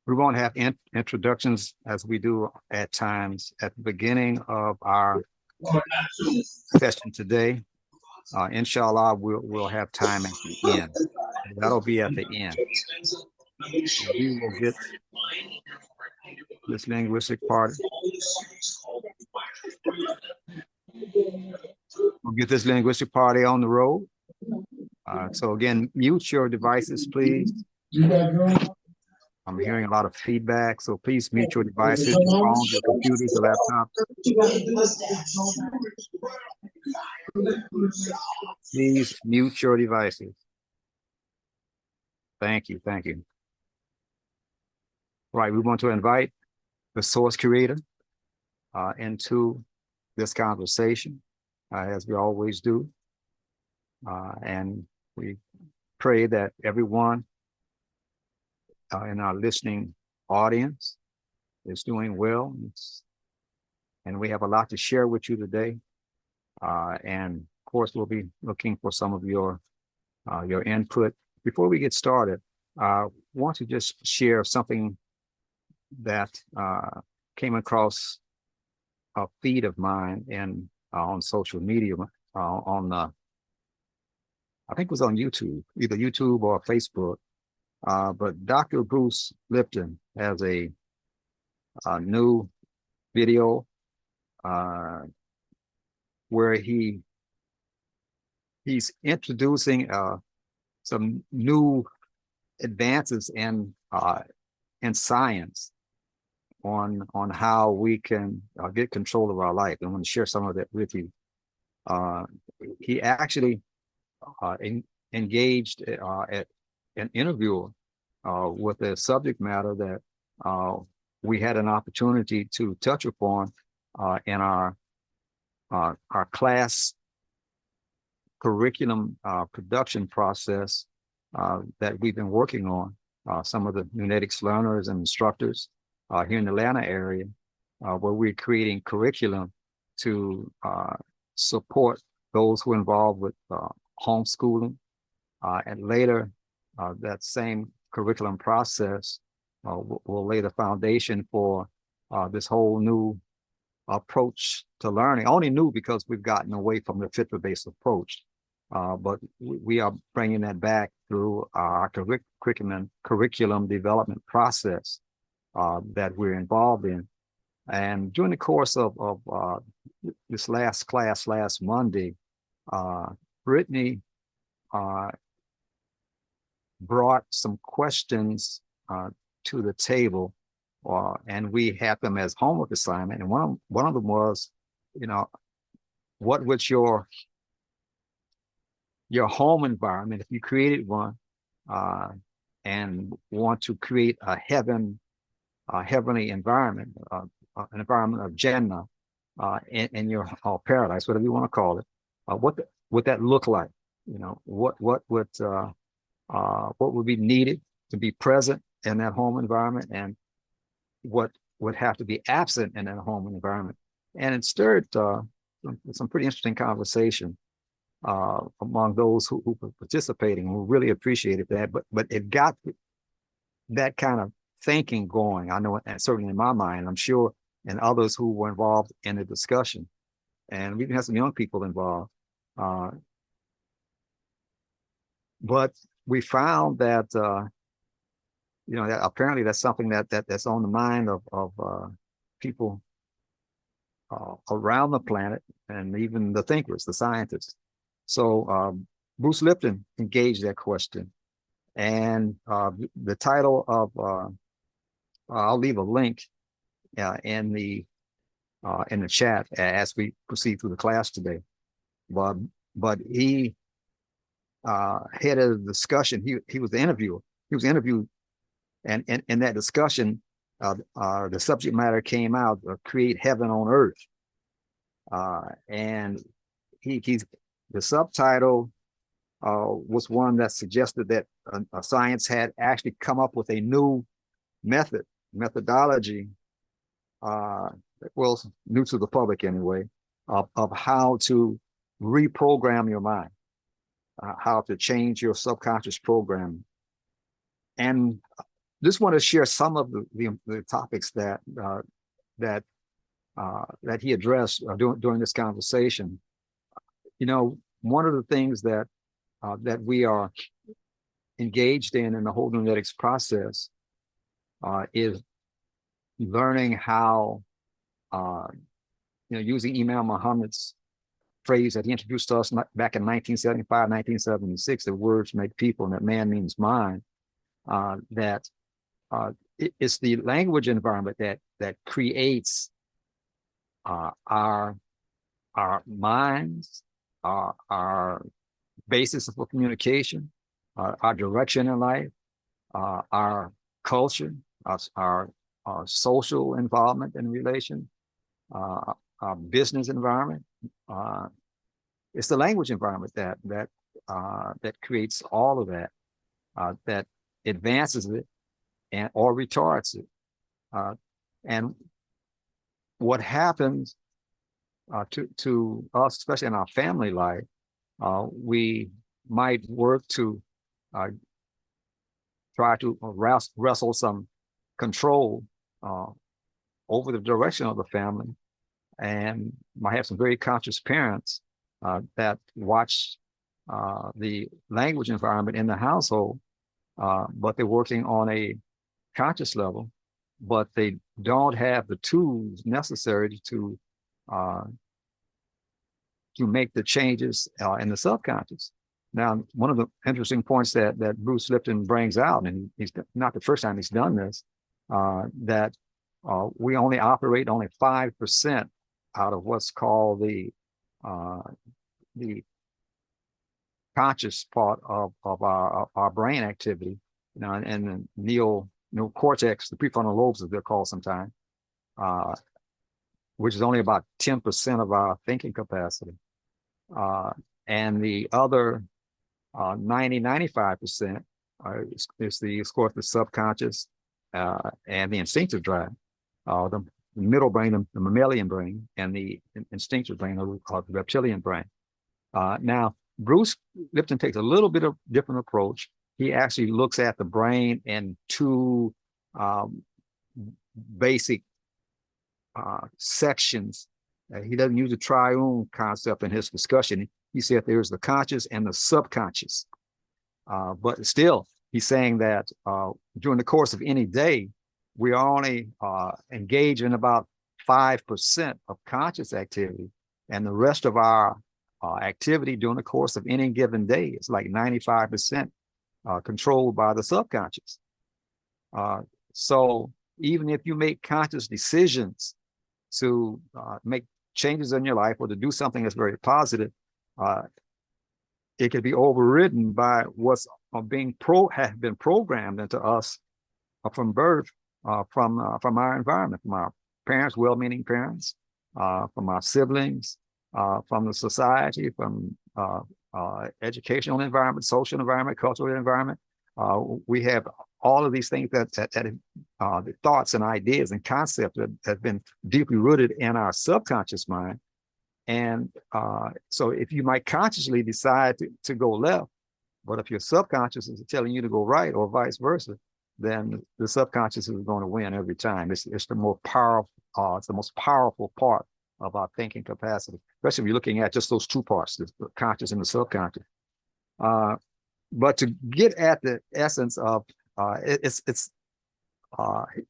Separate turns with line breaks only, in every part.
We won't have introductions as we do at times at the beginning of our session today. Inshallah, we'll have time at the end. That'll be at the end. And we will get this linguistic part. We'll get this linguistic party on the road. So again, mute your devices, please. I'm hearing a lot of feedback, so please mute your devices, your phones, your computers, your laptops. Please mute your devices. Thank you, thank you. Right, we want to invite the source creator into this conversation, as we always do. And we pray that everyone in our listening audience is doing well. And we have a lot to share with you today. And of course, we'll be looking for some of your input. Before we get started, I want to just share something that came across a feed of mine and on social media, I think it was on YouTube, either YouTube or Facebook. But Dr. Bruce Lipton has a new video where he's introducing some new advances in science on how we can get control of our life. I want to share some of that with you. He actually engaged at an interview with a subject matter that we had an opportunity to touch upon in our class curriculum production process that we've been working on. Some of the Unetics learners and instructors here in the Atlanta area, where we're creating curriculum to support those who are involved with homeschooling. And later, that same curriculum process will lay the foundation for this whole new approach to learning. Only new because we've gotten away from the fitness-based approach. But we are bringing that back through our curriculum development process that we're involved in. And during the course of this last class last Monday, Brittany brought some questions to the table, and we had them as homework assignment. And one of them was, what would your home environment, if you created one, and want to create a heavenly environment, an environment of Jannah, in your paradise, whatever you want to call it, what would that look like? What would be needed to be present in that home environment, and what would have to be absent in that home environment? And it stirred some pretty interesting conversation among those who were participating, who really appreciated that. But it got that kind of thinking going. I know, and certainly in my mind, I'm sure, and others who were involved in the discussion. And we even had some young people involved. But we found that that apparently that's something that's on the mind of people around the planet, and even the thinkers, the scientists. So Bruce Lipton engaged that question, and the title of I'll leave a link in the chat as we proceed through the class today. But he headed a discussion. He was the interviewer. He was interviewed, and in that discussion, the subject matter came out: create heaven on earth. And he's the subtitle was one that suggested that science had actually come up with a new methodology, well, new to the public anyway, of how to reprogram your mind, how to change your subconscious programming. And just want to share some of the topics that that he addressed during this conversation. You know, one of the things that we are engaged in the whole genetics process is learning how, using Imam Muhammad's phrase that he introduced to us back in 1975, 1976, that words make people and that man means mind, that it's the language environment that creates our minds, our basis for communication, our direction in life, our culture, our social involvement and relation, our business environment. It's the language environment that creates all of that, that advances it or retards it. And what happens to us, especially in our family life, we might work to try to wrestle some control over the direction of the family, and might have some very conscious parents that watch the language environment in the household, but they're working on a conscious level, but they don't have the tools necessary to make the changes in the subconscious. Now, one of the interesting points that Bruce Lipton brings out, and he's not the first time he's done this, that we only operate only 5% out of what's called the conscious part of our brain activity, and the neocortex, the prefrontal lobes, as they're called sometimes, which is only about 10% of our thinking capacity. And the other 95% is of course, the subconscious and the instinctive drive, the middle brain, the mammalian brain, and the instinctive brain, or called the reptilian brain. Now, Bruce Lipton takes a little bit of different approach. He actually looks at the brain in two basic sections. He doesn't use the triune concept in his discussion. He said there's the conscious and the subconscious. But still, he's saying that during the course of any day, we only engage in about 5% of conscious activity, and the rest of our activity during the course of any given day is like 95% controlled by the subconscious. So even if you make conscious decisions to make changes in your life or to do something that's very positive, it could be overridden by what's have been programmed into us from birth, from our environment, from our parents, well-meaning parents, from our siblings, from the society, from educational environment, social environment, cultural environment. We have all of these things that the thoughts and ideas and concepts that have been deeply rooted in our subconscious mind. And so if you might consciously decide to go left, but if your subconscious is telling you to go right or vice versa, then the subconscious is going to win every time. It's the more powerful, it's the most powerful part of our thinking capacity, especially if you're looking at just those two parts, the conscious and the subconscious. But to get at the essence of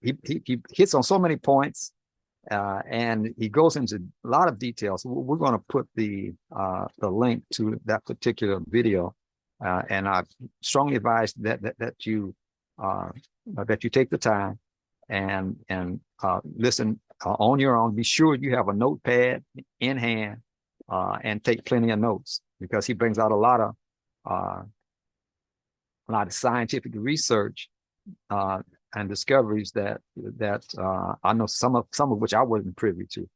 he hits on so many points, and he goes into a lot of details. We're going to put the link to that particular video, and I strongly advise that you take the time and listen on your own. Be sure you have a notepad in hand and take plenty of notes, because he brings out a lot of scientific research and discoveries that I know some of which I wasn't privy to.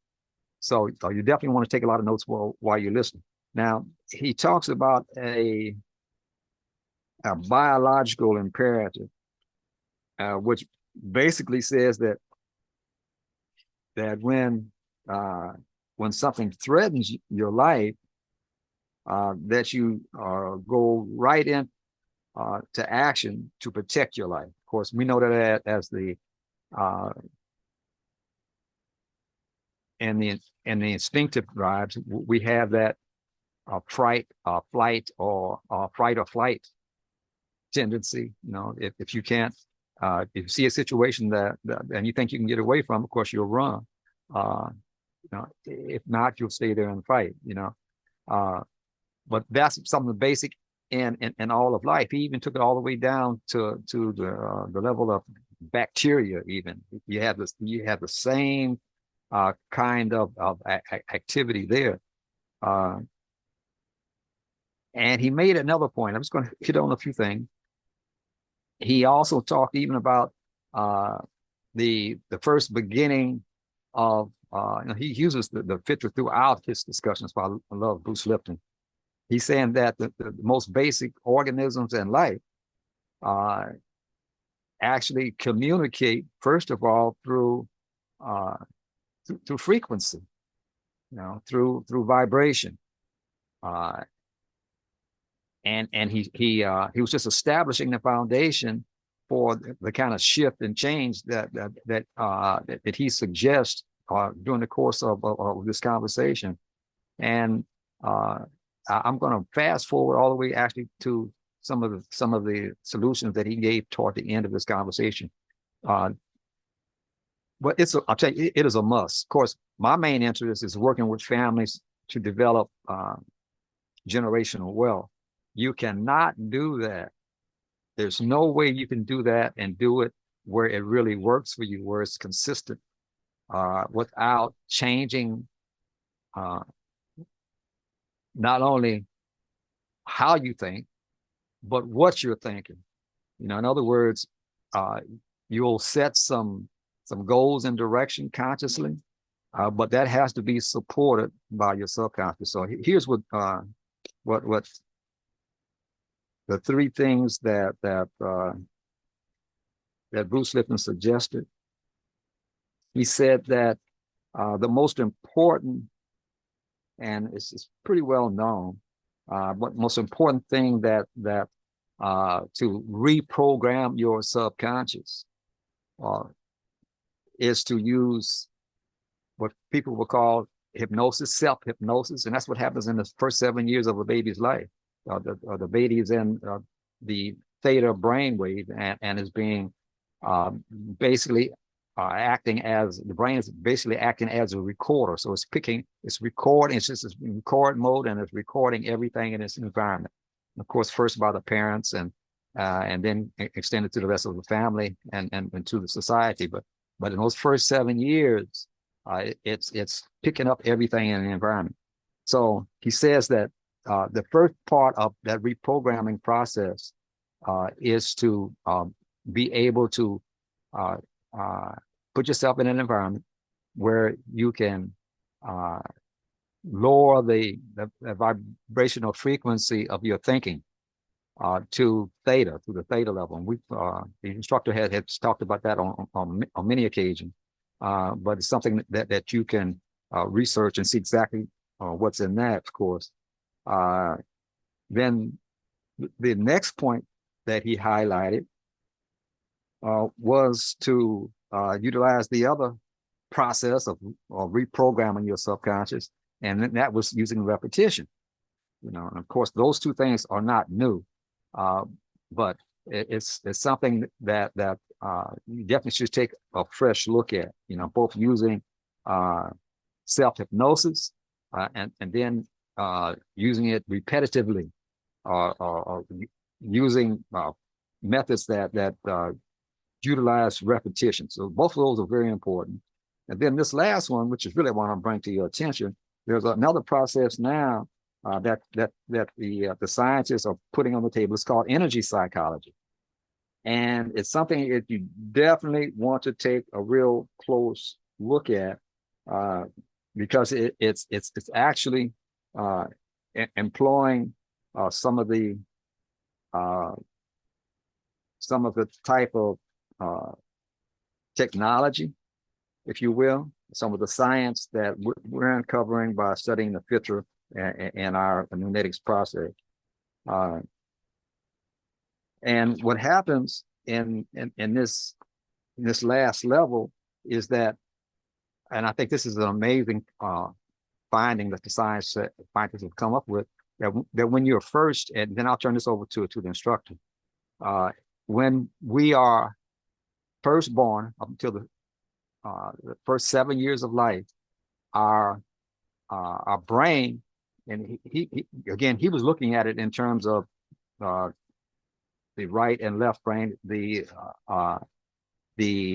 So you definitely want to take a lot of notes while you're listening. Now, he talks about a biological imperative, which basically says that when something threatens your life, that you go right in to action to protect your life, course, we know that as the in the instinctive drives, we have that flight or flight tendency. You know, if you can't, if you see a situation that and you think you can get away from, of course you'll run. You know, if not, you'll stay there and fight. You know, but that's some of the basic in all of life. He even took it all the way down to the level of bacteria. Even you have the same kind of activity there. And he made another point. I'm just going to hit on a few things. He also talked even about the first beginning of you know, he uses the fitra throughout his discussions. So I love Bruce Lipton. He's saying that the most basic organisms in life actually communicate, first of all, through frequency, you know, through vibration. And he was just establishing the foundation for the kind of shift and change that he suggests during the course of this conversation. And I'm going to fast forward all the way actually to some of the solutions that he gave toward the end of this conversation. But I'll tell you, it is a must. Of course, my main interest is working with families to develop generational wealth. You cannot do that. There's no way you can do that and do it where it really works for you, where it's consistent, without changing not only how you think, but what you're thinking. You know, in other words, you'll set some goals and direction consciously, but that has to be supported by your subconscious. So here's what the three things that Bruce Lipton suggested. He said that the most important, and it's pretty well known, but most important thing that to reprogram your subconscious is to use what people will call hypnosis, self-hypnosis, and that's what happens in the first 7 years of a baby's life. The baby is in the theta brainwave and is being basically acting as, the brain is basically acting as a recorder. So it's recording, it's just in record mode, and it's recording everything in its environment. And of course, first by the parents and then extended to the rest of the family and to the society. But in those first 7 years, it's picking up everything in the environment. So he says that the first part of that reprogramming process is to be able to put yourself in an environment where you can lower the vibrational frequency of your thinking to the theta level. And the instructor had talked about that on many occasions, but it's something that you can research and see exactly what's in that, of course. Then the next point that he highlighted was to utilize the other process of reprogramming your subconscious, and that was using repetition. You know, and of course, those two things are not new, but it's something that you definitely should take a fresh look at. You know, both using self-hypnosis and then using it repetitively, or using methods that utilize repetition. So both of those are very important. And then this last one, which is really what I want to bring to your attention, there's another process now that the scientists are putting on the table. It's called energy psychology, and it's something that you definitely want to take a real close look at, because it's actually employing some of the type of technology, if you will, some of the science that we're uncovering by studying the fitra and our genetics process. And what happens in this last level is that, and I think this is an amazing finding that the scientists have come up with, that when you're first, and then I'll turn this over to the instructor. When we are first born, up until the first 7 years of life, our brain, and he was looking at it in terms of the right and left brain, the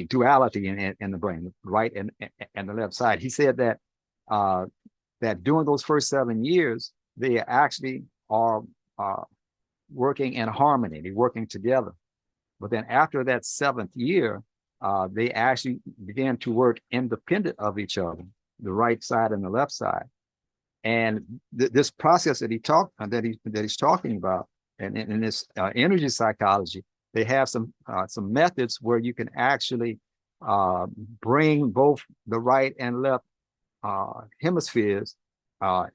duality in the brain, right and the left side. He said that that during those first 7 years, they actually are working in harmony, they're working together. But then after that 7th year, they actually began to work independent of each other, the right side and the left side. And this process that he's talking about, and in this energy psychology, they have some methods where you can actually bring both the right and left hemispheres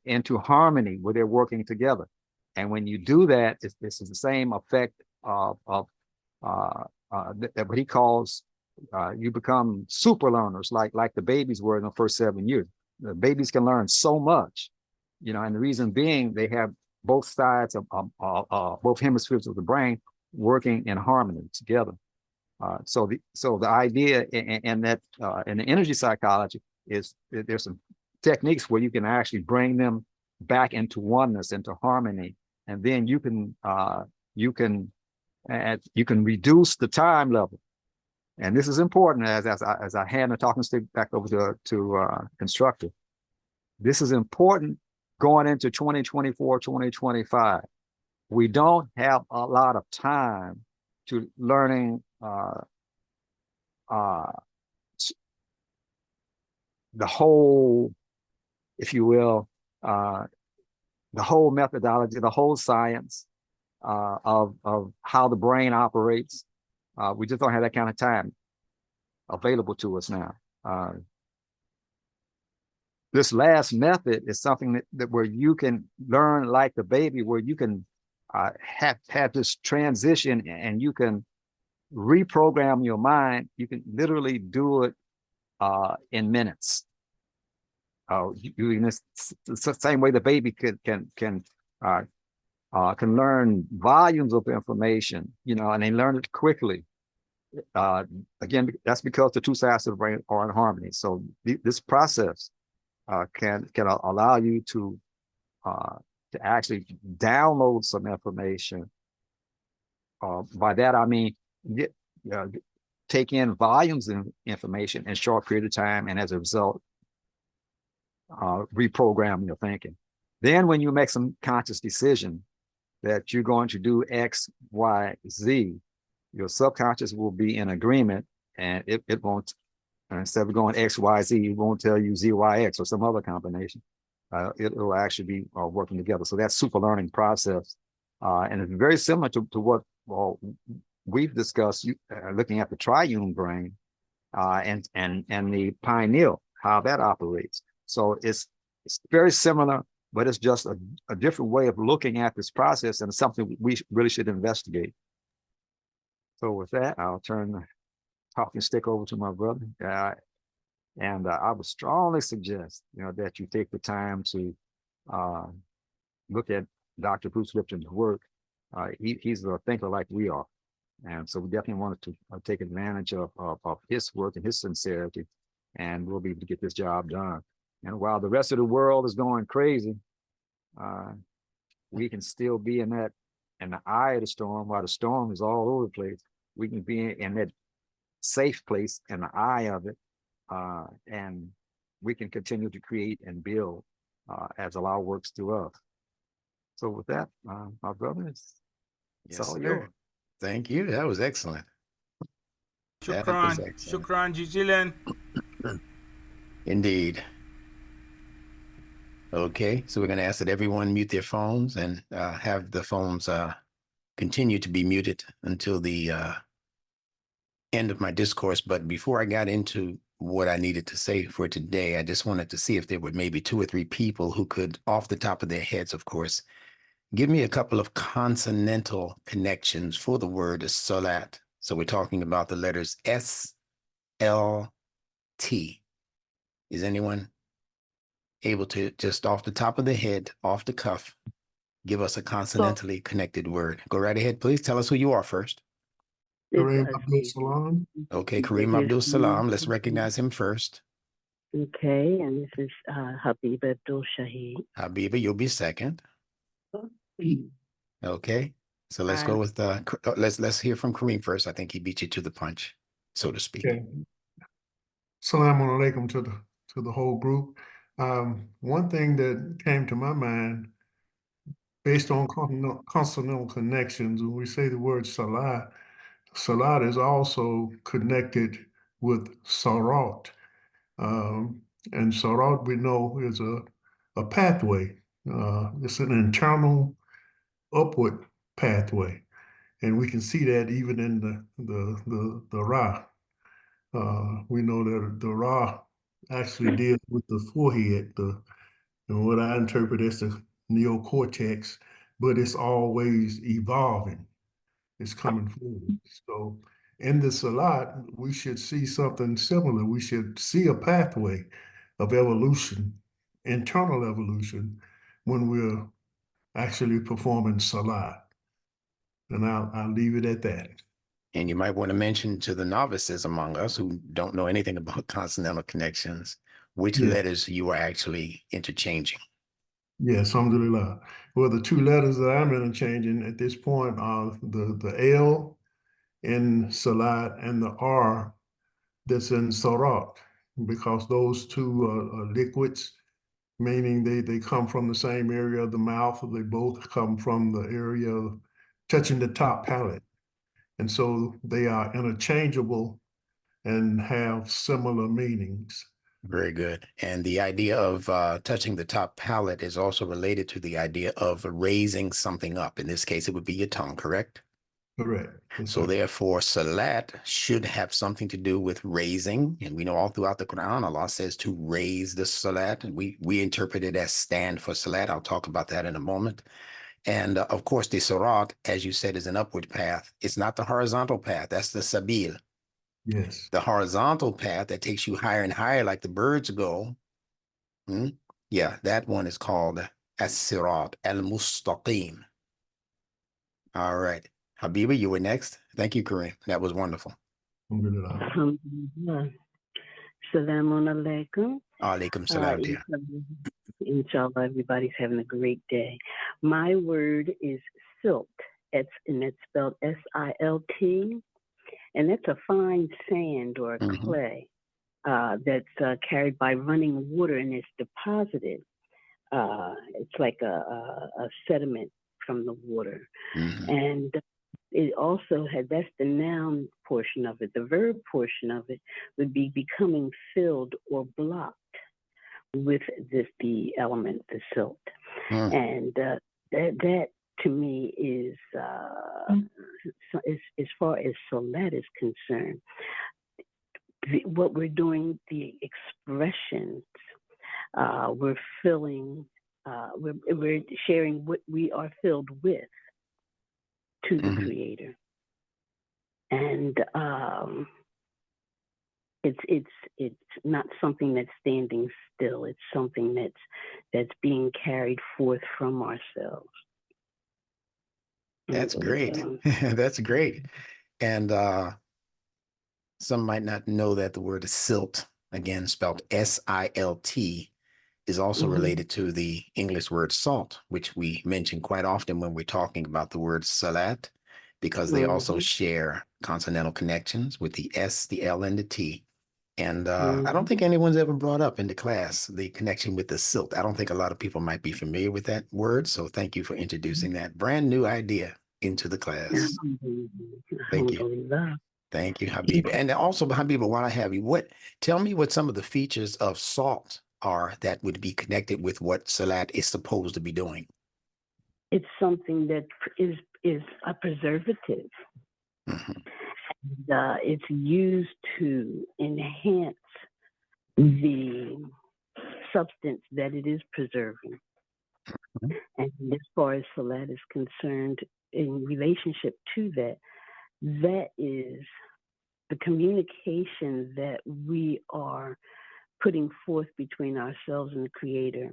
into harmony where they're working together. And when you do that, this is the same effect of what he calls, you become super learners, like the babies were in the first 7 years. The babies can learn so much, and the reason being they have both sides of both hemispheres of the brain working in harmony together. So the idea in the energy psychology is that there's some techniques where you can actually bring them back into oneness, into harmony, and then you can reduce the time level. And this is important as I hand the talking stick back over to instructor. This is important going into 2024, 2025. We don't have a lot of time to learning the whole, if you will, the whole methodology, the whole science of how the brain operates. We just don't have that kind of time available to us now. This last method is something that where you can learn like the baby, where you can have this transition and you can reprogram your mind. You can literally do it in minutes. It's the same way the baby can learn volumes of information, and they learn it quickly. Again, that's because the two sides of the brain are in harmony. So this process can allow you to actually download some information. By that I mean take in volumes of information in a short period of time, and as a result, reprogram your thinking. Then when you make some conscious decision that you're going to do X, Y, Z, your subconscious will be in agreement, and it won't, instead of going X, Y, Z, it won't tell you Z, Y, X or some other combination. It will actually be working together. So that's super learning process. And it's very similar to what we've discussed, looking at the triune brain and the pineal, how that operates. So it's very similar, but it's just a different way of looking at this process, and it's something we really should investigate. So with that, I'll turn the talking stick over to my brother. And I would strongly suggest, that you take the time to look at Dr. Bruce Lipton's work. He's a thinker like we are. And so we definitely wanted to take advantage of his work and his sincerity, and we'll be able to get this job done. And while the rest of the world is going crazy, we can still be in the eye of the storm. While the storm is all over the place, we can be in that safe place in the eye of it, and we can continue to create and build as Allah works through us. So with that, my brothers, it's all yours.
Thank you. That was excellent.
Shukran. Shukran Jijilan.
Indeed. Okay, so we're going to ask that everyone mute their phones and have the phones continue to be muted until the end of my discourse. But before I got into what I needed to say for today, I just wanted to see if there were maybe 2 or 3 people who could, off the top of their heads, of course, give me a couple of consonantal connections for the word SaLaaT So we're talking about the letters S-L-T. Is anyone able to just off the top of the head, off the cuff, give us a consonantally connected word? Go right ahead, please. Tell us who you are first.
Kareem Abdul Salam.
Okay, Kareem Abdul Salam. Let's recognize him first.
Okay, and this is Habib Abdul Shahid.
Habiba, you'll be second. Okay, so let's go with let's hear from Kareem first. I think he beat you to the punch, so to speak.
Okay. Salaam alaikum to the whole group. One thing that came to my mind based on consonantal connections, when we say the word SaLaaT, SaLaaT is also connected with SaLaaT. And SaLaaT we know is a pathway. It's an internal upward pathway. And we can see that even in the Ra. We know that the Ra actually deals with the forehead, and what I interpret as the neocortex, but it's always evolving. It's coming forward. So in the SaLaaT, we should see something similar. We should see a pathway of evolution, internal evolution, when we're actually performing SaLaaT. And I'll leave it at that.
And you might want to mention to the novices among us who don't know anything about consonantal connections, which letters you are actually interchanging.
Yes, alhamdulillah. Well, the two letters that I'm interchanging at this point are the L in SaLaaT and the R that's in SaLaaT, because those two are liquids, meaning they come from the same area of the mouth, or they both come from the area of touching the top palate. And so they are interchangeable and have similar meanings.
Very good. And the idea of touching the top palate is also related to the idea of raising something up. In this case, it would be your tongue, correct?
Correct. Yes,
So
sir.
therefore, SaLaaT should have something to do with raising. And we know all throughout the Quran, Allah says to raise the SaLaaT. And we interpret it as stand for SaLaaT. I'll talk about that in a moment. And of course, the Sirat, as you said, is an upward path. It's not the horizontal path. That's the Sabil.
Yes.
The horizontal path that takes you higher and higher like the birds go. Yeah, that one is called As-Sirat Al-Mustaqim. All right. Habiba, you were next. Thank you, Kareem. That was wonderful.
Alhamdulillah.
Assalamu alaikum.
Alaikum salam, dear.
Inshallah, everybody's having a great day. My word is silt. And it's spelled S-I-L-T. And that's a fine sand or clay that's carried by running water, and it's deposited. It's like a sediment from the water. And it also had, that's the noun portion of it. The verb portion of it would be becoming filled or blocked with the element, the silt. And that to me is, as far as SaLaaT is concerned, what we're doing, the expressions, we're filling, we're sharing what we are filled with to the Creator. And it's not something that's standing still. It's something that's being carried forth from ourselves.
That's great. That's great. And some might not know that the word silt, again spelled S-I-L-T, is also related to the English word salt, which we mention quite often when we're talking about the word SaLaaT, because they also share consonantal connections with the S, the L, and the T. And I don't think anyone's ever brought up into class the connection with the silt. I don't think a lot of people might be familiar with that word. So thank you for introducing that brand new idea into the class. Thank you. Thank you, Habiba. And also, Habiba, while I have you, tell me what some of the features of salt are that would be connected with what SaLaaT is supposed to be doing.
It's something that is a preservative. It's used to enhance the substance that it is preserving. And as far as SaLaaT is concerned, in relationship to that, that is the communication that we are putting forth between ourselves and the Creator.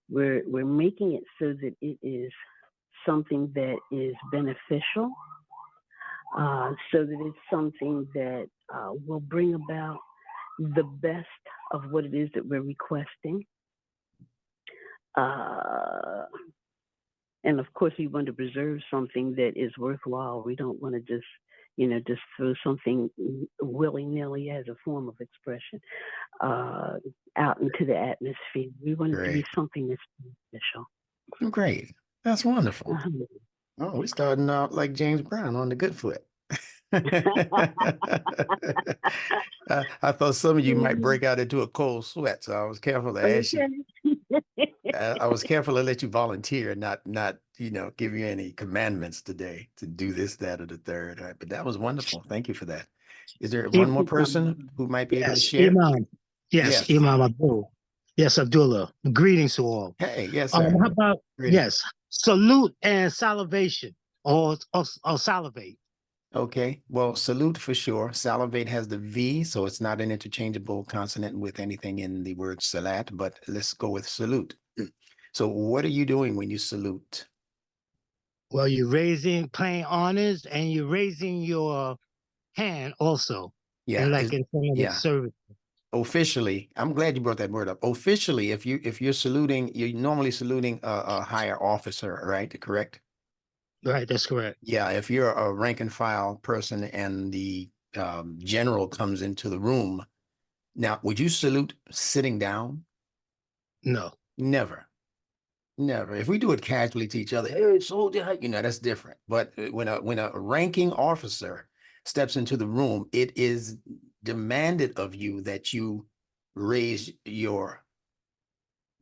We're making it so that it is something that is beneficial, so that it's something that will bring about the best of what it is that we're requesting. And of course, we want to preserve something that is worthwhile. We don't want to just, just throw something willy-nilly as a form of expression out into the atmosphere. We want it to be something that's beneficial.
Great. That's wonderful.
Uh-huh.
Oh, we're starting out like James Brown on the good foot. I thought some of you might break out into a cold sweat, so I was careful to ask you. I was careful to let you volunteer, not give you any commandments today to do this, that, or the third. But that was wonderful. Thank you for that. Is there one more person who might be able to share?
Imam. Yes, Imam Abdul. Yes, Abdullah. Greetings to all.
Hey, yes, sir.
How about
Greetings.
salute and salivation or salivate?
Okay, well, salute for sure. Salivate has the V, so it's not an interchangeable consonant with anything in the word SaLaaT, but let's go with salute. So what are you doing when you salute?
Well, you're playing honors, and you're raising your hand also.
Yeah,
and like in front of the service.
Officially, I'm glad you brought that word up. Officially, if you're saluting, you're normally saluting a higher officer, right? Correct?
Right, that's correct.
Yeah, if you're a rank and file person and the general comes into the room, now, would you salute sitting down?
No.
Never. Never. If we do it casually to each other, hey, soldier, that's different. But when a ranking officer steps into the room, it is demanded of you that you raise your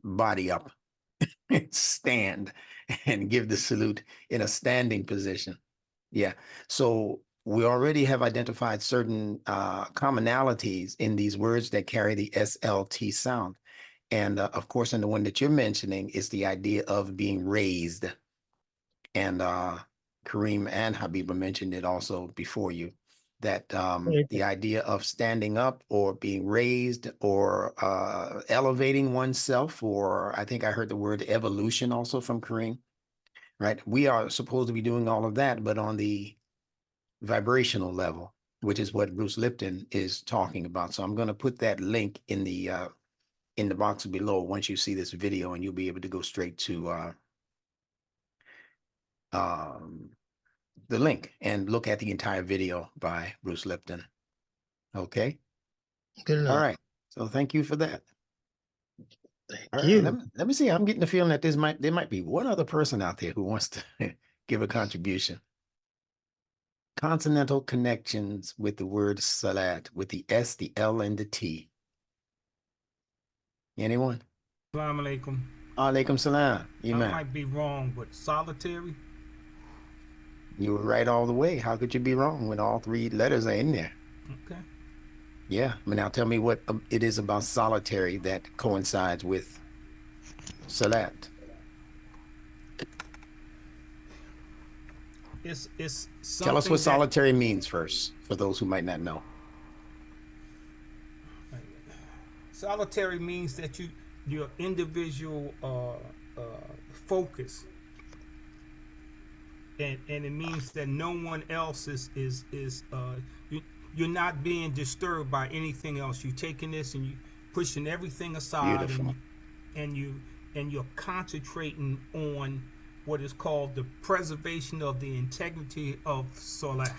body up, stand, and give the salute in a standing position. Yeah. So we already have identified certain commonalities in these words that carry the SLT sound. And of course, in the one that you're mentioning is the idea of being raised. And Kareem and Habiba mentioned it also before you, that the idea of standing up or being raised or elevating oneself, or I think I heard the word evolution also from Kareem, right? We are supposed to be doing all of that, but on the vibrational level, which is what Bruce Lipton is talking about. So I'm going to put that link in the box below once you see this video, and you'll be able to go straight to the link and look at the entire video by Bruce Lipton. Okay.
Good enough.
All right. So thank you for that.
Thank you.
Let me see. I'm getting the feeling that there might be one other person out there who wants to give a contribution. Consonantal connections with the word SaLaaT, with the S, the L, and the T. Anyone?
Assalamu alaikum.
Alaikum salam.
I might be wrong, but solitary?
You were right all the way. How could you be wrong when all three letters are in there?
Okay.
Yeah. Now tell me what it is about solitary that coincides with SaLaaT.
It's
Tell us what solitary means first, for those who might not know.
Solitary means that your individual focus, and it means that no one else you're not being disturbed by anything else. You're taking this and you pushing everything aside.
Beautiful.
and you're concentrating on what is called the preservation of the integrity of SaLaaT.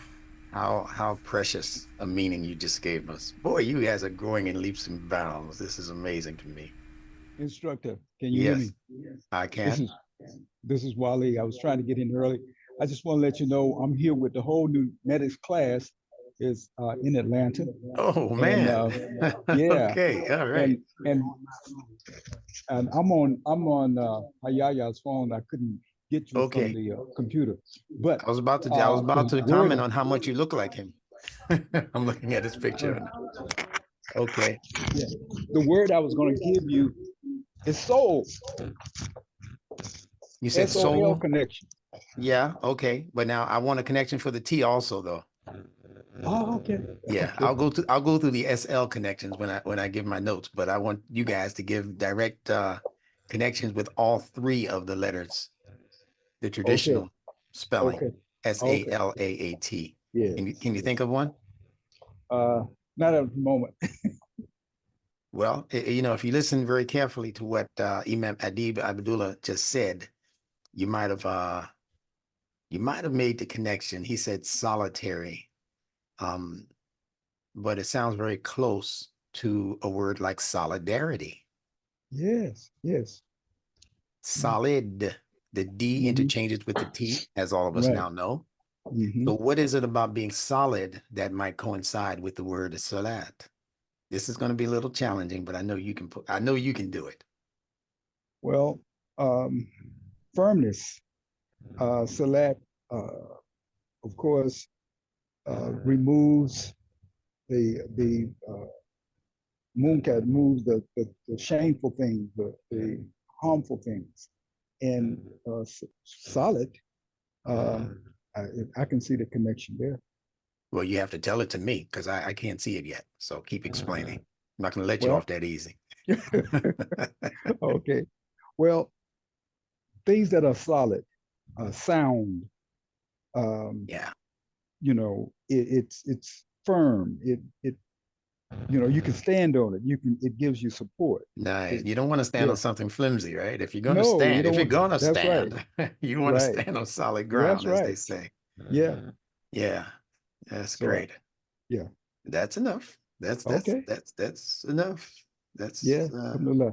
How precious a meaning you just gave us. Boy, you guys are growing in leaps and bounds. This is amazing to me.
Instructor, can you hear me?
I can.
This is Wally. I was trying to get in early. I just want to let you know I'm here with the whole new medics class. Is in Atlanta.
Oh man.
And, yeah.
Okay. All right.
And I'm on Hayaya's phone. I couldn't get you from the computer. But
I was about to comment on how much you look like him. I'm looking at his picture. Okay.
Yeah. The word I was going to give you is soul.
You said soul
connection.
Yeah. Okay. But now I want a connection for the T also, though.
Oh, okay.
Yeah,
Okay.
I'll go through the SL connections when I give my notes, but I want you guys to give direct connections with all three of the letters, the
Okay.
traditional spelling,
Okay. Okay.
SaLaaT.
Yes.
Can you think of one?
Uh, not at the moment.
Well, you know, if you listen very carefully to what Imam Adib Abdullah just said, you might have made the connection. He said solitary, but it sounds very close to a word like solidarity.
Yes. Yes.
Solid. The D
Mhm.
interchanges with the T, as all of us
Right.
now know.
Mhm.
So what is it about being solid that might coincide with the word SaLaaT? This is going to be a little challenging, but I know you can do it.
Well, um, firmness. SaLaaT, of course, removes the Mooncat moves the shameful things, the harmful things, and solid. Uh, I, I can see the connection there.
Well, you have to tell it to me because I can't see it yet. So keep explaining. I'm not going to let you
Well,
off that easy.
okay. Well, things that are solid, sound.
Yeah.
You know, it's firm. It you can stand on it. It gives you support.
Nice.
It,
You don't want to stand on
yeah.
something flimsy, right? If you're going to
No, you
stand,
don't want. That's right.
you want to
Right.
stand on solid
That's
ground, as they
right.
say.
Yeah.
Yeah. That's
So
great.
yeah.
That's enough.
Okay.
That's enough.
Yeah.
That's
Alhamdulillah.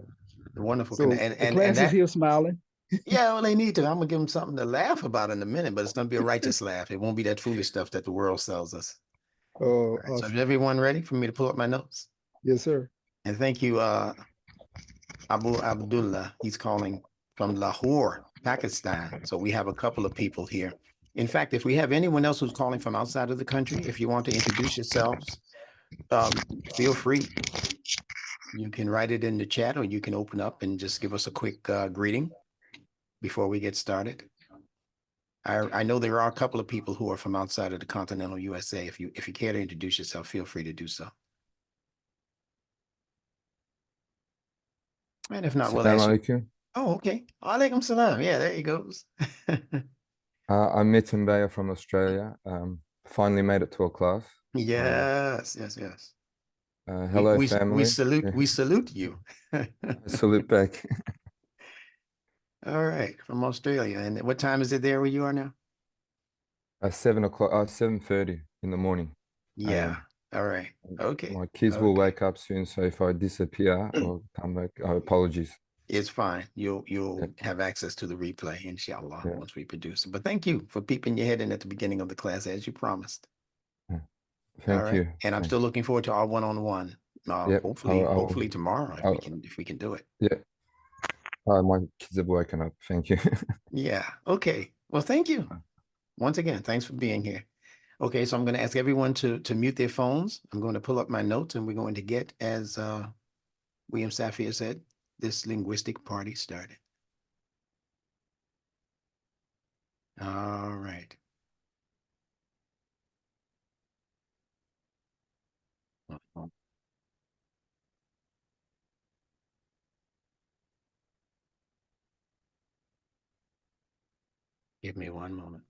wonderful.
So the
And
class is
that,
here smiling.
yeah, well, they need to. I'm gonna give them something to laugh about in a minute, but it's gonna be a righteous laugh. It won't be that foolish stuff that the world sells us. All right. So is everyone ready for me to pull up my notes?
Yes, sir.
And thank you, Abu Abdullah. He's calling from Lahore, Pakistan. So we have a couple of people here. In fact, if we have anyone else who's calling from outside of the country, if you want to introduce yourselves, feel free. You can write it in the chat, or you can open up and just give us a quick greeting before we get started. I know there are a couple of people who are from outside of the continental USA. If you care to introduce yourself, feel free to do so. And if not, we'll
Assalamu
ask you.
alaikum.
Oh, okay. Alaikum salam. Yeah, there he goes.
I'm Mitten Bayer from Australia. Finally made it to a class.
Yes, yes, yes.
Hello, family.
We salute you.
I salute back.
All right, from Australia. And what time is it there where you are now?
7 o'clock, 7:30 in the morning.
Yeah. All right. Okay.
My kids will wake up soon, so if I disappear or come back, apologies.
It's fine. You'll have access to the replay, inshallah, once we produce it. But thank you for peeping your head in at the beginning of the class as you promised.
Thank you.
And I'm still looking forward to our one-on-one.
Yep.
Hopefully tomorrow if we can do it.
Yeah. My kids have woken up. Thank you.
Yeah. Okay. Well, thank you. Once again, thanks for being here. Okay, so I'm going to ask everyone to mute their phones. I'm going to pull up my notes, and we're going to get, as William Safir said, this linguistic party started. All right. Give me one moment.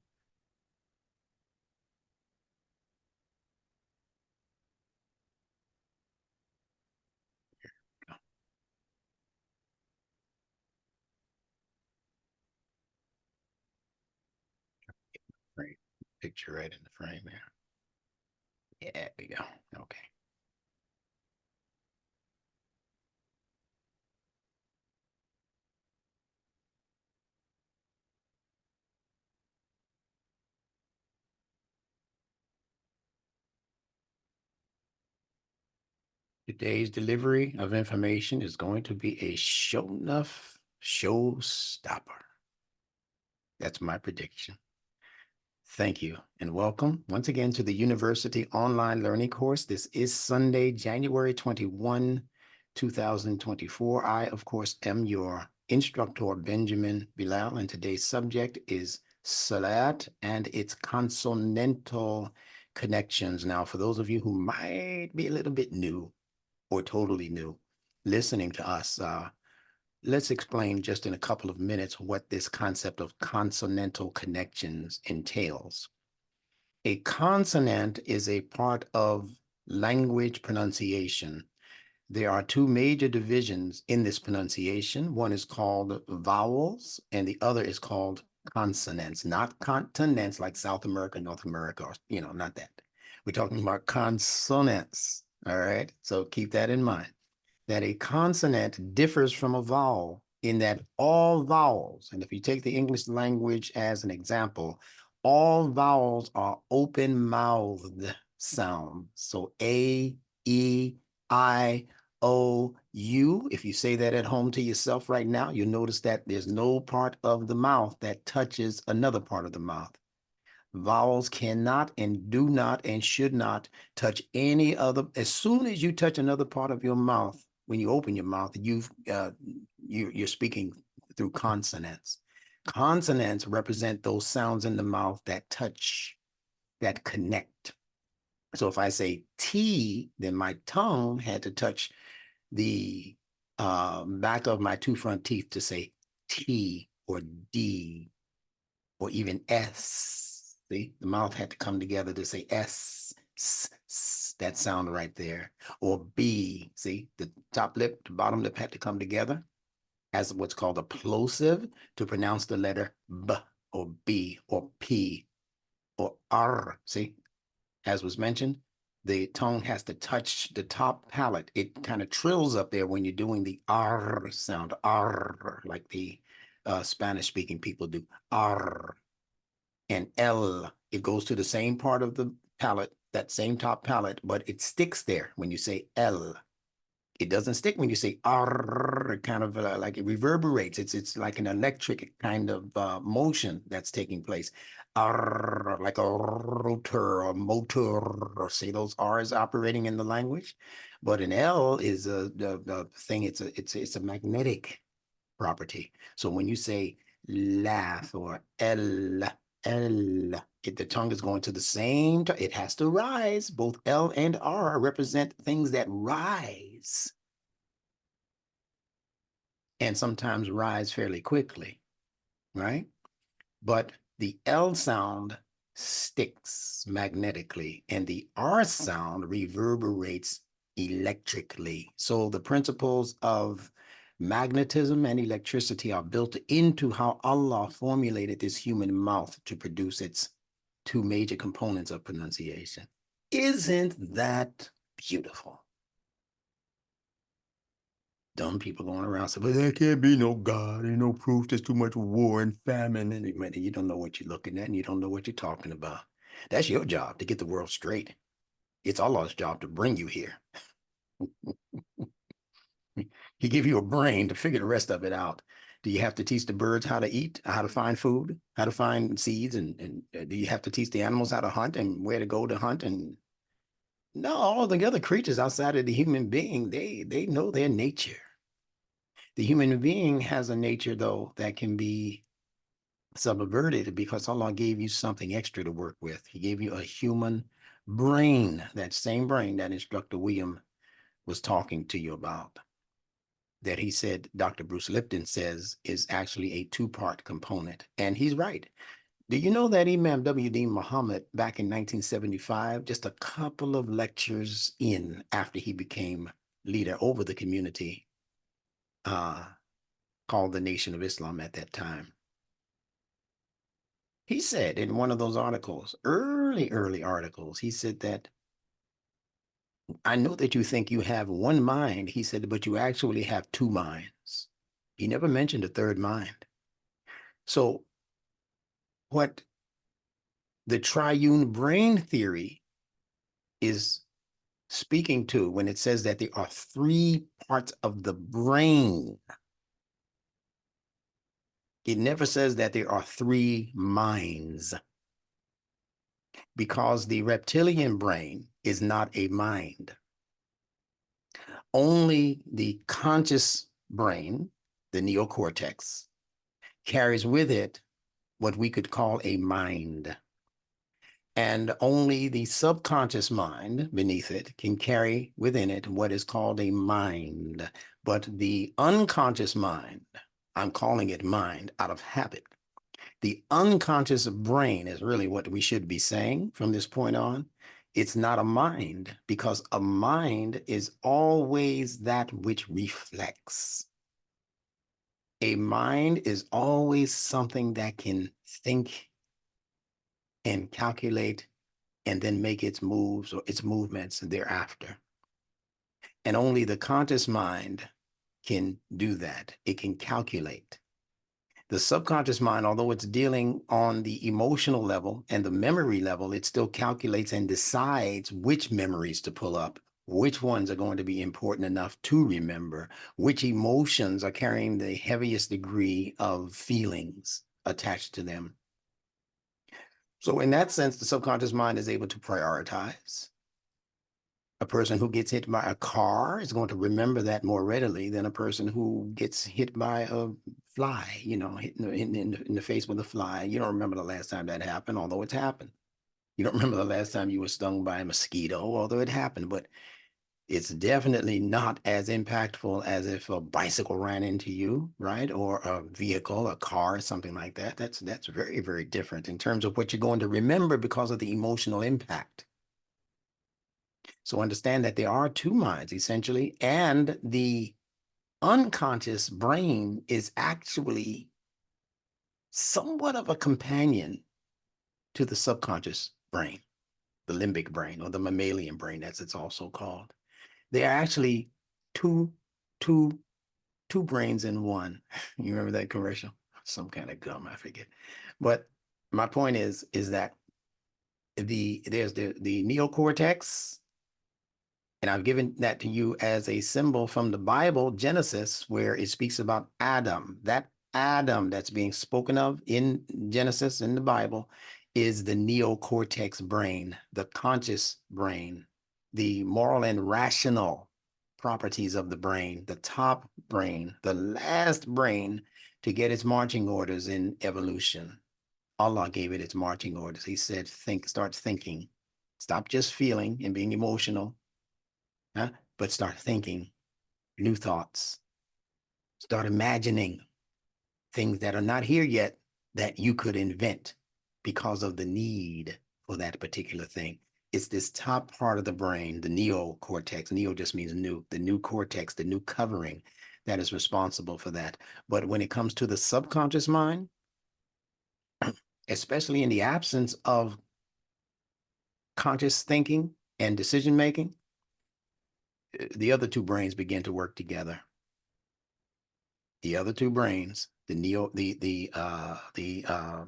Right. Picture right in the frame there. Yeah, there we go. Okay. Today's delivery of information is going to be a show enough showstopper. That's my prediction. Thank you and welcome once again to the University Online Learning Course. This is Sunday, January 21, 2024. I, of course, am your instructor, Benjamin Bilal, and today's subject is SaLaaT and its consonantal connections. Now, for those of you who might be a little bit new or totally new listening to us, let's explain just in a couple of minutes what this concept of consonantal connections entails. A consonant is a part of language pronunciation. There are two major divisions in this pronunciation. One is called vowels, and the other is called consonants, not continents like South America, North America, or, not that. We're talking about consonants, all right? So keep that in mind, that a consonant differs from a vowel in that all vowels, and if you take the English language as an example, all vowels are open-mouthed sounds. So A, E, I, O, U. If you say that at home to yourself right now, you'll notice that there's no part of the mouth that touches another part of the mouth. Vowels cannot and do not and should not touch any other. As soon as you touch another part of your mouth, when you open your mouth, you're speaking through consonants. Consonants represent those sounds in the mouth that touch, that connect. So if I say T, then my tongue had to touch the back of my two front teeth to say T or D or even S. See, the mouth had to come together to say S, that sound right there. Or B, see, the top lip, the bottom lip had to come together as what's called a plosive to pronounce the letter B or B or P or R. See, as was mentioned, the tongue has to touch the top palate. It kind of trills up there when you're doing the R sound, R, like the Spanish-speaking people do, R. And L, it goes to the same part of the palate, that same top palate, but it sticks there when you say L. It doesn't stick when you say R, kind of like it reverberates. It's like an electric kind of motion that's taking place. R, like a rotor or motor, or say those R's operating in the language. But an L is the thing. It's a magnetic property. So when you say laugh or L, the tongue is going to the same, it has to rise. Both L and R represent things that rise and sometimes rise fairly quickly, right? But the L sound sticks magnetically and the R sound reverberates electrically. So the principles of magnetism and electricity are built into how Allah formulated this human mouth to produce its two major components of pronunciation. Isn't that beautiful? Dumb people going around saying, but there can't be no God, ain't no proof, there's too much war and famine. And you don't know what you're looking at and you don't know what you're talking about. That's your job to get the world straight. It's Allah's job to bring you here. He give you a brain to figure the rest of it out. Do you have to teach the birds how to eat, how to find food, how to find seeds? And do you have to teach the animals how to hunt and where to go to hunt? And no, all the other creatures outside of the human being, they know their nature. The human being has a nature, though, that can be subverted because Allah gave you something extra to work with. He gave you a human brain, that same brain that Instructor William was talking to you about, that he said, Dr. Bruce Lipton says, is actually a two-part component. And he's right. Do you know that Imam W.D. Muhammad, back in 1975, just a couple of lectures in after he became leader over the community, called the Nation of Islam at that time, he said in one of those articles, early articles, he said that, I know that you think you have one mind, he said, but you actually have two minds. He never mentioned a third mind. So what the triune brain theory is speaking to when it says that there are three parts of the brain, it never says that there are three minds, because the reptilian brain is not a mind. Only the conscious brain, the neocortex, carries with it what we could call a mind. And only the subconscious mind beneath it can carry within it what is called a mind. But the unconscious mind, I'm calling it mind out of habit. The unconscious brain is really what we should be saying from this point on. It's not a mind, because a mind is always that which reflects. A mind is always something that can think and calculate and then make its moves or its movements thereafter. And only the conscious mind can do that. It can calculate. The subconscious mind, although it's dealing on the emotional level and the memory level, it still calculates and decides which memories to pull up, which ones are going to be important enough to remember, which emotions are carrying the heaviest degree of feelings attached to them. So in that sense, the subconscious mind is able to prioritize. A person who gets hit by a car is going to remember that more readily than a person who gets hit by a fly, you know, hit in the face with a fly. You don't remember the last time that happened, although it's happened. You don't remember the last time you were stung by a mosquito, although it happened, but it's definitely not as impactful as if a bicycle ran into you, right? Or a vehicle, a car, something like that. That's very, very different in terms of what you're going to remember because of the emotional impact. So understand that there are two minds essentially, and the unconscious brain is actually somewhat of a companion to the subconscious brain, the limbic brain, or the mammalian brain, as it's also called. They are actually two brains in one. You remember that commercial? Some kind of gum, I forget. But my point is that there's the neocortex, and I've given that to you as a symbol from the Bible, Genesis, where it speaks about Adam. That Adam that's being spoken of in Genesis in the Bible is the neocortex brain, the conscious brain, the moral and rational properties of the brain, the top brain, the last brain to get its marching orders in evolution. Allah gave it its marching orders. He said, start thinking. Stop just feeling and being emotional, but start thinking new thoughts. Start imagining things that are not here yet that you could invent because of the need for that particular thing. It's this top part of the brain, the neocortex. Neo just means new, the new cortex, the new covering that is responsible for that. But when it comes to the subconscious mind, especially in the absence of conscious thinking and decision making, the other two brains begin to work together. The other two brains, the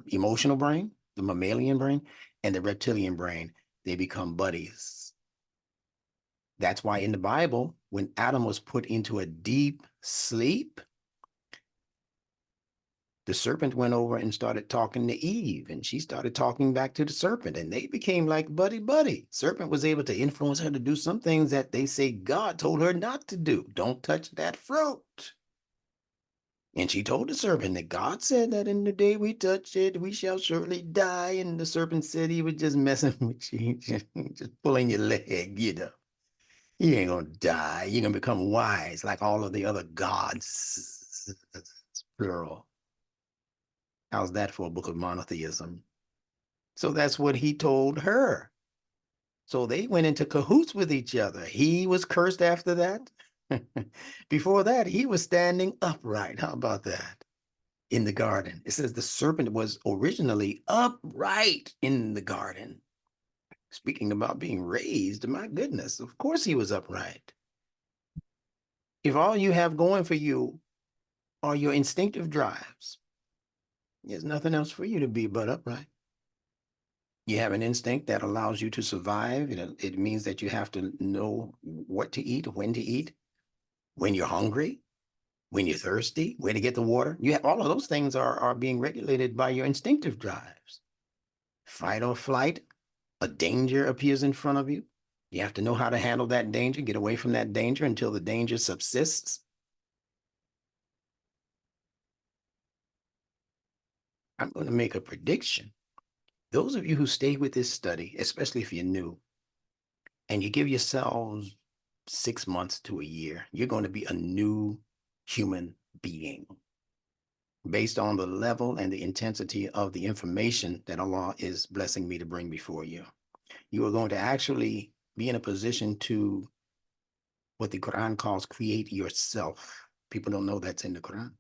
emotional brain, the mammalian brain, and the reptilian brain, they become buddies. That's why in the Bible, when Adam was put into a deep sleep, the serpent went over and started talking to Eve, and she started talking back to the serpent, and they became like buddy. Serpent was able to influence her to do some things that they say God told her not to do. Don't touch that fruit. And she told the serpent that God said that in the day we touch it, we shall surely die. And the serpent said he was just messing with you, just pulling your leg, you know. You ain't gonna die. You're gonna become wise like all of the other gods, plural. How's that for a book of monotheism? So that's what he told her. So they went into cahoots with each other. He was cursed after that. Before that, he was standing upright. How about that? In the garden. It says the serpent was originally upright in the garden. Speaking about being raised, my goodness, of course he was upright. If all you have going for you are your instinctive drives, there's nothing else for you to be but upright. You have an instinct that allows you to survive. It means that you have to know what to eat, when you're hungry, when you're thirsty, where to get the water. You have all of those things are being regulated by your instinctive drives. Fight or flight, a danger appears in front of you. You have to know how to handle that danger, get away from that danger until the danger subsists. I'm going to make a prediction. Those of you who stay with this study, especially if you're new, and you give yourselves 6 months to a year, you're going to be a new human being based on the level and the intensity of the information that Allah is blessing me to bring before you. You are going to actually be in a position to what the Quran calls create yourself. People don't know that's in the Quran.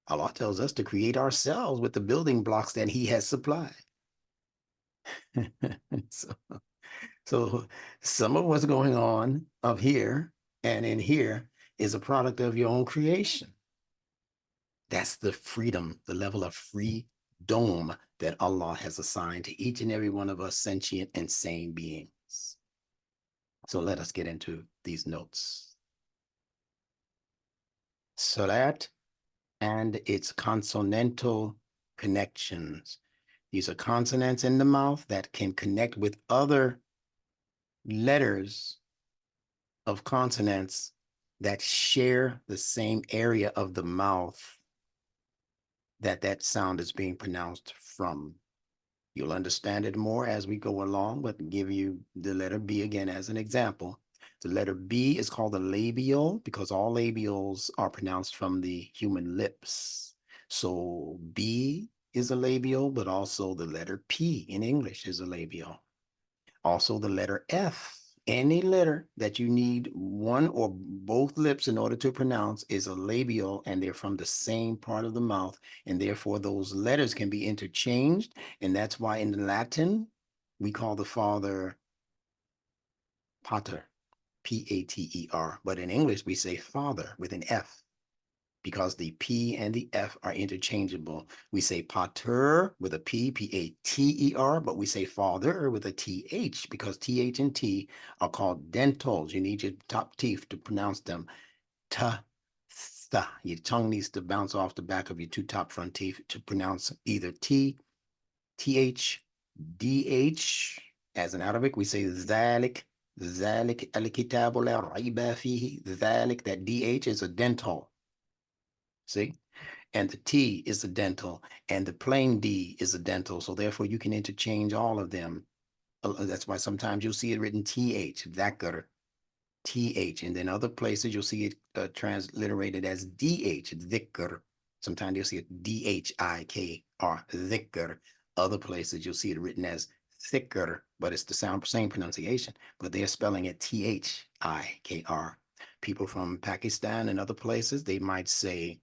Allah tells us to create ourselves with the building blocks that He has supplied. So some of what's going on up here and in here is a product of your own creation. That's the freedom, the level of freedom that Allah has assigned to each and every one of us sentient and sane beings. So let us get into these notes. SaLaaT and its consonantal connections. These are consonants in the mouth that can connect with other letters of consonants that share the same area of the mouth that sound is being pronounced from. You'll understand it more as we go along, but give you the letter B again as an example. The letter B is called a labial because all labials are pronounced from the human lips. So B is a labial, but also the letter P in English is a labial. Also the letter F. Any letter that you need one or both lips in order to pronounce is a labial, and they're from the same part of the mouth, and therefore those letters can be interchanged, and that's why in Latin we call the Father Pater, P-A-T-E-R, but in English we say Father with an F, because the P and the F are interchangeable. We say pater with a P, P-A-T-E-R, but we say father with a T-H because T-H and T are called dentals. You need your top teeth to pronounce them. Ta, tha. Your tongue needs to bounce off the back of your two top front teeth to pronounce either T, T-H, D-H. As in Arabic, we say zalik, zalik al-kitabu la rayba fihi. Zalik, that D-H is a dental. See, and the T is a dental, and the plain D is a dental. So therefore, you can interchange all of them. That's why sometimes you'll see it written TH, dhakar, TH, and then other places you'll see it transliterated as DH, dhikr. Sometimes you'll see it D-H-I-K-R, dhikr. Other places you'll see it written as thicker, but it's the same pronunciation, but they're spelling it T-H-I-K-R. People from Pakistan and other places, they might say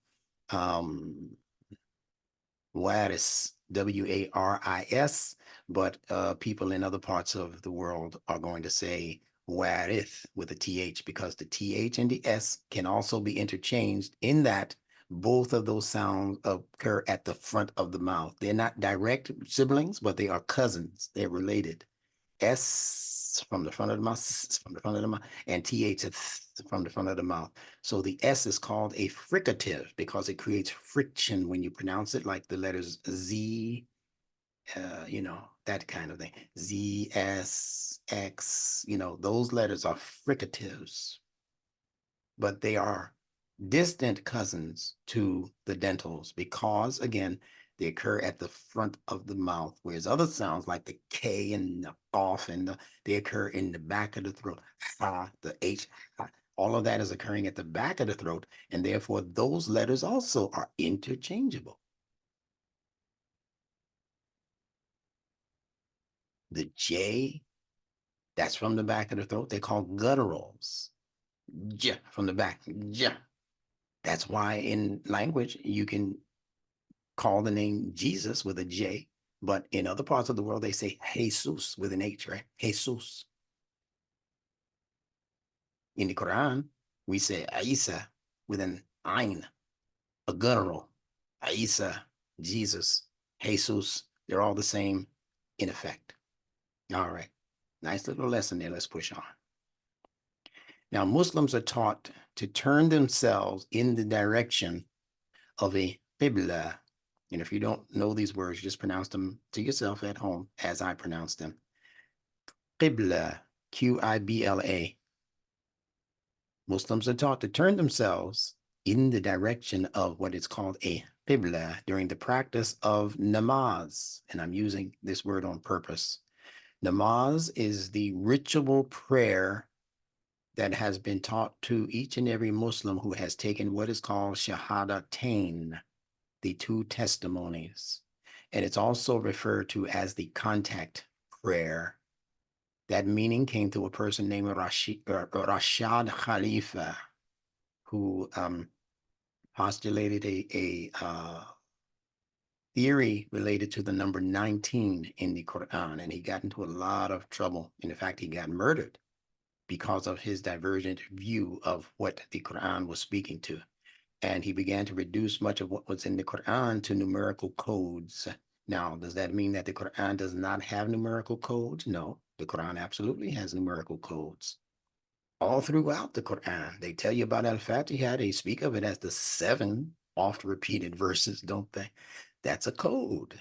Waris, W-A-R-I-S, but people in other parts of the world are going to say Warith with a T-H because the T-H and the S can also be interchanged in that both of those sounds occur at the front of the mouth. They're not direct siblings, but they are cousins. They're related. S from the front of the mouth, S from the front of the mouth, and TH from the front of the mouth. So the S is called a fricative because it creates friction when you pronounce it, like the letters Z, you know, that kind of thing. Z, S, X, you know, those letters are fricatives, but they are distant cousins to the dentals because, again, they occur at the front of the mouth, whereas other sounds like the K and the off and they occur in the back of the throat. Ha, the H, ha, all of that is occurring at the back of the throat, and therefore those letters also are interchangeable. The J, that's from the back of the throat. They're called gutturals. J from the back, J. That's why in language you can call the name Jesus with a J, but in other parts of the world, they say Jesus with an H, right? Jesus. In the Quran, we say Isa with an Ain, a guttural. Isa, Jesus, Jesus, they're all the same in effect. All right, nice little lesson there. Let's push on. Now, Muslims are taught to turn themselves in the direction of a qibla. And if you don't know these words, just pronounce them to yourself at home as I pronounce them. Qibla, Q-I-B-L-A. Muslims are taught to turn themselves in the direction of what is called a al-qibla during the practice of namaz. And I'm using this word on purpose. Namaz is the ritual prayer that has been taught to each and every Muslim who has taken what is called shahadatain, the two testimonies. And it's also referred to as the contact prayer. That meaning came through a person named Rashad Khalifa, who postulated a theory related to the number 19 in the Quran, and he got into a lot of trouble. In fact, he got murdered because of his divergent view of what the Quran was speaking to. And he began to reduce much of what was in the Quran to numerical codes. Now, does that mean that the Quran does not have numerical codes? No, the Quran absolutely has numerical codes. All throughout the Quran, they tell you about Al-Fatiha, they speak of it as the 7 oft repeated verses, don't they? That's a code.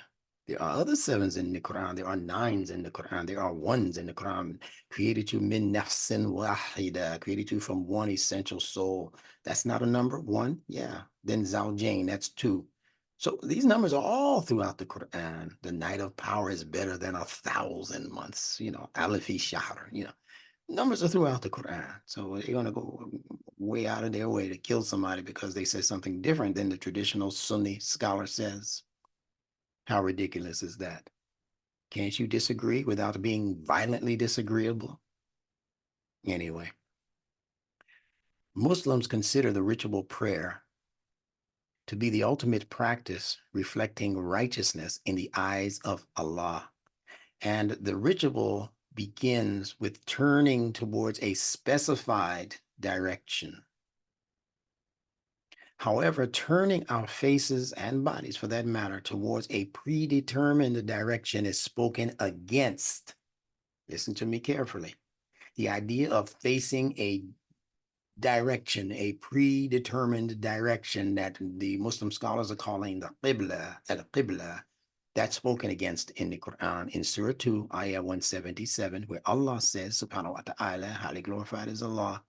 There are other 7s in the Quran. There are 9s in the Quran. There are 1s in the Quran. Created you min nafsin wahida, created you from one essential soul. That's not a number, 1? Yeah. Then zawjain, that's 2. So these numbers are all throughout the Quran. The night of power is better than 1,000 months. Alifi shahr, numbers are throughout the Quran. So they're going to go way out of their way to kill somebody because they said something different than the traditional Sunni scholar says. How ridiculous is that? Can't you disagree without being violently disagreeable? Anyway, Muslims consider the ritual prayer to be the ultimate practice reflecting righteousness in the eyes of Allah. And the ritual begins with turning towards a specified direction. However, turning our faces and bodies, for that matter, towards a predetermined direction is spoken against. Listen to me carefully. The idea of facing a direction, a predetermined direction that the Muslim scholars are calling the qibla, al-qibla, that's spoken against in the Quran in Surah 2, Ayah 177, where Allah says, subhanahu wa ta'ala, highly glorified is Allah.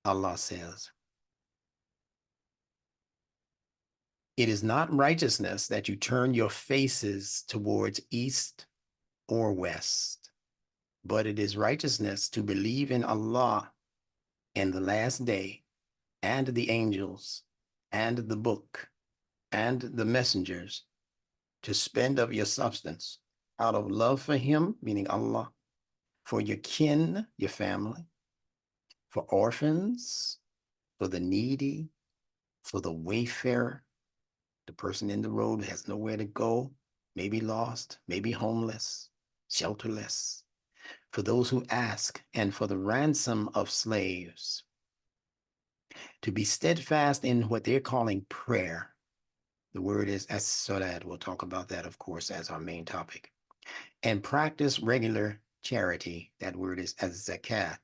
Allah says, it is not righteousness that you turn your faces towards east or west, but it is righteousness to believe in Allah and the last day and the angels and the book and the messengers, to spend of your substance out of love for him, meaning Allah, for your kin, your family, for orphans, for the needy, for the wayfarer, the person in the road who has nowhere to go, maybe lost, maybe homeless, shelterless, for those who ask, and for the ransom of slaves, to be steadfast in what they're calling prayer. The word is SaLaaT. We'll talk about that, of course, as our main topic. And practice regular charity. That word is zakat.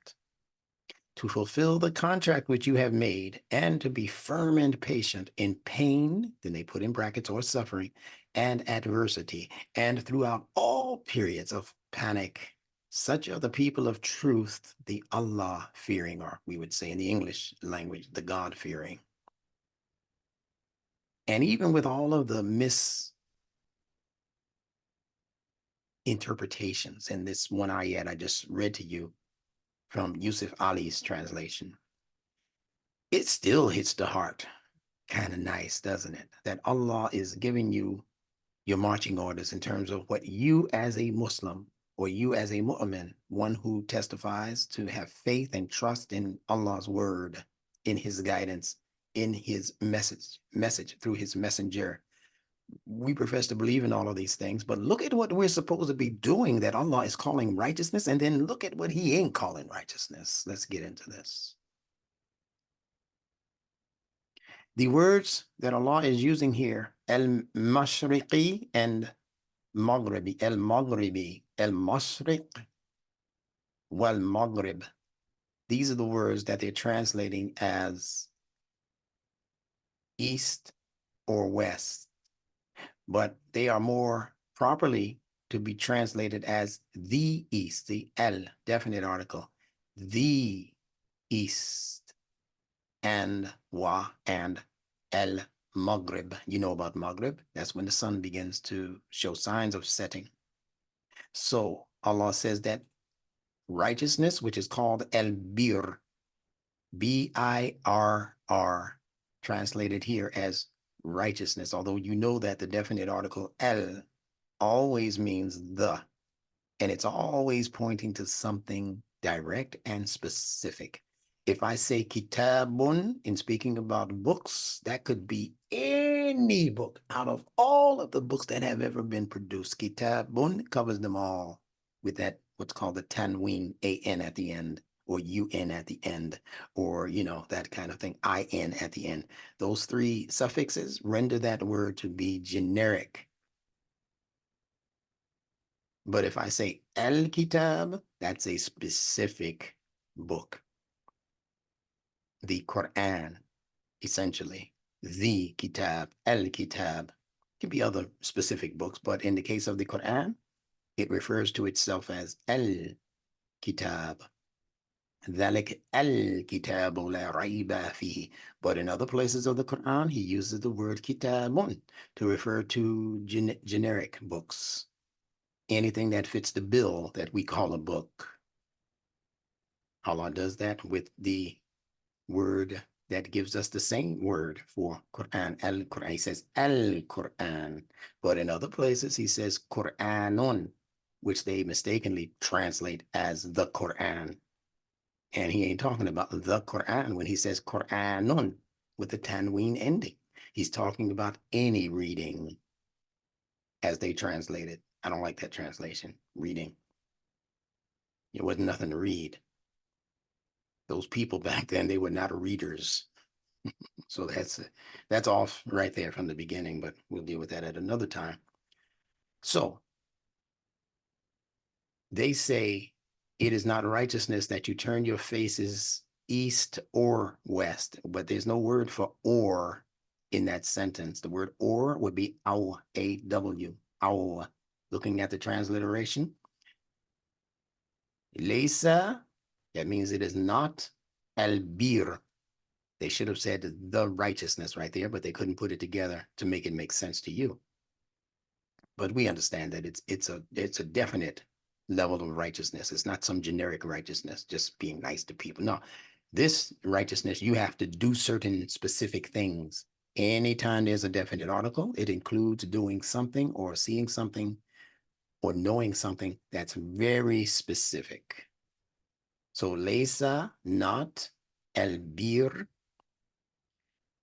To fulfill the contract which you have made, and to be firm and patient in pain, then they put in brackets, or suffering, and adversity, and throughout all periods of panic. Such are the people of truth, the Allah-fearing, or we would say in the English language, the God-fearing. And even with all of the misinterpretations in this one ayat I just read to you from Yusuf Ali's translation, it still hits the heart kind of nice, doesn't it? That Allah is giving you your marching orders in terms of what you as a Muslim, or you as a mu'min, one who testifies to have faith and trust in Allah's word, in his guidance, in his message through his messenger. We profess to believe in all of these things, but look at what we're supposed to be doing that Allah is calling righteousness, and then look at what he ain't calling righteousness. Let's get into this. The words that Allah is using here, al-mashriqi and maghribi, al-maghribi, al-mashriq wal-maghrib. These are the words that they're translating as east or west, but they are more properly to be translated as the east, the al, definite article, the east, and wa, and El Maghrib. You know about Maghrib. That's when the sun begins to show signs of setting. So Allah says that righteousness, which is called El Bir, B-I-R-R, translated here as righteousness, although you know that the definite article El always means the, and it's always pointing to something direct and specific. If I say kitabun in speaking about books, that could be any book out of all of the books that have ever been produced. Kitabun covers them all with that, what's called the tanween, A-N at the end, or UN at the end, or, you know, that kind of thing, I-N at the end. Those three suffixes render that word to be generic. But if I say Al-Kitab, that's a specific book. The Quran, essentially. The Kitab, Al-Kitab. Could be other specific books, but in the case of the Quran, it refers to itself as Al-Kitab. ذَلِكَ الْكِتَابُ لَا رَيْبَ فِيهِ. But in other places of the Quran, he uses the word kitabun to refer to generic books. Anything that fits the bill that we call a book. Allah does that with the word that gives us the same word for Quran, Al-Quran. He says Al-Quran, but in other places he says Quranun, which they mistakenly translate as the Quran. And he ain't talking about the Quran when he says Quranun with the tanween ending. He's talking about any reading as they translate it. I don't like that translation, reading. It wasn't nothing to read. Those people back then, they were not readers. So that's off right there from the beginning, but we'll deal with that at another time. So they say it is not righteousness that you turn your faces east or west, but there's no word for or in that sentence. The word or would be aw, A-W, aw. Looking at the transliteration, Laysa, that means it is not al-bir. They should have said the righteousness right there, but they couldn't put it together to make it make sense to you. But we understand that it's a definite level of righteousness. It's not some generic righteousness, just being nice to people. No, this righteousness, you have to do certain specific things. Anytime there's a definite article, it includes doing something or seeing something or knowing something that's very specific. So laysa, not, al-bir,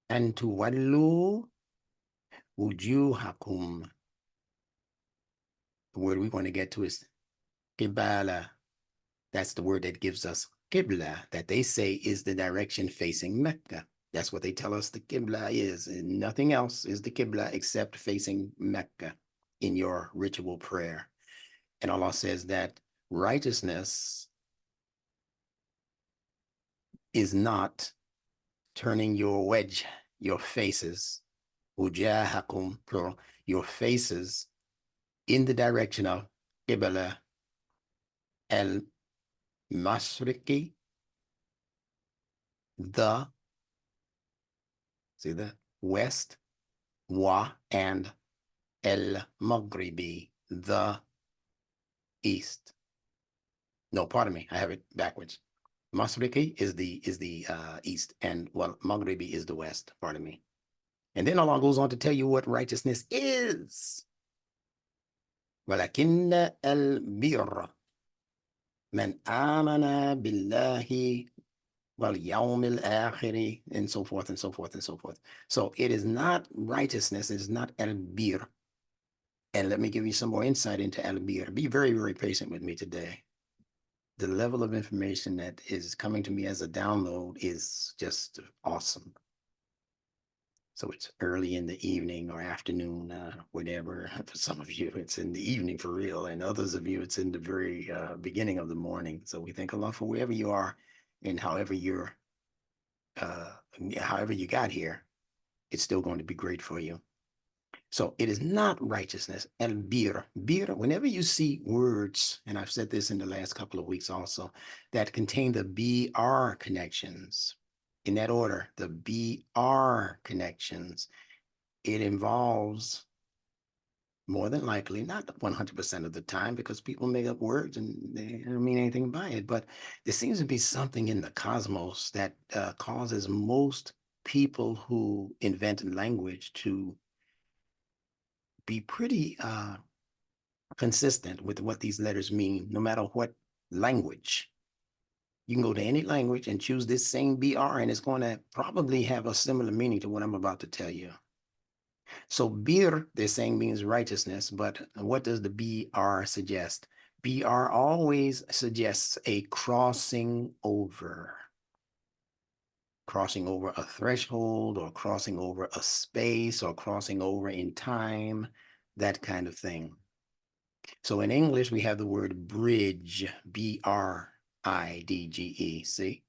an tuwallu wujuhakum. The word we want to get to is qibala. That's the word that gives us qibla, that they say is the direction facing Mecca. That's what they tell us the qibla is, and nothing else is the qibla except facing Mecca in your ritual prayer. And Allah says that righteousness is not turning your wedge, your faces, wujahakum, plural, your faces in the direction of qibla al-mashriqi, the, see the west, wa, and al-maghribi, the east. No, pardon me, I have it backwards. Mashriqi is the east, and well, maghribi is the west, pardon me. And then Allah goes on to tell you what righteousness is. وَلَكِنَّ الْبِرَّ مَنْ آمَنَ بِاللَّهِ وَالْيَوْمِ الْآخِرِ, and so forth and so forth and so forth. So it is not righteousness, it is not al-bir. And let me give you some more insight into al-bir. Be very, very patient with me today. The level of information that is coming to me as a download is just awesome. So it's early in the evening or afternoon, whatever. For some of you, it's in the evening for real. And others of you, it's in the very beginning of the morning. So we thank Allah for wherever you are and however you got here, it's still going to be great for you. So it is not righteousness. And bir, whenever you see words, and I've said this in the last couple of weeks also, that contain the BR connections, in that order, the BR connections, it involves more than likely, not 100% of the time, because people make up words and they don't mean anything by it, but there seems to be something in the cosmos that causes most people who invent language to be pretty consistent with what these letters mean, no matter what language. You can go to any language and choose this same BR, and it's going to probably have a similar meaning to what I'm about to tell you. So bir, they're saying, means righteousness, but what does the BR suggest? BR always suggests a crossing over a threshold, or crossing over a space, or crossing over in time, that kind of thing. So in English, we have the word bridge, BRIDGE, see?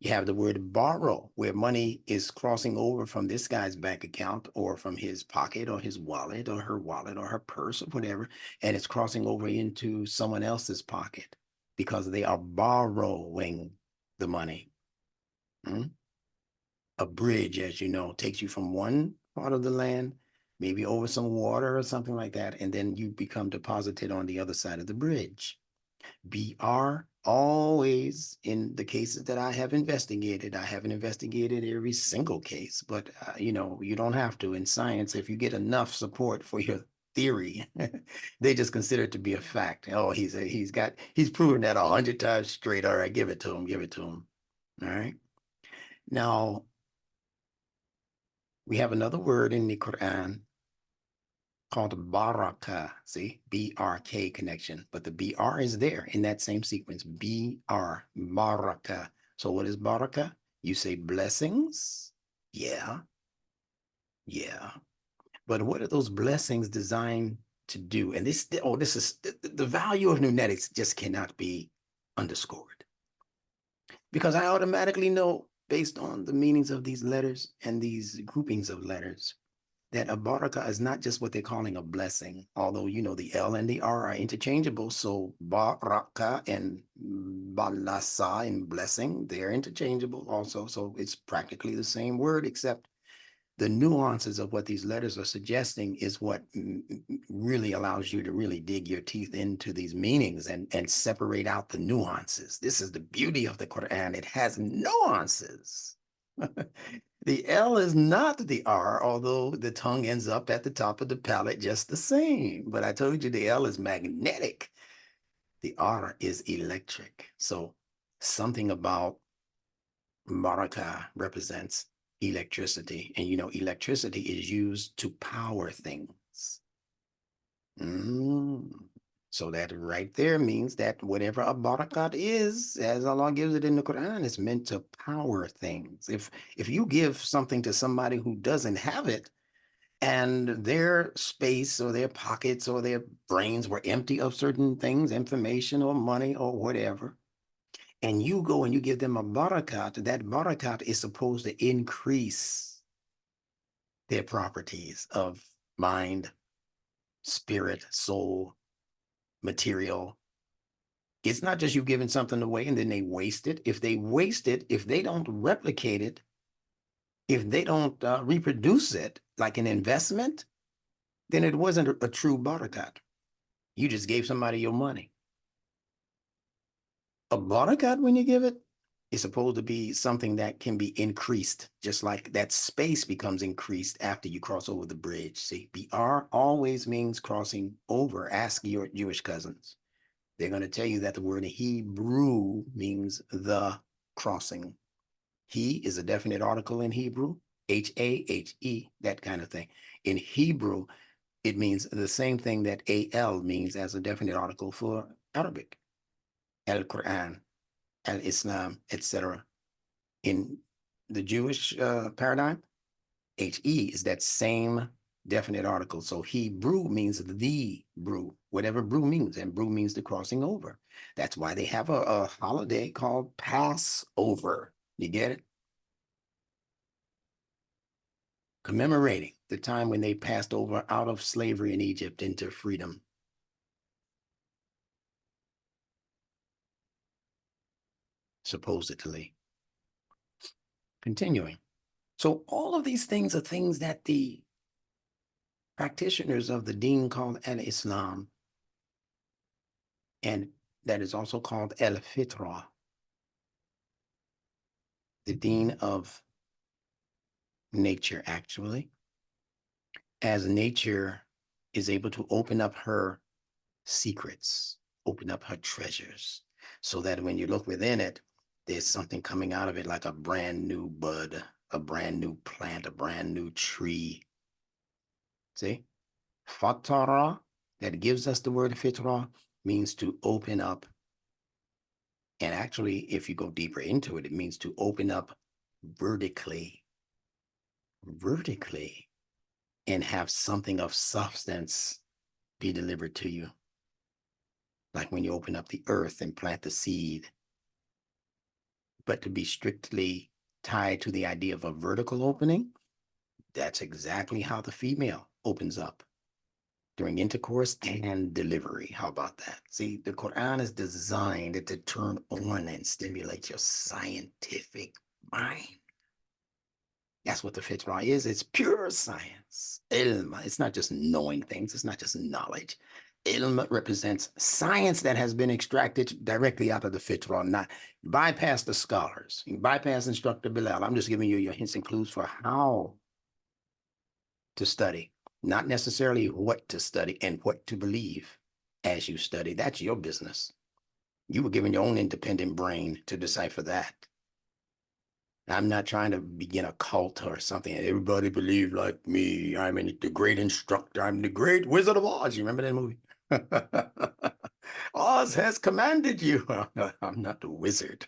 You have the word borrow, where money is crossing over from this guy's bank account, or from his pocket, or his wallet, or her purse, or whatever, and it's crossing over into someone else's pocket because they are borrowing the money. A bridge, as you know, takes you from one part of the land, maybe over some water or something like that, and then you become deposited on the other side of the bridge. BR always, in the cases that I have investigated, I haven't investigated every single case, but you know, you don't have to. In science, if you get enough support for your theory, they just consider it to be a fact. Oh, he's proven that 100 times straight. All right, give it to him. All right. Now, we have another word in the Quran called baraka, see, BRK connection, but the BR is there in that same sequence, BR, baraka. So what is baraka? You say blessings? Yeah. But what are those blessings designed to do? And this is, the value of numetics just cannot be underscored. Because I automatically know, based on the meanings of these letters and these groupings of letters, that a baraka is not just what they're calling a blessing, although, you know, the L and the R are interchangeable. So baraka and balasa in blessing, they're interchangeable also. So it's practically the same word, except the nuances of what these letters are suggesting is what really allows you to really dig your teeth into these meanings and separate out the nuances. This is the beauty of the Quran. It has nuances. The L is not the R, although the tongue ends up at the top of the palate just the same. But I told you the L is magnetic. The R is electric. So something about baraka represents electricity. And you know, electricity is used to power things. So that right there means that whatever a barakat is, as Allah gives it in the Quran, it's meant to power things. If you give something to somebody who doesn't have it, and their space or their pockets or their brains were empty of certain things, information or money or whatever, and you go and you give them a barakat, that barakat is supposed to increase their properties of mind, spirit, soul, material. It's not just you giving something away and then they waste it. If they waste it, if they don't replicate it, if they don't reproduce it like an investment, then it wasn't a true barakat. You just gave somebody your money. A barakat, when you give it, is supposed to be something that can be increased, just like that space becomes increased after you cross over the bridge. See, BR always means crossing over. Ask your Jewish cousins. They're going to tell you that the word Hebrew means the crossing. He is a definite article in Hebrew, H-A-H-E, that kind of thing. In Hebrew, it means the same thing that A-L means as a definite article for Arabic. Al-Quran, Al-Islam, etc. In the Jewish paradigm, H-E is that same definite article. So Hebrew means the brew, whatever brew means, and brew means the crossing over. That's why they have a holiday called Passover. You get it? Commemorating the time when they passed over out of slavery in Egypt into freedom. Supposedly. Continuing. So all of these things are things that the practitioners of the deen called al-Islam, and that is also called al-Fitra, the deen of nature, actually, as nature is able to open up her secrets, open up her treasures, so that when you look within it, there's something coming out of it like a brand new bud, a brand new plant, a brand new tree. See? Fatara, that gives us the word fitra, means to open up. And actually, if you go deeper into it, it means to open up vertically, and have something of substance be delivered to you. Like when you open up the earth and plant the seed. But to be strictly tied to the idea of a vertical opening, that's exactly how the female opens up during intercourse and delivery. How about that? See, the Quran is designed to turn on and stimulate your scientific mind. That's what the fitrah is. It's pure science. Ilm. It's not just knowing things. It's not just knowledge. Ilm represents science that has been extracted directly out of the fitrah, not bypass the scholars. You bypass Instructor Bilal. I'm just giving you your hints and clues for how to study, not necessarily what to study and what to believe as you study. That's your business. You were given your own independent brain to decipher that. I'm not trying to begin a cult or something. Everybody believe like me. I'm the great instructor. I'm the great Wizard of Oz. You remember that movie? Oz has commanded you. I'm not the wizard.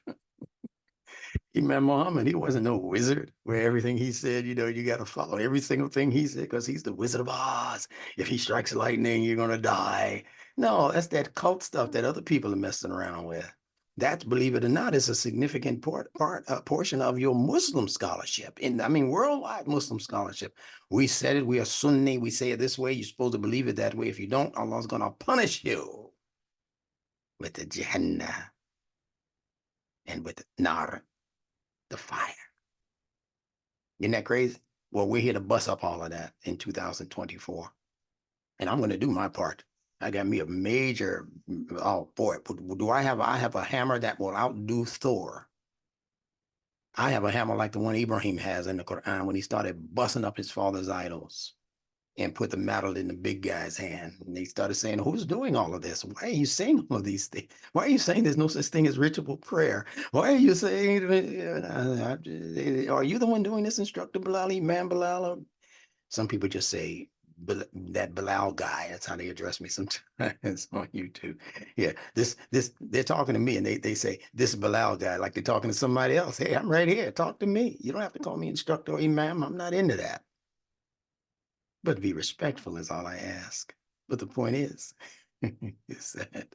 Imam Muhammad, he wasn't no wizard where everything he said, you got to follow every single thing he said because he's the Wizard of Oz. If he strikes lightning, you're going to die. No, that's that cult stuff that other people are messing around with. That, believe it or not, is a significant portion of your Muslim scholarship. Worldwide Muslim scholarship. We said it, we are Sunni, we say it this way, you're supposed to believe it that way. If you don't, Allah's going to punish you with the Jannah and with the Nar, the fire. Isn't that crazy? Well, we're here to bust up all of that in 2024. And I'm going to do my part. I got me a major, oh boy, I have a hammer that will outdo Thor. I have a hammer like the one Ibrahim has in the Quran when he started busting up his father's idols and put the metal in the big guy's hand. And they started saying, who's doing all of this? Why are you saying all of these things? Why are you saying there's no such thing as ritual prayer? Why are you saying, are you the one doing this, Instructor Bilal, Imam Bilal? Or some people just say, that Bilal guy, that's how they address me sometimes on YouTube. Yeah, they're talking to me and they say, this Bilal guy, like they're talking to somebody else. Hey, I'm right here, talk to me. You don't have to call me Instructor or Imam, I'm not into that. But be respectful is all I ask. But the point is that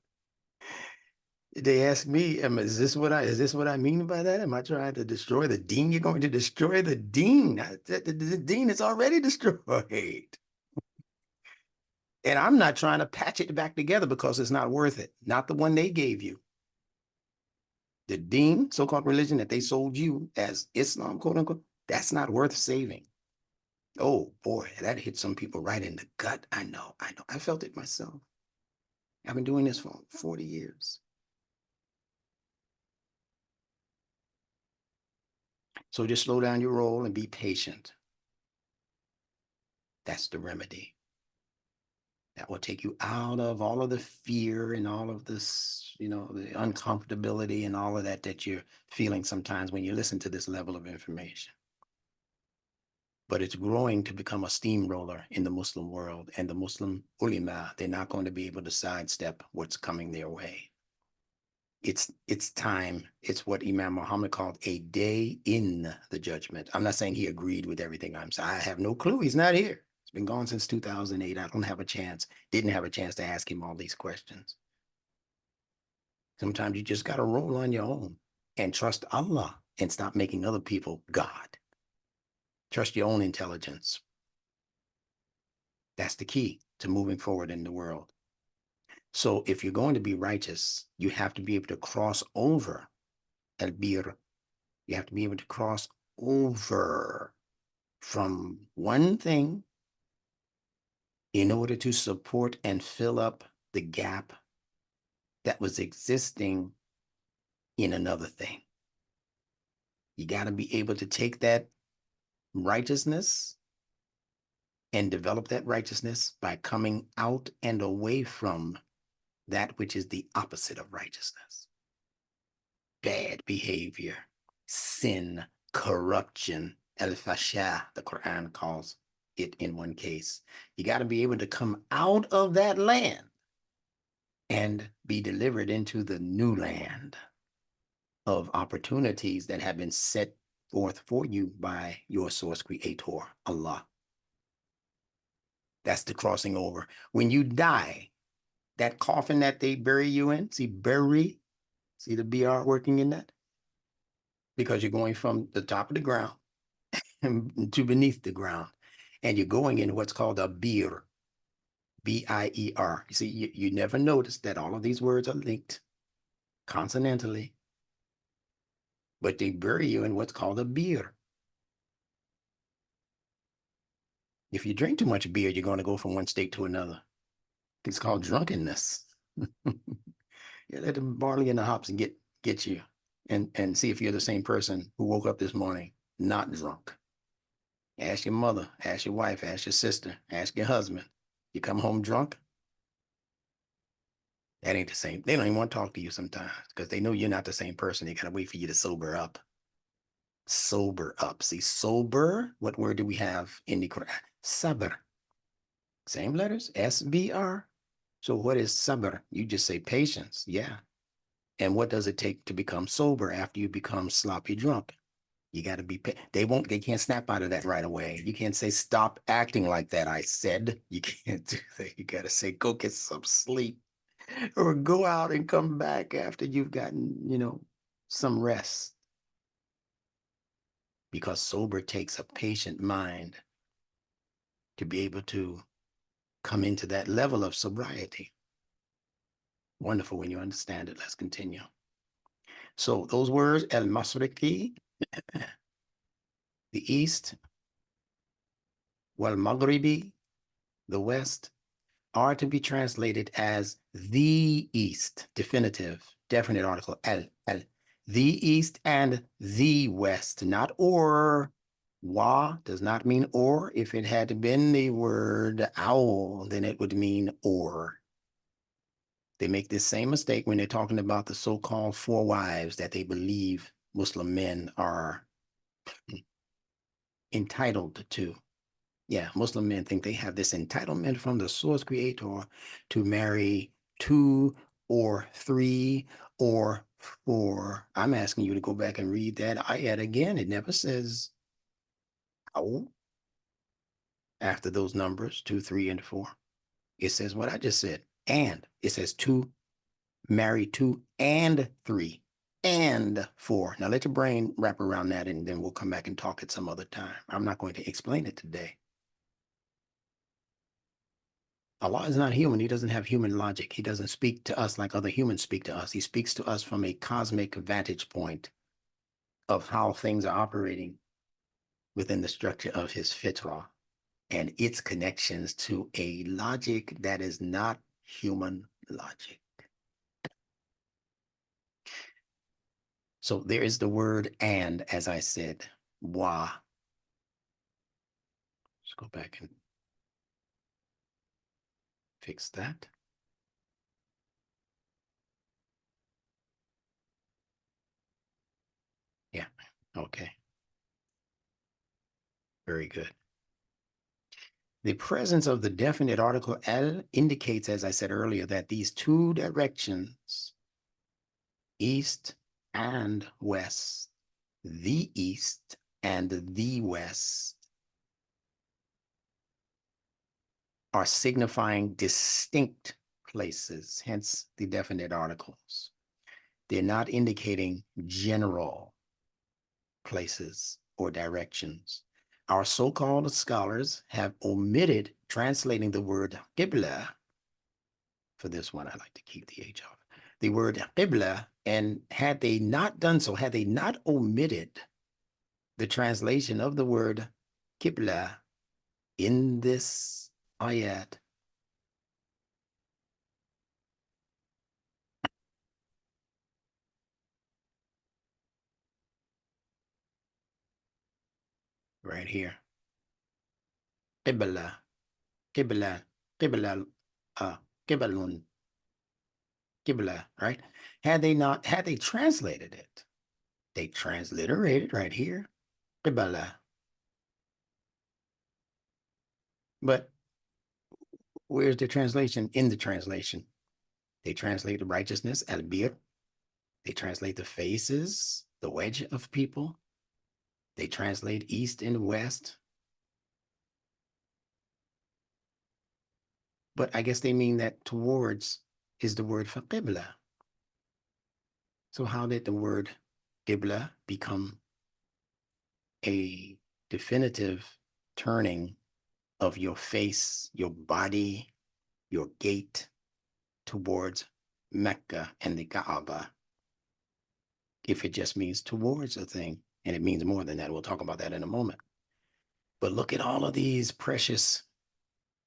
they ask me, is this what I mean by that? Am I trying to destroy the deen? You're going to destroy the deen. The deen is already destroyed. And I'm not trying to patch it back together because it's not worth it. Not the one they gave you. The deen, so-called religion that they sold you as Islam, quote unquote, that's not worth saving. Oh boy, that hit some people right in the gut. I know. I felt it myself. I've been doing this for 40 years. So just slow down your roll and be patient. That's the remedy. That will take you out of all of the fear and all of this, the uncomfortability and all of that you're feeling sometimes when you listen to this level of information. But it's growing to become a steamroller in the Muslim world, and the Muslim ulama, they're not going to be able to sidestep what's coming their way. It's time. It's what Imam Muhammad called a day in the judgment. I'm not saying he agreed with everything I'm saying. I have no clue. He's not here. It's been gone since 2008. I didn't have a chance to ask him all these questions. Sometimes you just got to roll on your own and trust Allah and stop making other people God. Trust your own intelligence. That's the key to moving forward in the world. So if you're going to be righteous, you have to be able to cross over al-bir. You have to be able to cross over from one thing in order to support and fill up the gap that was existing in another thing. You got to be able to take that righteousness and develop that righteousness by coming out and away from that which is the opposite of righteousness. Bad behavior, sin, corruption, al-fasha, the Quran calls it in one case. You got to be able to come out of that land and be delivered into the new land of opportunities that have been set forth for you by your source creator, Allah. That's the crossing over. When you die, that coffin that they bury you in, see the BR working in that? Because you're going from the top of the ground to beneath the ground. And you're going in what's called a bir, B-I-E-R. You see, you never notice that all of these words are linked consonantally, but they bury you in what's called a beer. If you drink too much beer, you're going to go from one state to another. It's called drunkenness. You let the barley and the hops and get you and see if you're the same person who woke up this morning not drunk. Ask your mother, ask your wife, ask your sister, ask your husband. You come home drunk? That ain't the same. They don't even want to talk to you sometimes because they know you're not the same person. They gotta wait for you to sober up. Sober up. See, sober, what word do we have in the Quran? Sabr. Same letters, S-B-R. So what is sabr? You just say patience, yeah. And what does it take to become sober after you become sloppy drunk? You got to be, they can't snap out of that right away. You can't say, stop acting like that, I said. You can't do that. You got to say, go get some sleep or go out and come back after you've gotten, some rest. Because sober takes a patient mind to be able to come into that level of sobriety. Wonderful when you understand it. Let's continue. So those words, al-Masriqi, the east, wal-Maghribi, the west, are to be translated as the east, definitive, definite article, the east and the west, not or. Wa does not mean or. If it had been the word owl, then it would mean or. They make this same mistake when they're talking about the so-called 4 wives that they believe Muslim men are entitled to. Yeah, Muslim men think they have this entitlement from the source creator to marry 2 or 3 or 4. I'm asking you to go back and read that ayat again. It never says oh after those numbers 2, 3, and 4. It says what I just said. And it says 2, marry 2 and 3 and 4. Now let your brain wrap around that and then we'll come back and talk at some other time. I'm not going to explain it today. Allah is not human. He doesn't have human logic. He doesn't speak to us like other humans speak to us. He speaks to us from a cosmic vantage point of how things are operating within the structure of his fitrah and its connections to a logic that is not human logic. So there is the word and, as I said, wa. Let's go back and fix that. Yeah, okay. Very good. The presence of the definite article al indicates, as I said earlier, that these 2 directions, east and west, the east and the west, are signifying distinct places, hence the definite articles. They're not indicating general places or directions. Our so-called scholars have omitted translating the word qibla. For this one, I like to keep the H off. The word qibla, and had they not done so, had they not omitted the translation of the word Qibla in this ayat right here. Qibla, Qibla, Qibla, Qiblun, Qibla, right? Had they translated it, they transliterated right here, Qibla. But where's the translation? In the translation, they translate the righteousness, al-bir. They translate the faces, the wedge of people. They translate east and west. But I guess they mean that towards is the word for qibla. So how did the word qibla become a definitive turning of your face, your body, your gait towards Mecca and the Kaaba? If it just means towards a thing, and it means more than that, we'll talk about that in a moment. But look at all of these precious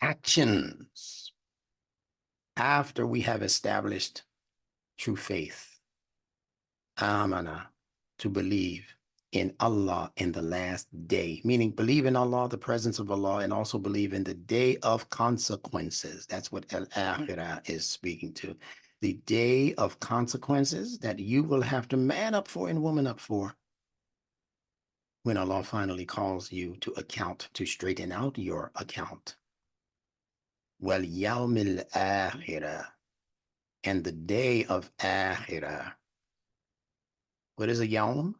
actions after we have established true faith, amana, to believe in Allah in the last day, meaning believe in Allah, the presence of Allah, and also believe in the day of consequences. That's what al-akhirah is speaking to. The day of consequences that you will have to man up for and woman up for when Allah finally calls you to account, to straighten out your account. Wal yawmil akhirah, and the day of akhirah. What is a yawm?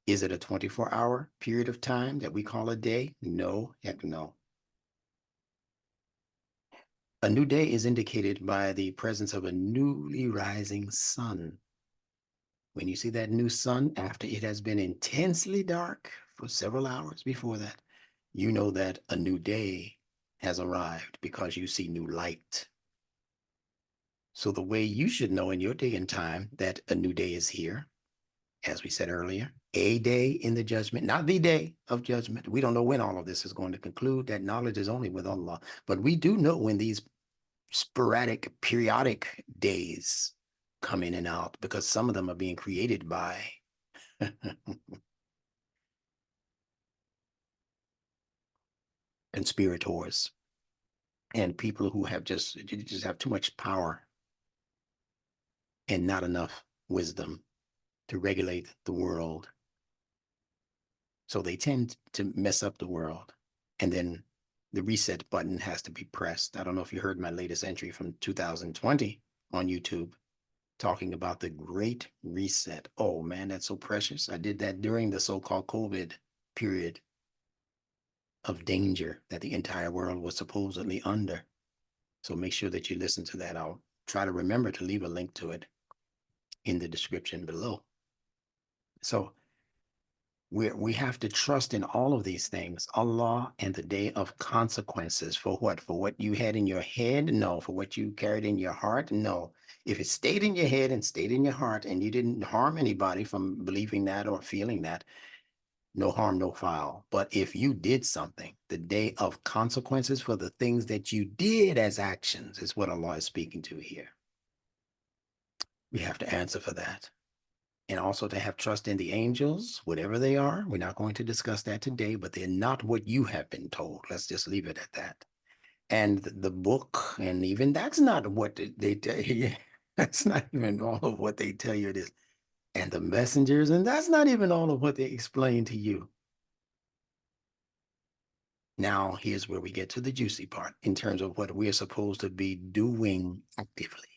Is it a 24-hour period of time that we call a day? No, heck no. A new day is indicated by the presence of a newly rising sun. When you see that new sun after it has been intensely dark for several hours before that, you know that a new day has arrived because you see new light. So the way you should know in your day and time that a new day is here, as we said earlier, a day in the judgment, not the day of judgment. We don't know when all of this is going to conclude. That knowledge is only with Allah. But we do know when these sporadic, periodic days come in and out, because some of them are being created by conspirators and people who have just have too much power and not enough wisdom to regulate the world. So they tend to mess up the world. And then the reset button has to be pressed. I don't know if you heard my latest entry from 2020 on YouTube talking about the Great Reset. Oh man, that's so precious. I did that during the so-called COVID period of danger that the entire world was supposedly under. So make sure that you listen to that. I'll try to remember to leave a link to it in the description below. So we have to trust in all of these things, Allah and the day of consequences. For what? For what you had in your head? No. For what you carried in your heart? No. If it stayed in your head and stayed in your heart and you didn't harm anybody from believing that or feeling that, no harm, no foul. But if you did something, the day of consequences for the things that you did as actions is what Allah is speaking to here. We have to answer for that. And also to have trust in the angels, whatever they are. We're not going to discuss that today, but they're not what you have been told. Let's just leave it at that. And the book, and even that's not what they tell you. That's not even all of what they tell you it is. And the messengers, and that's not even all of what they explain to you. Now, here's where we get to the juicy part in terms of what we're supposed to be doing actively.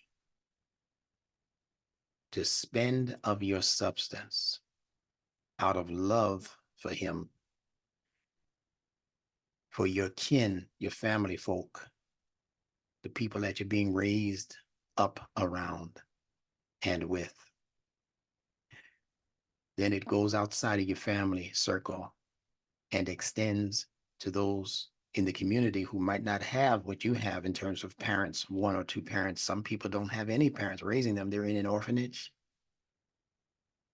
To spend of your substance out of love for him, for your kin, your family folk, the people that you're being raised up around and with. Then it goes outside of your family circle and extends to those in the community who might not have what you have in terms of parents, one or two parents. Some people don't have any parents raising them. They're in an orphanage.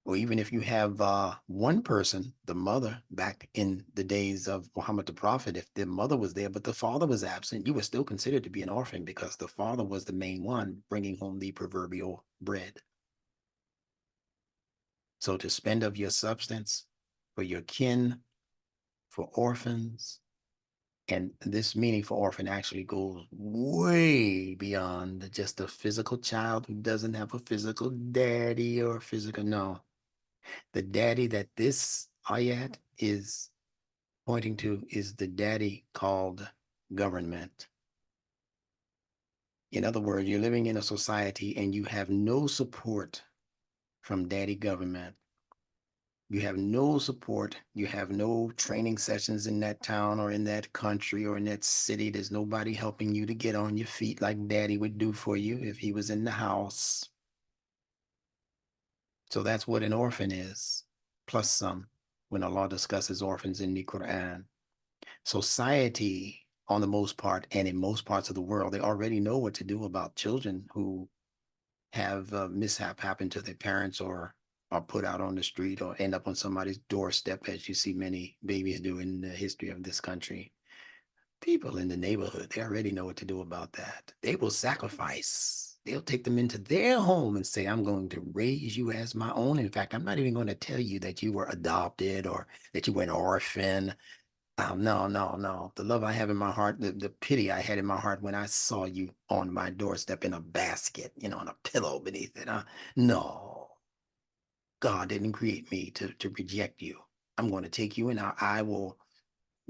Or even if you have one person, the mother, back in the days of Muhammad the Prophet, if the mother was there but the father was absent, you were still considered to be an orphan because the father was the main one bringing home the proverbial bread. So to spend of your substance for your kin, for orphans, and this meaning for orphan actually goes way beyond just a physical child who doesn't have a physical daddy or physical, no. The daddy that this ayat is pointing to is the daddy called government. In other words, you're living in a society and you have no support from daddy government. You have no support. You have no training sessions in that town or in that country or in that city. There's nobody helping you to get on your feet like daddy would do for you if he was in the house. So that's what an orphan is, plus some, when Allah discusses orphans in the Quran. Society, on the most part, and in most parts of the world, they already know what to do about children who have mishap happen to their parents or are put out on the street or end up on somebody's doorstep, as you see many babies do in the history of this country. People in the neighborhood, they already know what to do about that. They will sacrifice. They'll take them into their home and say, I'm going to raise you as my own. In fact, I'm not even going to tell you that you were adopted or that you were an orphan. No, no, no. The love I have in my heart, the pity I had in my heart when I saw you on my doorstep in a basket, on a pillow beneath it. No, God didn't create me to reject you. I'm going to take you and I will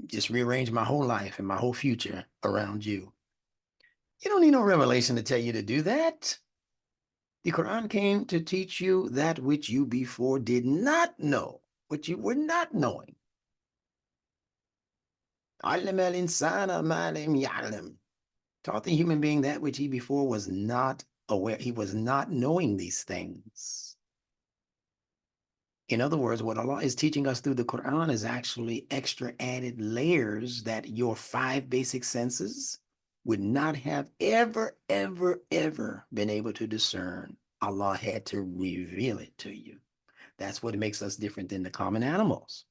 just rearrange my whole life and my whole future around you. You don't need no revelation to tell you to do that. The Quran came to teach you that which you before did not know, what you were not knowing. عَلَّمَ الْإِنسَانَ مَا لَمْ يَعْلَمْ. Taught the human being that which he before was not aware. He was not knowing these things. In other words, what Allah is teaching us through the Quran is actually extra added layers that your 5 basic senses would not have ever, ever, ever been able to discern. Allah had to reveal it to you. That's what makes us different than the common animals.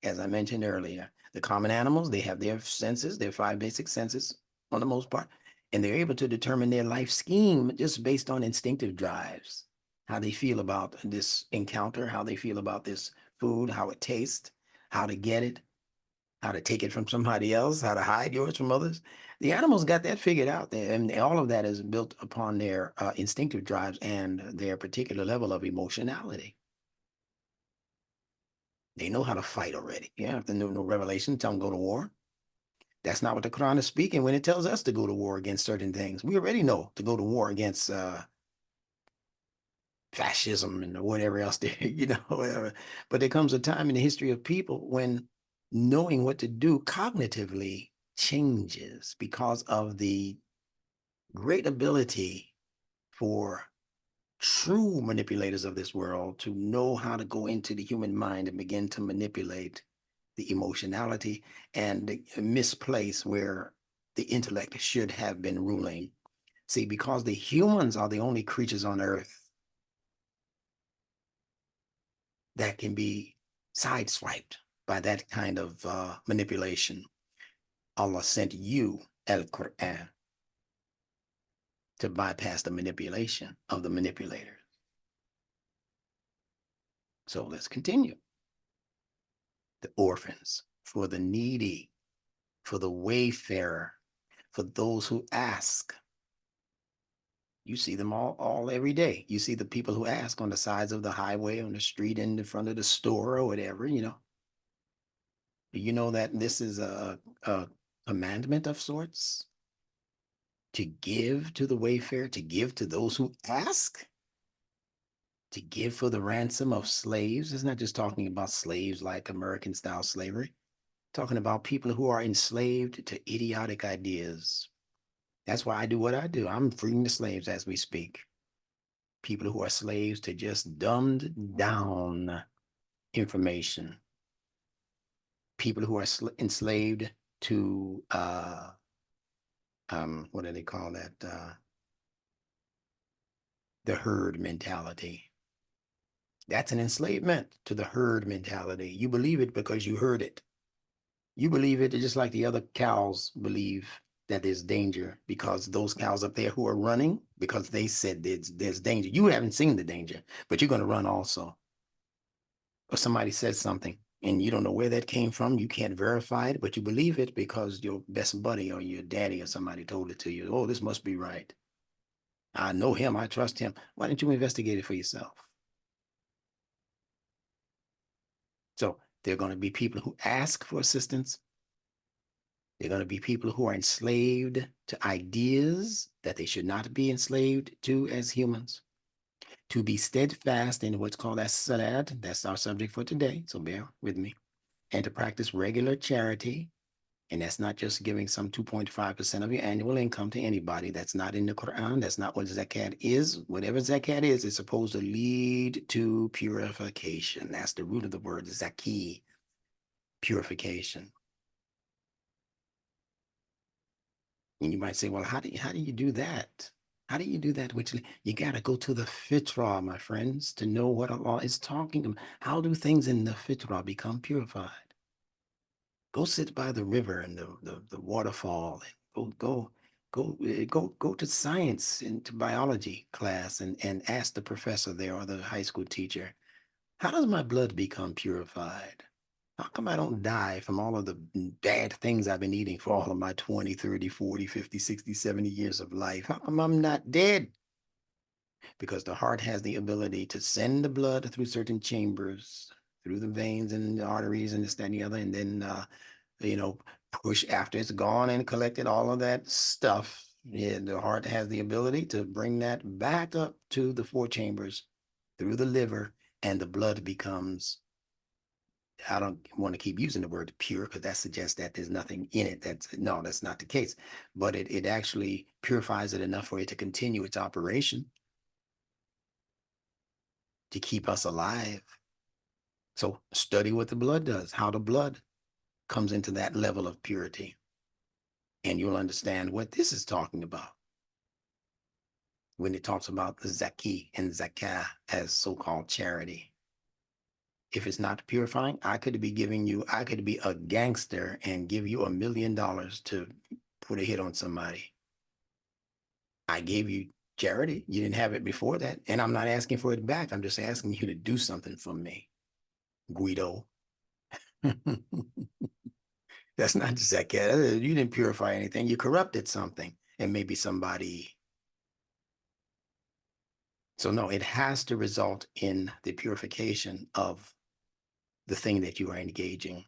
As I mentioned earlier, the common animals, they have their senses, their 5 basic senses on the most part, and they're able to determine their life scheme just based on instinctive drives, how they feel about this encounter, how they feel about this food, how it tastes, how to get it, how to take it from somebody else, how to hide yours from others. The animals got that figured out there, and all of that is built upon their instinctive drives and their particular level of emotionality. They know how to fight already. Yeah, if there's no revelation, tell them go to war. That's not what the Quran is speaking when it tells us to go to war against certain things. We already know to go to war against fascism and whatever else there, whatever. But there comes a time in the history of people when knowing what to do cognitively changes because of the great ability for true manipulators of this world to know how to go into the human mind and begin to manipulate the emotionality and the misplace where the intellect should have been ruling. See, because the humans are the only creatures on earth that can be sideswiped by that kind of manipulation, Allah sent you Al-Quran to bypass the manipulation of the manipulators. So let's continue. The orphans, for the needy, for the wayfarer, for those who ask. You see them all every day. You see the people who ask on the sides of the highway, on the street, in the front of the store or whatever, Do you know that this is a commandment of sorts? To give to the wayfarer, to give to those who ask, to give for the ransom of slaves. It's not just talking about slaves like American style slavery, talking about people who are enslaved to idiotic ideas. That's why I do what I do. I'm freeing the slaves as we speak. People who are slaves to just dumbed down information. People who are enslaved to, what do they call that? The herd mentality. That's an enslavement to the herd mentality. You believe it because you heard it. You believe it just like the other cows believe that there's danger, because those cows up there who are running, because they said there's danger. You haven't seen the danger, but you're going to run also. Or somebody says something and you don't know where that came from. You can't verify it, but you believe it because your best buddy or your daddy or somebody told it to you. Oh, this must be right. I know him. I trust him. Why didn't you investigate it for yourself? So there are going to be people who ask for assistance. There are going to be people who are enslaved to ideas that they should not be enslaved to as humans. To be steadfast in what's called as SaLaaT, that's our subject for today, so bear with me, and to practice regular charity. And that's not just giving some 2.5% of your annual income to anybody. That's not in the Quran. That's not what zakat is. Whatever zakat is, it's supposed to lead to purification. That's the root of the word, zaki, purification. And you might say, well, how do you do that? How do you do that? Which you got to go to the fitrah, my friends, to know what Allah is talking about. How do things in the fitrah become purified? Go sit by the river and the waterfall. And go to science and to biology class and ask the professor there or the high school teacher, how does my blood become purified? How come I don't die from all of the bad things I've been eating for all of my 20, 30, 40, 50, 60, 70 years of life? How come I'm not dead? Because the heart has the ability to send the blood through certain chambers, through the veins and the arteries and this, that, and the other, and then, push after it's gone and collected all of that stuff. Yeah, the heart has the ability to bring that back up to the four chambers through the liver, and the blood becomes, I don't want to keep using the word pure because that suggests that there's nothing in it. That's not the case. But it actually purifies it enough for it to continue its operation, to keep us alive. So study what the blood does, how the blood comes into that level of purity, and you'll understand what this is talking about when it talks about the zaki and zakah as so-called charity. If it's not purifying, I could be a gangster and give you $1 million to put a hit on somebody. I gave you charity. You didn't have it before that. And I'm not asking for it back. I'm just asking you to do something for me, Guido. That's not zakat. You didn't purify anything. You corrupted something, and maybe somebody. So no, it has to result in the purification of the thing that you are engaging.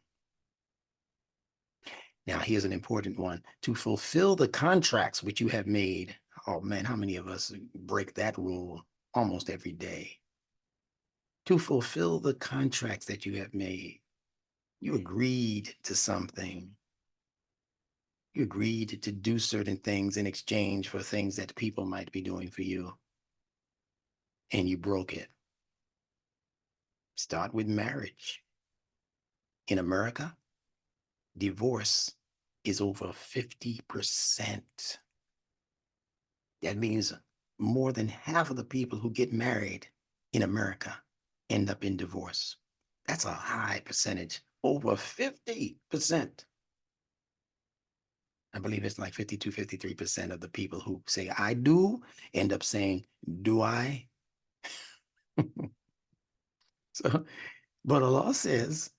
Now, here's an important one. To fulfill the contracts which you have made. Oh man, how many of us break that rule almost every day? To fulfill the contracts that you have made. You agreed to something. You agreed to do certain things in exchange for things that people might be doing for you, and you broke it. Start with marriage. In America, divorce is over 50%. That means more than half of the people who get married in America end up in divorce. That's a high percentage, over 50%. I believe it's like 52, 53% of the people who say, I do, end up saying, do I? So, but Allah says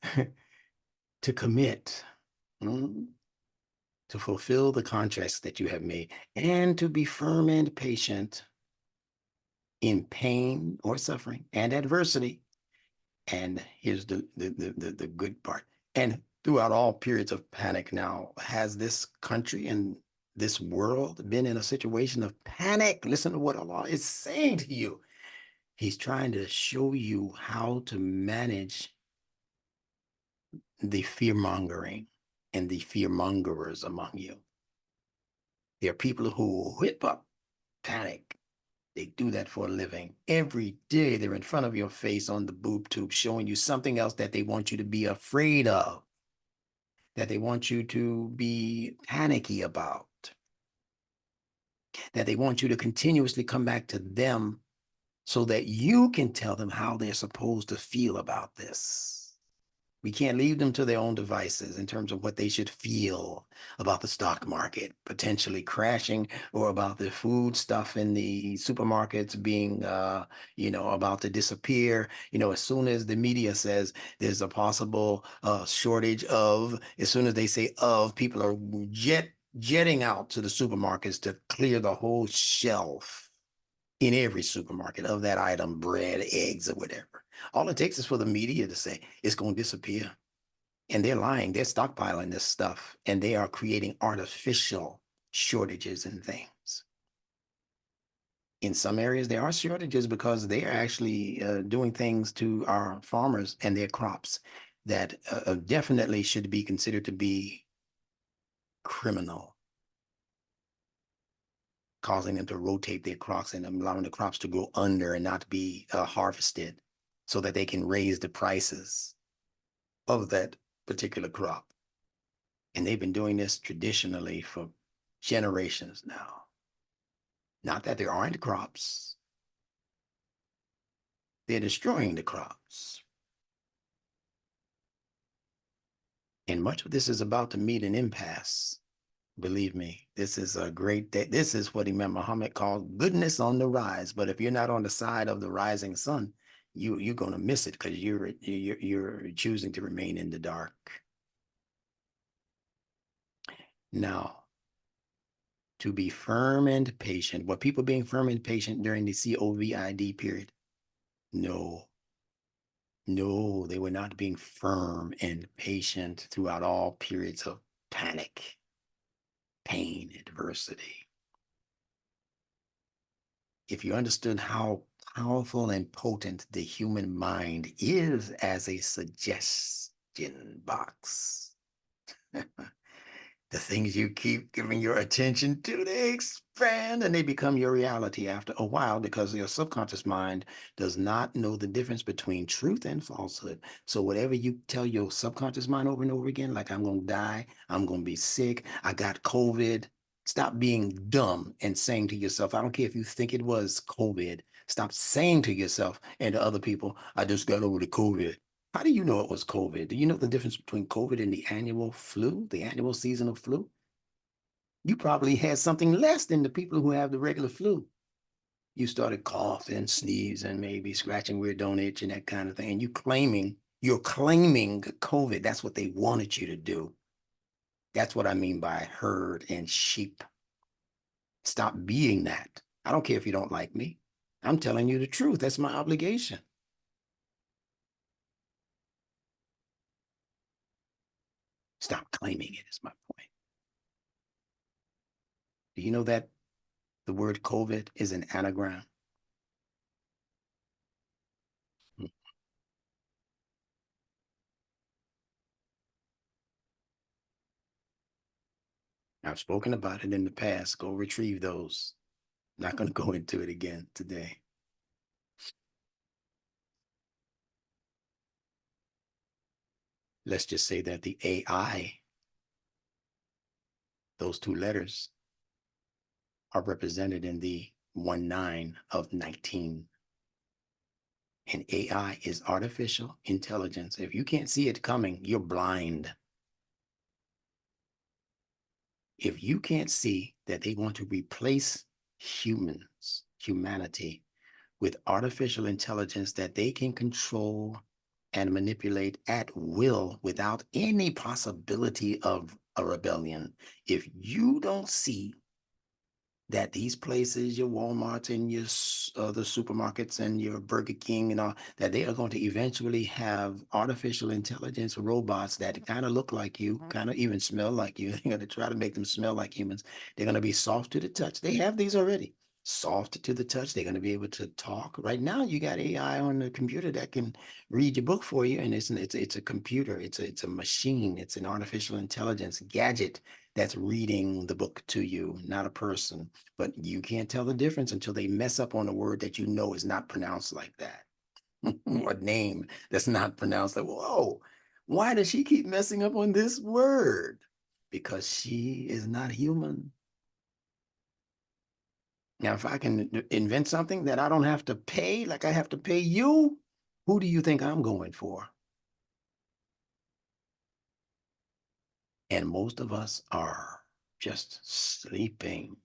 to commit, to fulfill the contracts that you have made, and to be firm and patient in pain or suffering and adversity. And here's the good part. And throughout all periods of panic now, has this country and this world been in a situation of panic? Listen to what Allah is saying to you. He's trying to show you how to manage the fear mongering and the fear mongerers among you. There are people who whip up panic. They do that for a living. Every day they're in front of your face on the boob tube showing you something else that they want you to be afraid of, that they want you to be panicky about, that they want you to continuously come back to them so that you can tell them how they're supposed to feel about this. We can't leave them to their own devices in terms of what they should feel about the stock market potentially crashing, or about the food stuff in the supermarkets being, about to disappear. As soon as the media says there's a possible shortage of, as soon as they say of, people are jetting out to the supermarkets to clear the whole shelf in every supermarket of that item, bread, eggs, or whatever. All it takes is for the media to say it's going to disappear. And they're lying. They're stockpiling this stuff, and they are creating artificial shortages and things. In some areas, there are shortages because they are actually doing things to our farmers and their crops that definitely should be considered to be criminal, causing them to rotate their crops and allowing the crops to grow under and not be harvested so that they can raise the prices of that particular crop. And they've been doing this traditionally for generations now. Not that there aren't crops. They're destroying the crops. And much of this is about to meet an impasse. Believe me, this is a great day. This is what Imam Muhammad called goodness on the rise. But if you're not on the side of the rising sun, you're going to miss it, because you're choosing to remain in the dark. Now, to be firm and patient. Were people being firm and patient during the COVID period? No, they were not being firm and patient throughout all periods of panic, pain, adversity. If you understood how powerful and potent the human mind is as a suggestion box, the things you keep giving your attention to, they expand and they become your reality after a while, because your subconscious mind does not know the difference between truth and falsehood. So whatever you tell your subconscious mind over and over again, like I'm going to die, I'm going to be sick, I got COVID, stop being dumb and saying to yourself, I don't care if you think it was COVID, stop saying to yourself and to other people, I just got over the COVID. How do you know it was COVID? Do you know the difference between COVID and the annual flu, the annual seasonal flu? You probably had something less than the people who have the regular flu. You started coughing, sneezing, maybe scratching where it don't itch and that kind of thing. And you're claiming COVID. That's what they wanted you to do. That's what I mean by herd and sheep. Stop being that. I don't care if you don't like me. I'm telling you the truth. That's my obligation. Stop claiming it is my point. Do you know that the word COVID is an anagram? I've spoken about it in the past. Go retrieve those. Not going to go into it again today. Let's just say that the AI, those two letters, are represented in the 19 of 19. And AI is artificial intelligence. If you can't see it coming, you're blind. If you can't see that they want to replace humanity, with artificial intelligence that they can control and manipulate at will without any possibility of a rebellion, if you don't see that these places, your Walmarts and your the supermarkets and your Burger King and all, that they are going to eventually have artificial intelligence robots that kind of look like you, kind of even smell like you. They're going to try to make them smell like humans. They're going to be soft to the touch. They have these already. Soft to the touch. They're going to be able to talk. Right now, you got AI on the computer that can read your book for you, and it's a computer. It's a machine. It's an artificial intelligence gadget that's reading the book to you, not a person. But you can't tell the difference until they mess up on a word that you know is not pronounced like that. Or name that's not pronounced like, whoa, why does she keep messing up on this word? Because she is not human. Now, if I can invent something that I don't have to pay, like I have to pay you, who do you think I'm going for? And most of us are just sleeping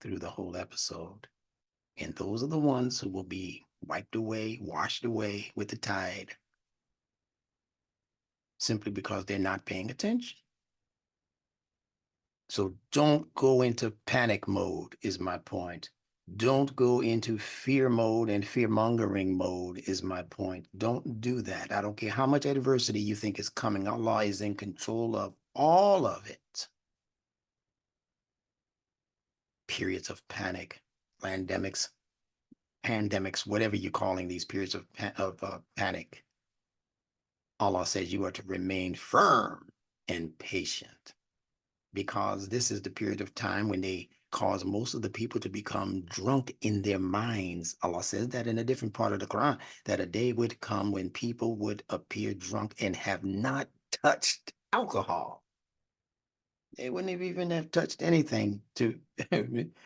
through the whole episode. And those are the ones who will be wiped away, washed away with the tide, simply because they're not paying attention. So don't go into panic mode, is my point. Don't go into fear mode and fear mongering mode, is my point. Don't do that. I don't care how much adversity you think is coming. Allah is in control of all of it. Periods of panic, pandemics, whatever you're calling these periods of panic. Allah says you are to remain firm and patient, because this is the period of time when they cause most of the people to become drunk in their minds. Allah says that in a different part of the Quran, that a day would come when people would appear drunk and have not touched alcohol. They wouldn't even have touched anything to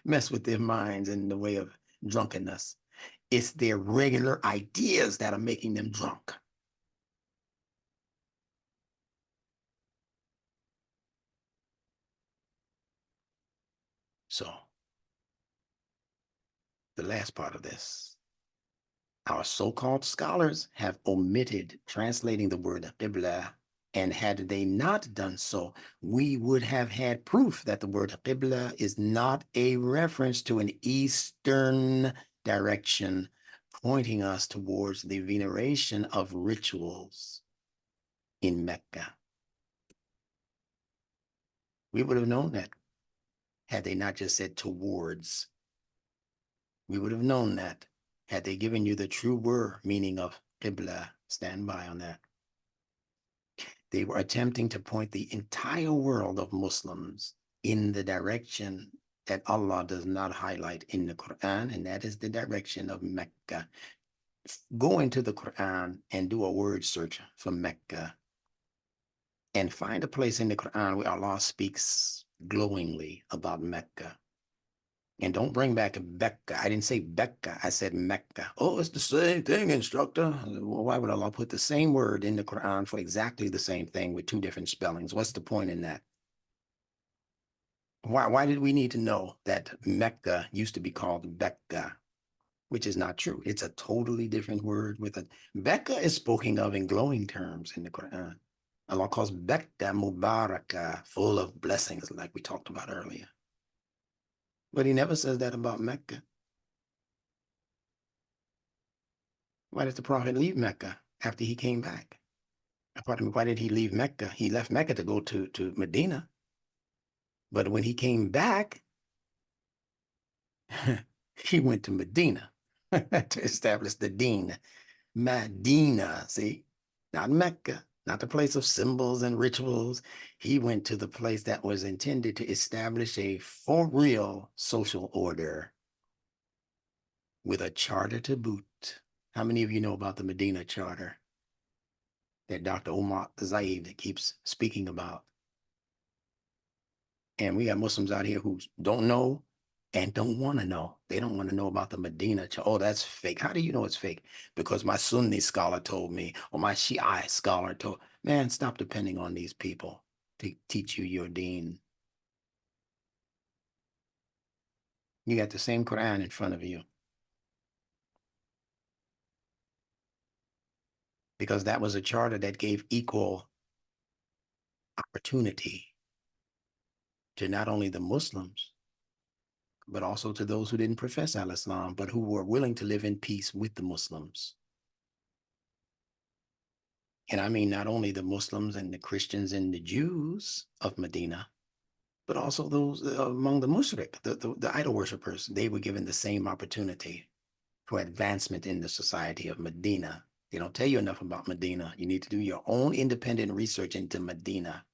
mess with their minds in the way of drunkenness. It's their regular ideas that are making them drunk. So, the last part of this, our so-called scholars have omitted translating the word qibla, and had they not done so, we would have had proof that the word qibla is not a reference to an eastern direction, pointing us towards the veneration of rituals in Mecca. We would have known that had they not just said towards. We would have known that had they given you the true word meaning of qibla. Stand by on that. They were attempting to point the entire world of Muslims in the direction that Allah does not highlight in the Quran, and that is the direction of Mecca. Go into the Quran and do a word search for Mecca and find a place in the Quran where Allah speaks glowingly about Mecca. And don't bring back Becca. I didn't say Becca. I said Mecca. Oh, it's the same thing, instructor. Well, why would Allah put the same word in the Quran for exactly the same thing with two different spellings? What's the point in that? Why did we need to know that Mecca used to be called Becca, which is not true? It's a totally different word with a Becca is spoken of in glowing terms in the Quran. Allah calls Becca Mubarakah, full of blessings, like we talked about earlier. But he never says that about Mecca. Why did the Prophet leave Mecca after he came back? Pardon me, why did he leave Mecca? He left Mecca to go to Medina. But when he came back, he went to Medina to establish the deen. Medina, see? Not Mecca, not the place of symbols and rituals. He went to the place that was intended to establish a for real social order with a charter to boot. How many of you know about the Medina Charter that Dr. Omar Zaid keeps speaking about? And we got Muslims out here who don't know and don't want to know. They don't want to know about the Medina Charter. Oh, that's fake. How do you know it's fake? Because my Sunni scholar told me, or my Shiite scholar told. Man, stop depending on these people to teach you your deen. You got the same Quran in front of you. Because that was a charter that gave equal opportunity to not only the Muslims, but also to those who didn't profess al-Islam, but who were willing to live in peace with the Muslims. And I mean not only the Muslims and the Christians and the Jews of Medina, but also those among the mushrik, the idol worshippers. They were given the same opportunity for advancement in the society of Medina. They don't tell you enough about Medina. You need to do your own independent research into Medina.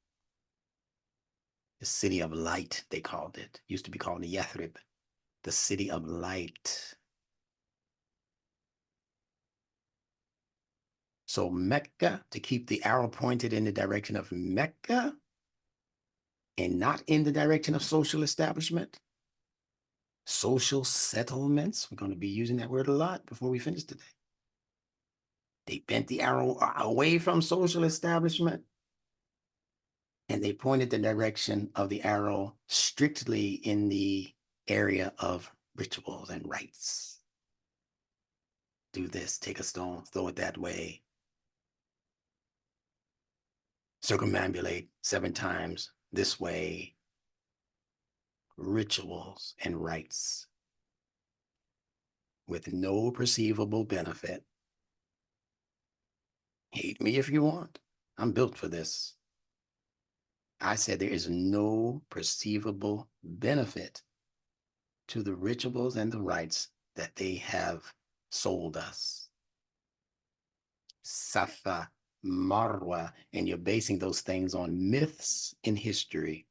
The city of light, they called it. Used to be called Yathrib, the city of light. So Mecca, to keep the arrow pointed in the direction of Mecca, and not in the direction of social establishment, social settlements. We're going to be using that word a lot before we finish today. They bent the arrow away from social establishment, and they pointed the direction of the arrow strictly in the area of rituals and rites. Do this, take a stone, throw it that way. Circumambulate 7 times this way. Rituals and rites with no perceivable benefit. Hate me if you want. I'm built for this. I said there is no perceivable benefit to the rituals and the rites that they have sold us. Safa, Marwa, and you're basing those things on myths in history.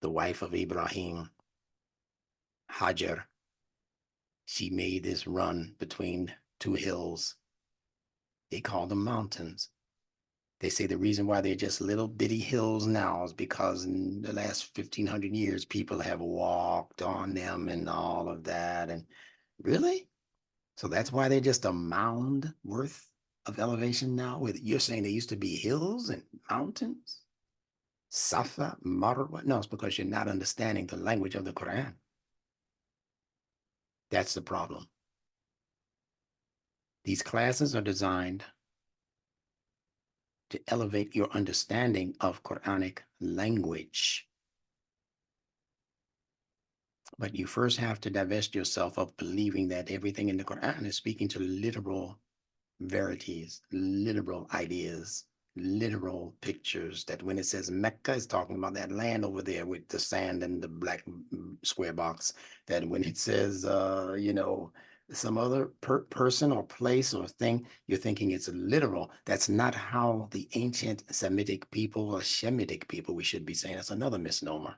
The wife of Ibrahim, Hajar, she made this run between 2 hills. They call them mountains. They say the reason why they're just little bitty hills now is because in the last 1,500 years, people have walked on them and all of that. And really? So that's why they're just a mound worth of elevation now? You're saying they used to be hills and mountains? Safa, Marwa? No, it's because you're not understanding the language of the Quran. That's the problem. These classes are designed to elevate your understanding of Quranic language. But you first have to divest yourself of believing that everything in the Quran is speaking to literal verities, literal ideas, literal pictures, that when it says Mecca, it's talking about that land over there with the sand and the black square box. That when it says, some other person or place or thing, you're thinking it's literal. That's not how the ancient Semitic people or Shemitic people, we should be saying, that's another misnomer.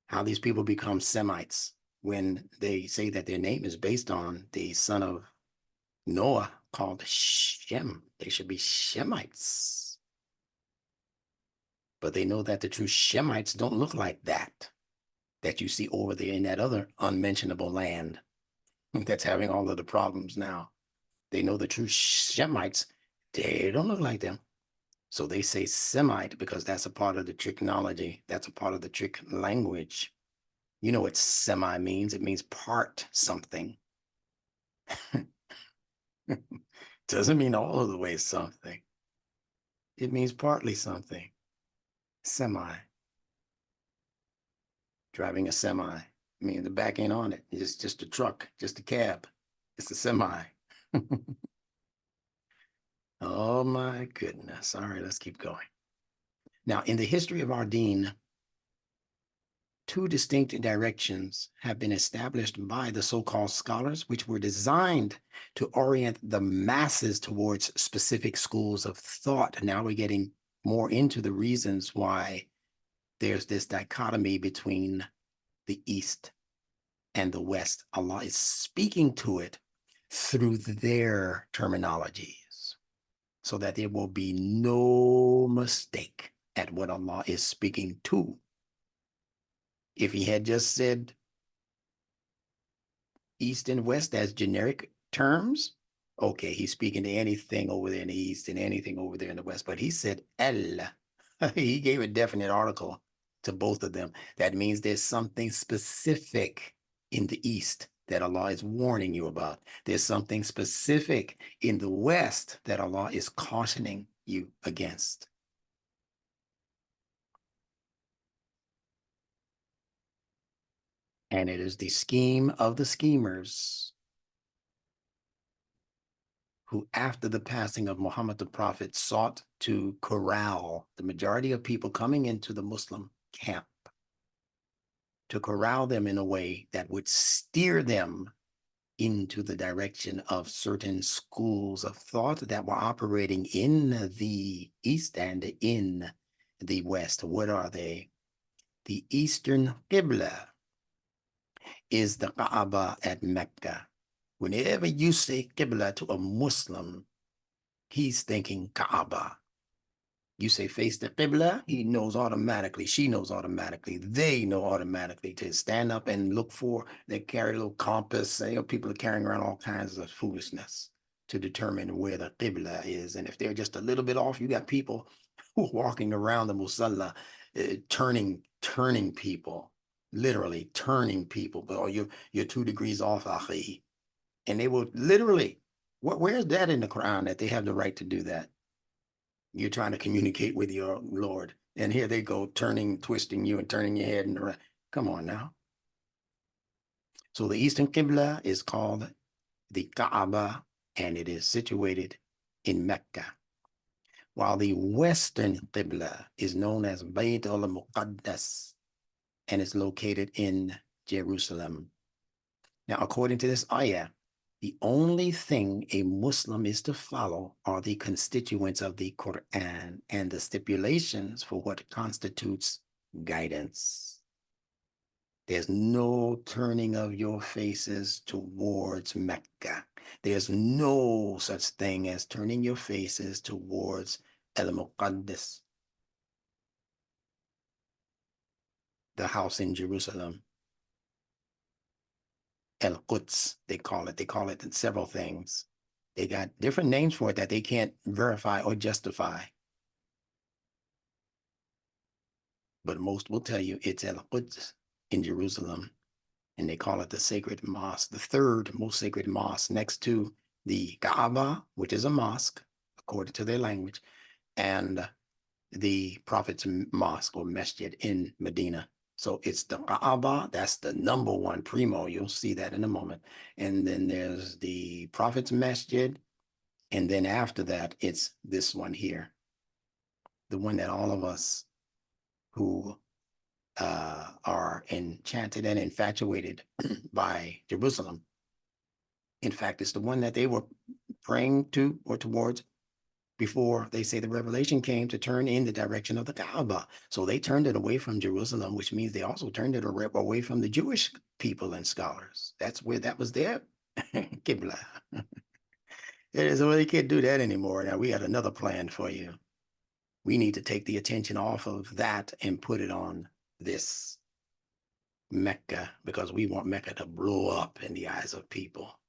How these people become Semites when they say that their name is based on the son of Noah called Shem. They should be Shemites. But they know that the true Shemites don't look like that you see over there in that other unmentionable land that's having all of the problems now. They know the true Shemites, they don't look like them. So they say Semite because that's a part of the tricknology. That's a part of the trick language. You know what semi means? It means part something. Doesn't mean all of the way something. It means partly something. Semi. Driving a semi. I mean, the back ain't on it. It's just a truck, just a cab. It's a semi. Oh my goodness. All right, let's keep going. Now, in the history of our deen, 2 distinct directions have been established by the so-called scholars, which were designed to orient the masses towards specific schools of thought. Now we're getting more into the reasons why there's this dichotomy between the East and the West. Allah is speaking to it through their terminologies so that there will be no mistake at what Allah is speaking to. If he had just said East and West as generic terms, okay, he's speaking to anything over there in the East and anything over there in the West. But he said El. He gave a definite article to both of them. That means there's something specific in the East that Allah is warning you about. There's something specific in the West that Allah is cautioning you against. And it is the scheme of the schemers who, after the passing of Muhammad the Prophet, sought to corral the majority of people coming into the Muslim camp, to corral them in a way that would steer them into the direction of certain schools of thought that were operating in the East and in the West. What are they? The Eastern Qibla is the Kaaba at Mecca. Whenever you say Qibla to a Muslim, He's thinking Kaaba. You say face the Qibla, he knows automatically, she knows automatically, they know automatically to stand up and look for, they carry a little compass. You know, people are carrying around all kinds of foolishness to determine where the Qibla is. And if they're just a little bit off, you got people who are walking around the Musalla, turning people, literally turning people. But you're 2 degrees off, akhi. And they will literally, where's that in the Quran that they have the right to do that? You're trying to communicate with your Lord. And here they go, twisting you and turning your head. Come on now. So the Eastern Qibla is called the Kaaba, and it is situated in Mecca. While the Western Qibla is known as Bayt al-Muqaddas, and is located in Jerusalem. Now, according to this ayah, the only thing a Muslim is to follow are the constituents of the Quran and the stipulations for what constitutes guidance. There's no turning of your faces towards Mecca. There's no such thing as turning your faces towards Al-Muqaddas, the house in Jerusalem. El-Quds, they call it. They call it several things. They got different names for it that they can't verify or justify. But most will tell you it's El-Quds in Jerusalem, and they call it the sacred mosque, the third most sacred mosque next to the Kaaba, which is a mosque, according to their language, and the Prophet's mosque or masjid in Medina. So it's the Kaaba, that's the number one primo. You'll see that in a moment. And then there's the Prophet's masjid. And then after that, it's this one here, the one that all of us who are enchanted and infatuated by Jerusalem. In fact, it's the one that they were praying to or towards before they say the revelation came to turn in the direction of the Kaaba. So they turned it away from Jerusalem, which means they also turned it away from the Jewish people and scholars. That's where that was their Qibla. So they can't do that anymore. Now we got another plan for you. We need to take the attention off of that and put it on this Mecca, because we want Mecca to blow up in the eyes of people.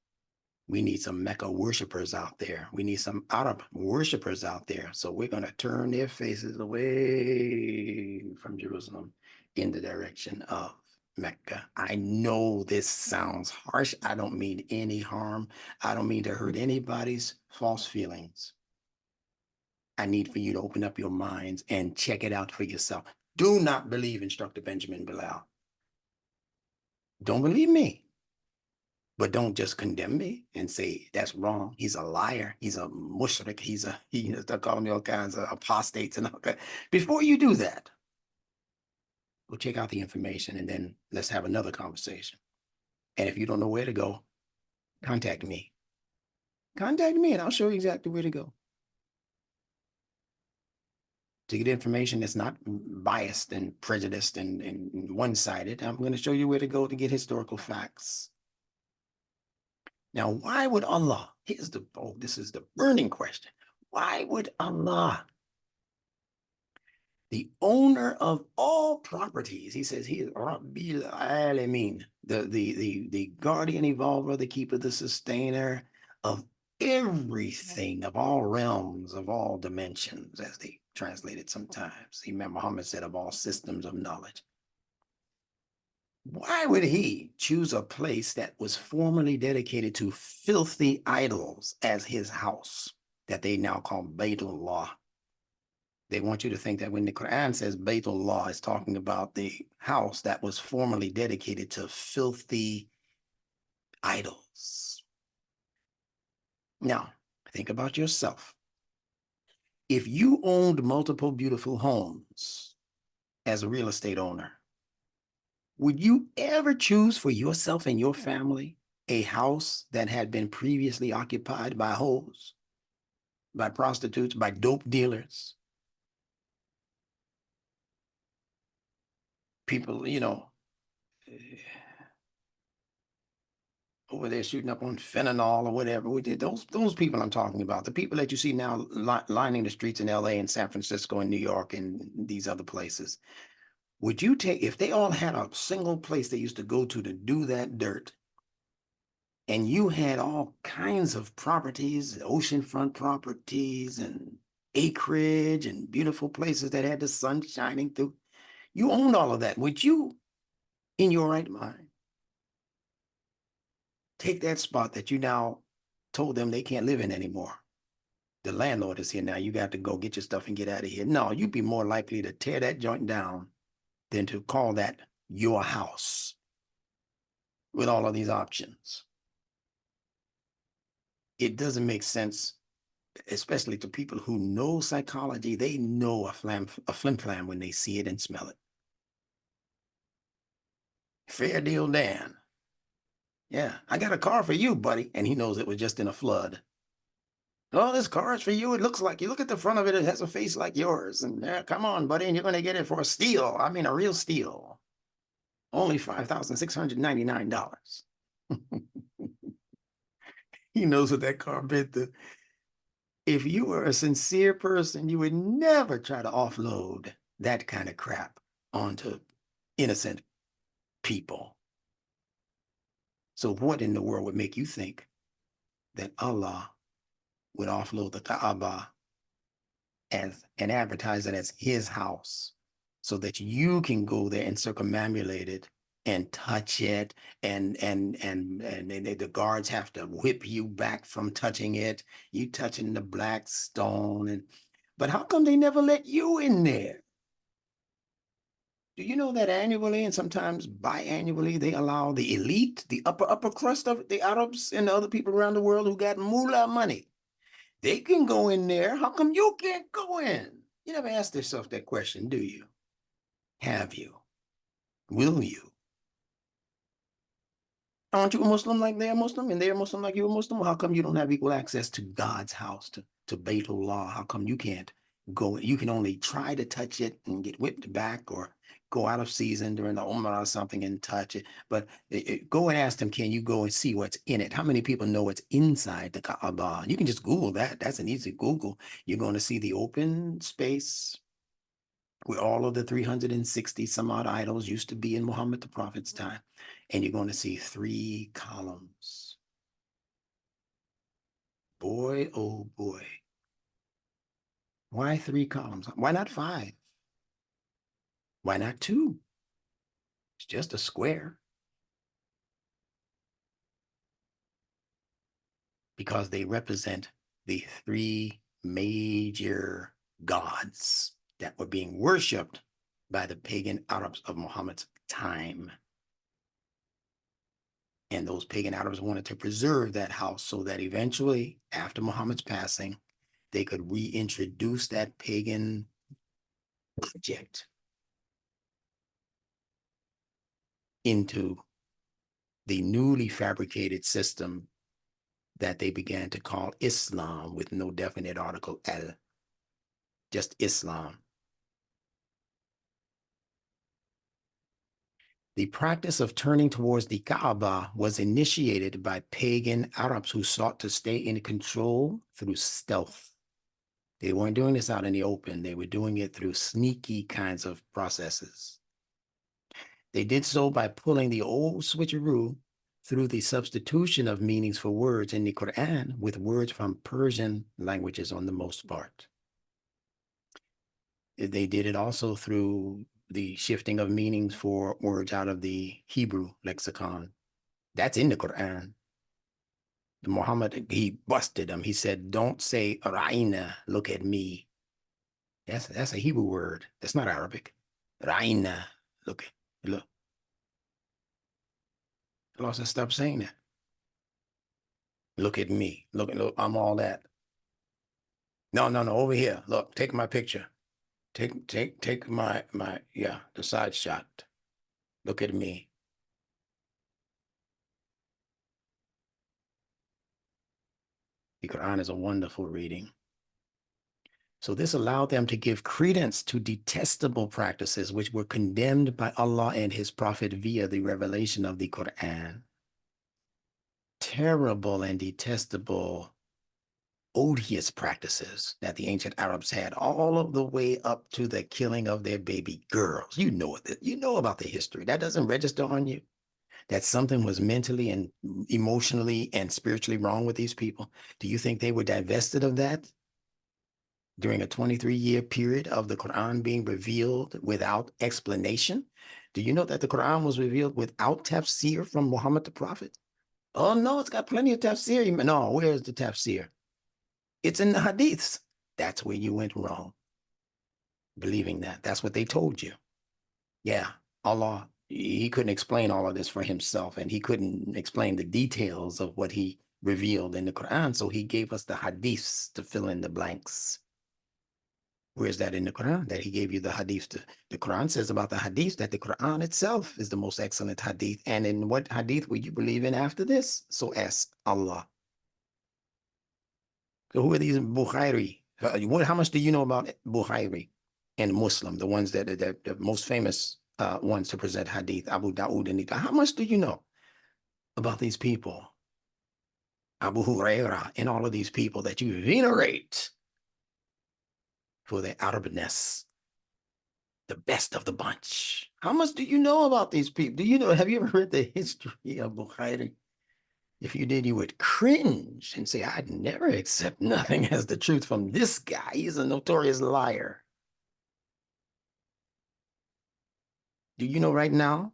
We need some Mecca worshipers out there. We need some Arab worshipers out there. So we're going to turn their faces away from Jerusalem in the direction of Mecca. I know this sounds harsh. I don't mean any harm. I don't mean to hurt anybody's false feelings. I need for you to open up your minds and check it out for yourself. Do not believe Instructor Benjamin Bilal. Don't believe me. But don't just condemn me and say that's wrong. He's a liar. He's a mushrik. They're calling me all kinds of apostates and all that. Before you do that, go check out the information and then let's have another conversation. And if you don't know where to go, contact me. Contact me and I'll show you exactly where to go. To get information that's not biased and prejudiced and one-sided, I'm going to show you where to go to get historical facts. Now, why would Allah, this is the burning question. Why would Allah, the owner of all properties, he says he is Rabbil Alameen, the guardian, evolver, the keeper, the sustainer of everything, of all realms, of all dimensions, as they translate it sometimes. Imam Muhammad said of all systems of knowledge. Why would he choose a place that was formerly dedicated to filthy idols as his house that they now call Baytullah? They want you to think that when the Quran says Baytullah, it's talking about the house that was formerly dedicated to filthy idols. Now, think about yourself. If you owned multiple beautiful homes as a real estate owner, would you ever choose for yourself and your family a house that had been previously occupied by hoes, by prostitutes, by dope dealers? People, over there shooting up on fentanyl or whatever. We did those people I'm talking about, the people that you see now lining the streets in LA and San Francisco and New York and these other places. Would you take, if they all had a single place they used to go to do that dirt, and you had all kinds of properties, oceanfront properties and acreage and beautiful places that had the sun shining through, you owned all of that. Would you, in your right mind, take that spot that you now told them they can't live in anymore? The landlord is here now. You got to go get your stuff and get out of here. No, you'd be more likely to tear that joint down than to call that your house with all of these options. It doesn't make sense, especially to people who know psychology. They know a flim flam when they see it and smell it. Fair deal, Dan. Yeah, I got a car for you, buddy. And he knows it was just in a flood. Oh, this car is for you. It looks like, you look at the front of it, it has a face like yours. And yeah, come on, buddy. And you're going to get it for a steal. I mean, a real steal. Only $5,699. He knows what that car been through. If you were a sincere person, you would never try to offload that kind of crap onto innocent people. So what in the world would make you think that Allah would offload the Kaaba as and advertise it as his house so that you can go there and circumambulate it and touch it, and the guards have to whip you back from touching it, you touching the black stone? But how come they never let you in there? Do you know that annually and sometimes biannually they allow the elite, the upper crust of the Arabs and the other people around the world who got moolah money, they can go in there? How come you can't go in? You never asked yourself that question, do you? Have you? Will you? Aren't you a Muslim like they're Muslim, and they're Muslim like you're a Muslim? How come you don't have equal access to God's house, to Baytullah? How come you can't go? You can only try to touch it and get whipped back, or go out of season during the Umrah or something and touch it. But go and ask them, can you go and see what's in it? How many people know what's inside the Kaaba? You can just Google that. That's an easy Google. You're going to see the open space where all of the 360 some odd idols used to be in Muhammad the Prophet's time. And you're going to see 3 columns. Boy, oh boy. Why 3 columns? Why not 5? Why not 2? It's just a square. Because they represent the 3 major gods that were being worshipped by the pagan Arabs of Muhammad's time. And those pagan Arabs wanted to preserve that house so that eventually, after Muhammad's passing, they could reintroduce that pagan object into the newly fabricated system that they began to call Islam, with no definite article al, just Islam. The practice of turning towards the Kaaba was initiated by pagan Arabs who sought to stay in control through stealth. They weren't doing this out in the open. They were doing it through sneaky kinds of processes. They did so by pulling the old switcheroo through the substitution of meanings for words in the Quran with words from Persian languages on the most part. They did it also through the shifting of meanings for words out of the Hebrew lexicon. That's in the Quran. Muhammad, he busted them. He said, don't say Ra'ina, look at me. That's a Hebrew word. That's not Arabic. Ra'ina, look. Allah said, stop saying that. Look at me. Look, I'm all that. No, over here. Look, take my picture. Take my the side shot. Look at me. The Quran is a wonderful reading. So this allowed them to give credence to detestable practices which were condemned by Allah and his Prophet via the revelation of the Quran. terrible and detestable, odious practices that the ancient Arabs had, all of the way up to the killing of their baby girls. You know it. You know about the history. That doesn't register on you. That something was mentally and emotionally and spiritually wrong with these people. Do you think they were divested of that during a 23-year period of the Quran being revealed without explanation? Do you know that the Quran was revealed without tafsir from Muhammad the Prophet? Oh no, it's got plenty of tafsir. No, where's the tafsir? It's in the hadiths. That's where you went wrong. Believing that. That's what they told you. Yeah, Allah, he couldn't explain all of this for himself, and he couldn't explain the details of what he revealed in the Quran, so he gave us the hadiths to fill in the blanks. Where's that in the Quran? That he gave you the hadiths to, the Quran says about the hadiths that the Quran itself is the most excellent hadith. And in what hadith will you believe in after this? So ask Allah. So who are these Bukhari? How much do you know about Bukhari and Muslim, the ones that are the most famous ones to present hadith, Abu Dawood and how much do you know about these people? Abu Huraira and all of these people that you venerate for their Arabness, the best of the bunch. How much do you know about these people? Do you know, have you ever read the history of Bukhari? If you did, you would cringe and say, I'd never accept nothing as the truth from this guy. He's a notorious liar. Do you know right now,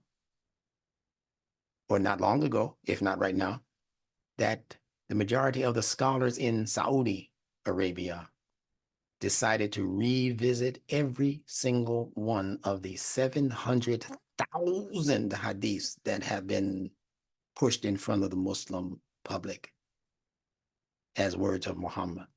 or not long ago, if not right now, that the majority of the scholars in Saudi Arabia decided to revisit every single one of the 700,000 hadiths that have been pushed in front of the Muslim public as words of Muhammad?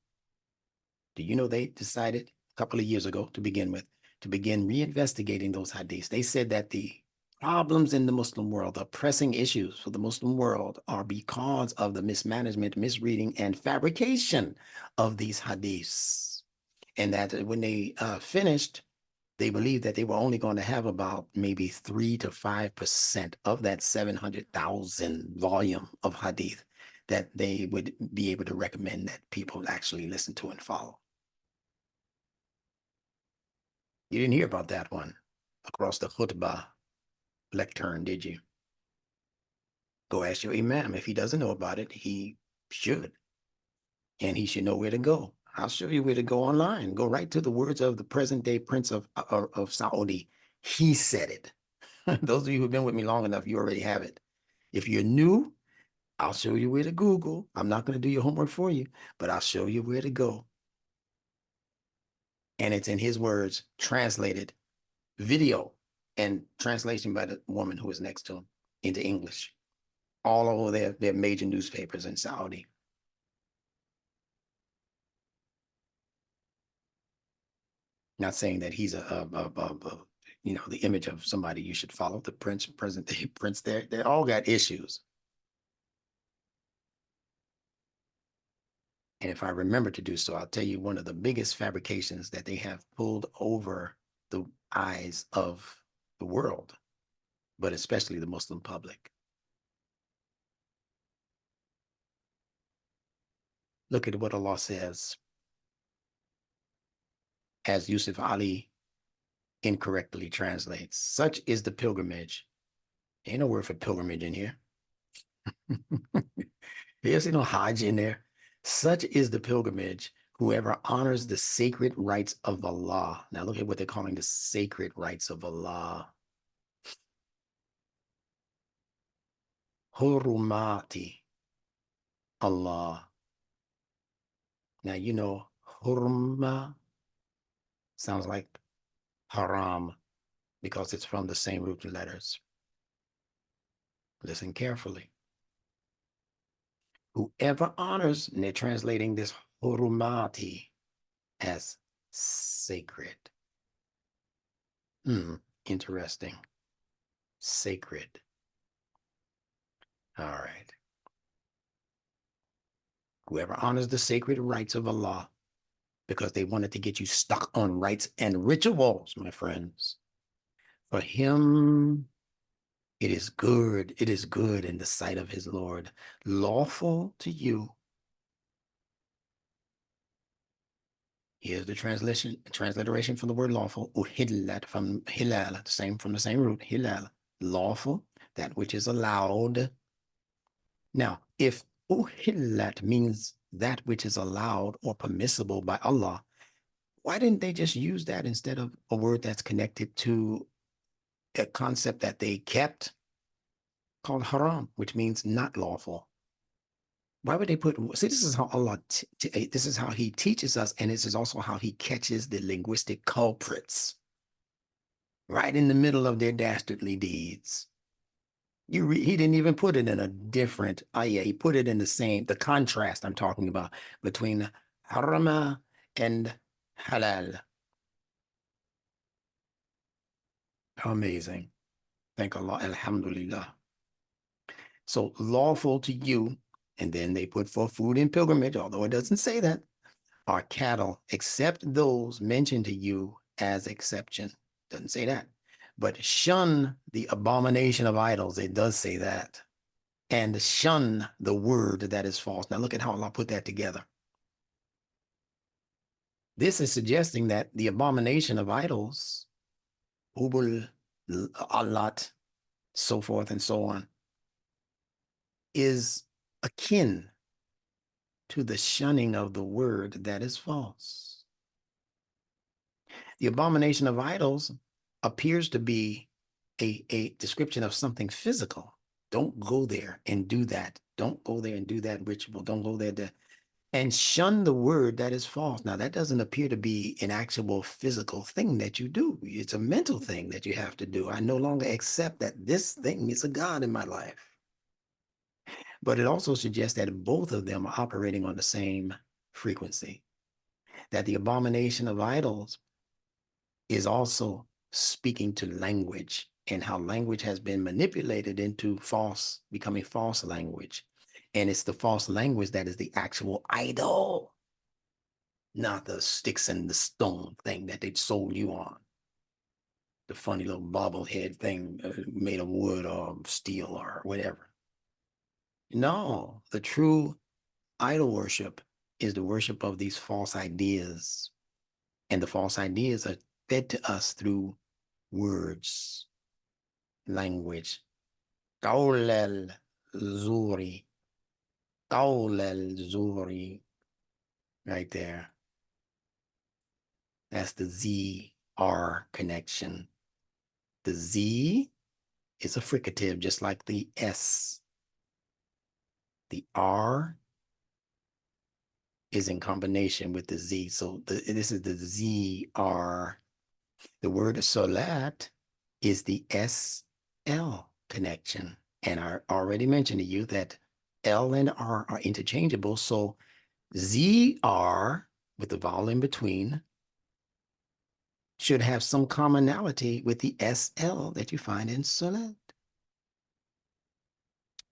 Do you know they decided a couple of years ago to begin reinvestigating those hadiths? They said that the problems in the Muslim world, the pressing issues for the Muslim world, are because of the mismanagement, misreading, and fabrication of these hadiths. And that when they finished, they believed that they were only going to have about maybe 3 to 5% of that 700,000 volume of hadith that they would be able to recommend that people actually listen to and follow. You didn't hear about that one across the khutbah lectern, did you? Go ask your imam. If he doesn't know about it, he should. And he should know where to go. I'll show you where to go online. Go right to the words of the present day Prince of Saudi. He said it. Those of you who've been with me long enough, you already have it. If you're new, I'll show you where to Google. I'm not going to do your homework for you, but I'll show you where to go. And it's in his words, translated, video, and translation by the woman who was next to him into English, all over their major newspapers in Saudi. Not saying that he's you know, the image of somebody you should follow, the prince, present day prince. They all got issues. And if I remember to do so, I'll tell you one of the biggest fabrications that they have pulled over the eyes of the world, but especially the Muslim public. Look at what Allah says, as Yusuf Ali incorrectly translates. Such is the pilgrimage. Ain't no word for pilgrimage in here. There's no Hajj in there. Such is the pilgrimage, whoever honors the sacred rights of Allah. Now look at what they're calling the sacred rights of Allah. Hurumati Allah. Now you know hurma sounds like haram because it's from the same root letters. Listen carefully. Whoever honors, and they're translating this hurumati as sacred. Interesting. Sacred. All right. Whoever honors the sacred rights of Allah, because they wanted to get you stuck on rites and rituals, my friends. For him, It is good in the sight of his Lord, lawful to you. Here's the transliteration from the word lawful, uhillat, from hilal, from the same root, hilal, lawful, that which is allowed. Now, if uhillat means that which is allowed or permissible by Allah, why didn't they just use that instead of a word that's connected to a concept that they kept called haram, which means not lawful? Why would they put, see, this is how Allah, this is how he teaches us, and this is also how he catches the linguistic culprits right in the middle of their dastardly deeds. He didn't even put it in a different ayah. He put it in the contrast I'm talking about between harama and halal. How amazing. Thank Allah, alhamdulillah. So lawful to you, and then they put for food and pilgrimage, although it doesn't say that, are cattle, except those mentioned to you as exception. Doesn't say that. But shun the abomination of idols. It does say that. And shun the word that is false. Now look at how Allah put that together. This is suggesting that the abomination of idols, Hubul, Allat, so forth and so on, is akin to the shunning of the word that is false. The abomination of idols appears to be a description of something physical. Don't go there and do that. Don't go there and do that ritual. Don't go there and shun the word that is false. Now, that doesn't appear to be an actual physical thing that you do. It's a mental thing that you have to do. I no longer accept that this thing is a God in my life. But it also suggests that both of them are operating on the same frequency, that the abomination of idols is also speaking to language and how language has been manipulated into becoming false language. And it's the false language that is the actual idol, not the sticks and the stone thing that they sold you on. The funny little bobblehead thing made of wood or steel or whatever. No, the true idol worship is the worship of these false ideas. And the false ideas are fed to us through words, language. Qawl al-zuri. Qawl al-zuri. Right there. That's the Z-R connection. The Z is a fricative, just like the S. The R is in combination with the Z. So this is the Z-R. The word SaLaaT is the S-L connection. And I already mentioned to you that L and R are interchangeable. So Z-R with the vowel in between should have some commonality with the S-L that you find in SaLaaT.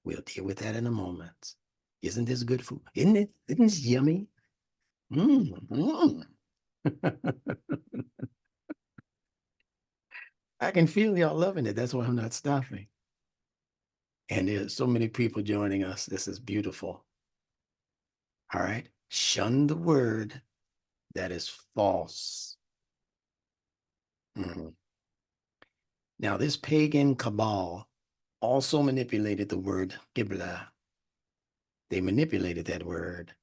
We'll deal with that in a moment. Isn't this good food? Isn't it? Isn't this yummy? I can feel y'all loving it. That's why I'm not stopping. And there's so many people joining us. This is beautiful. All right. Shun the word that is false. Now, this pagan cabal also manipulated the word Qibla. They manipulated that word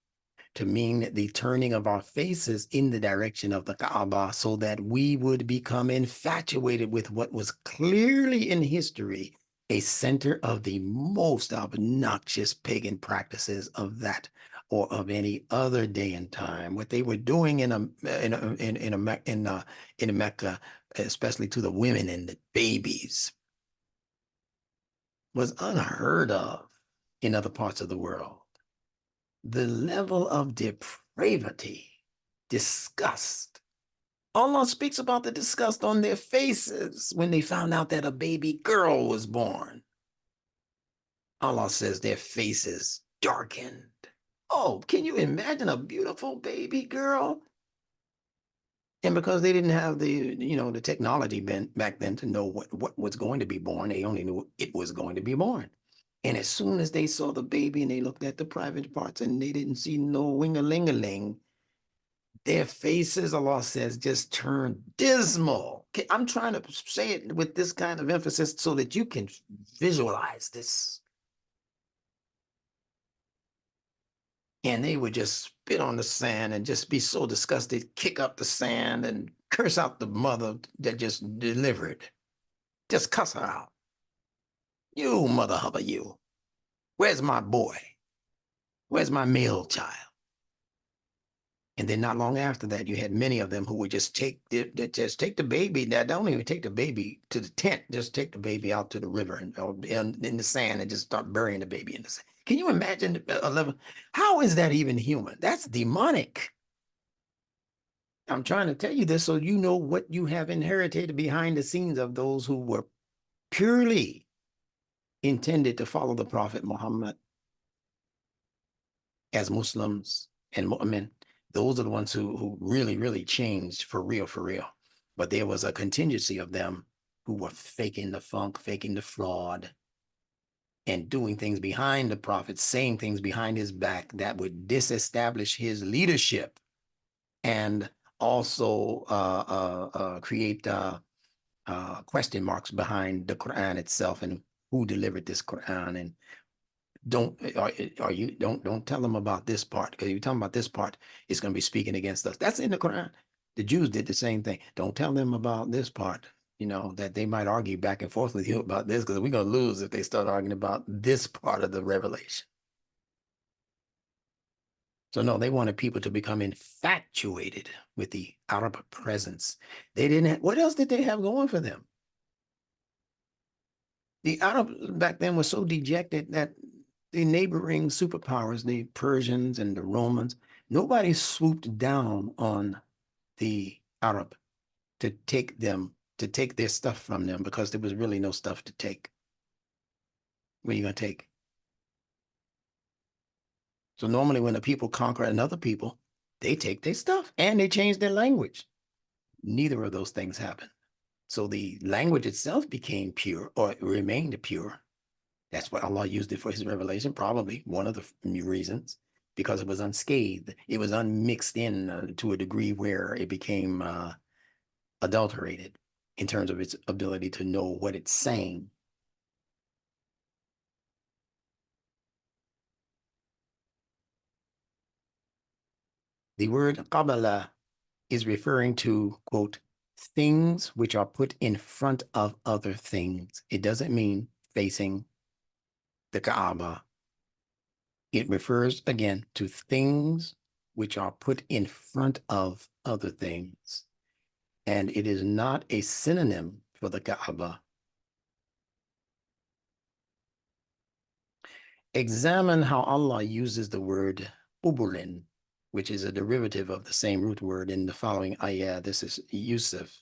to mean the turning of our faces in the direction of the Kaaba so that we would become infatuated with what was clearly in history a center of the most obnoxious pagan practices of that or of any other day and time. What they were doing in Mecca, especially to the women and the babies, was unheard of in other parts of the world. The level of depravity, disgust. Allah speaks about the disgust on their faces when they found out that a baby girl was born. Allah says their faces darkened. Oh, can you imagine a beautiful baby girl? And because they didn't have the technology back then to know what was going to be born, they only knew it was going to be born. And as soon as they saw the baby and they looked at the private parts and they didn't see no wing-a-ling-a-ling, their faces, Allah says, just turned dismal. I'm trying to say it with this kind of emphasis so that you can visualize this. And they would just spit on the sand and just be so disgusted, kick up the sand and curse out the mother that just delivered. Just cuss her out. You mother hubba you. Where's my boy? Where's my male child? And then not long after that, you had many of them who would just take the baby. That don't even take the baby to the tent. Just take the baby out to the river and in the sand and just start burying the baby in the sand. Can you imagine 11? How is that even human? That's demonic. I'm trying to tell you this so you know what you have inherited behind the scenes of those who were purely intended to follow the Prophet Muhammad as Muslims and Mu'min. Those are the ones who really, really changed for real, for real. But there was a contingency of them who were faking the funk, faking the fraud, and doing things behind the Prophet, saying things behind his back that would disestablish his leadership and also create question marks behind the Quran itself and who delivered this Quran. And don't tell them about this part, because if you tell them about this part, it's going to be speaking against us. That's in the Quran. The Jews did the same thing. Don't tell them about this part, that they might argue back and forth with you about this, because we're going to lose if they start arguing about this part of the revelation. So no, they wanted people to become infatuated with the Arab presence. They didn't have, what else did they have going for them? The Arabs back then were so dejected that the neighboring superpowers, the Persians and the Romans, nobody swooped down on the Arab to take their stuff from them, because there was really no stuff to take. What are you going to take? So normally when the people conquer another people, they take their stuff and they change their language. Neither of those things happened. So the language itself became pure, or remained pure. That's why Allah used it for his revelation, probably one of the reasons, because it was unscathed. It was unmixed in to a degree where it became adulterated in terms of its ability to know what it's saying. The word qabala is referring to, quote, things which are put in front of other things. It doesn't mean facing the Kaaba. It refers again to things which are put in front of other things. And it is not a synonym for the Kaaba. Examine how Allah uses the word ubulin, which is a derivative of the same root word, in the following ayah. This is Yusuf,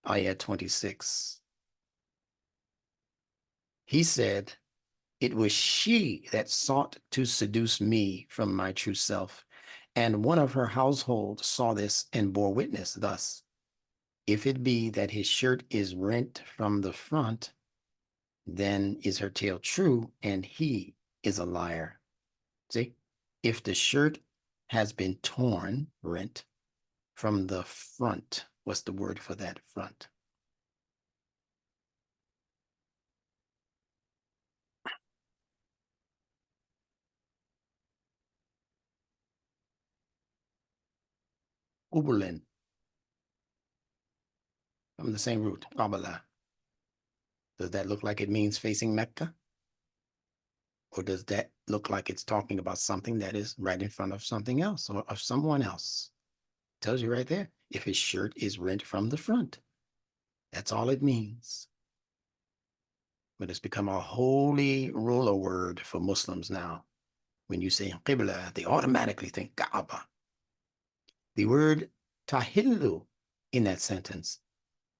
ayah 26. He said, "It was she that sought to seduce me from my true self, and one of her household saw this and bore witness thus. If it be that his shirt is rent from the front, then is her tale true, and he is a liar." See, if the shirt has been torn, rent, from the front, what's the word for that, front? Ubulin, from the same root, Qabala. Does that look like it means facing Mecca? Or does that look like it's talking about something that is right in front of something else or of someone else? Tells you right there, if his shirt is rent from the front. That's all it means. But it's become a holy roller word for Muslims now. When you say Qibla, they automatically think Kaaba. The word tahillu in that sentence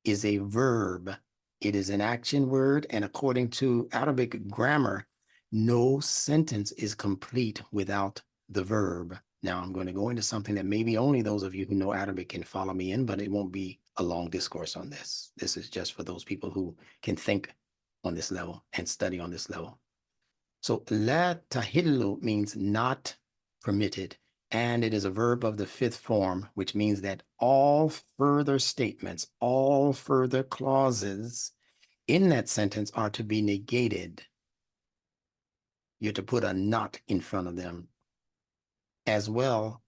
is a verb. It is an action word, and according to Arabic grammar, no sentence is complete without the verb. Now I'm going to go into something that maybe only those of you who know Arabic can follow me in, but it won't be a long discourse on this. This is just for those people who can think on this level and study on this level. So la tahillu means not permitted, and it is a verb of the fifth form, which means that all further statements, all further clauses in that sentence are to be negated. You're to put a not in front of them, as well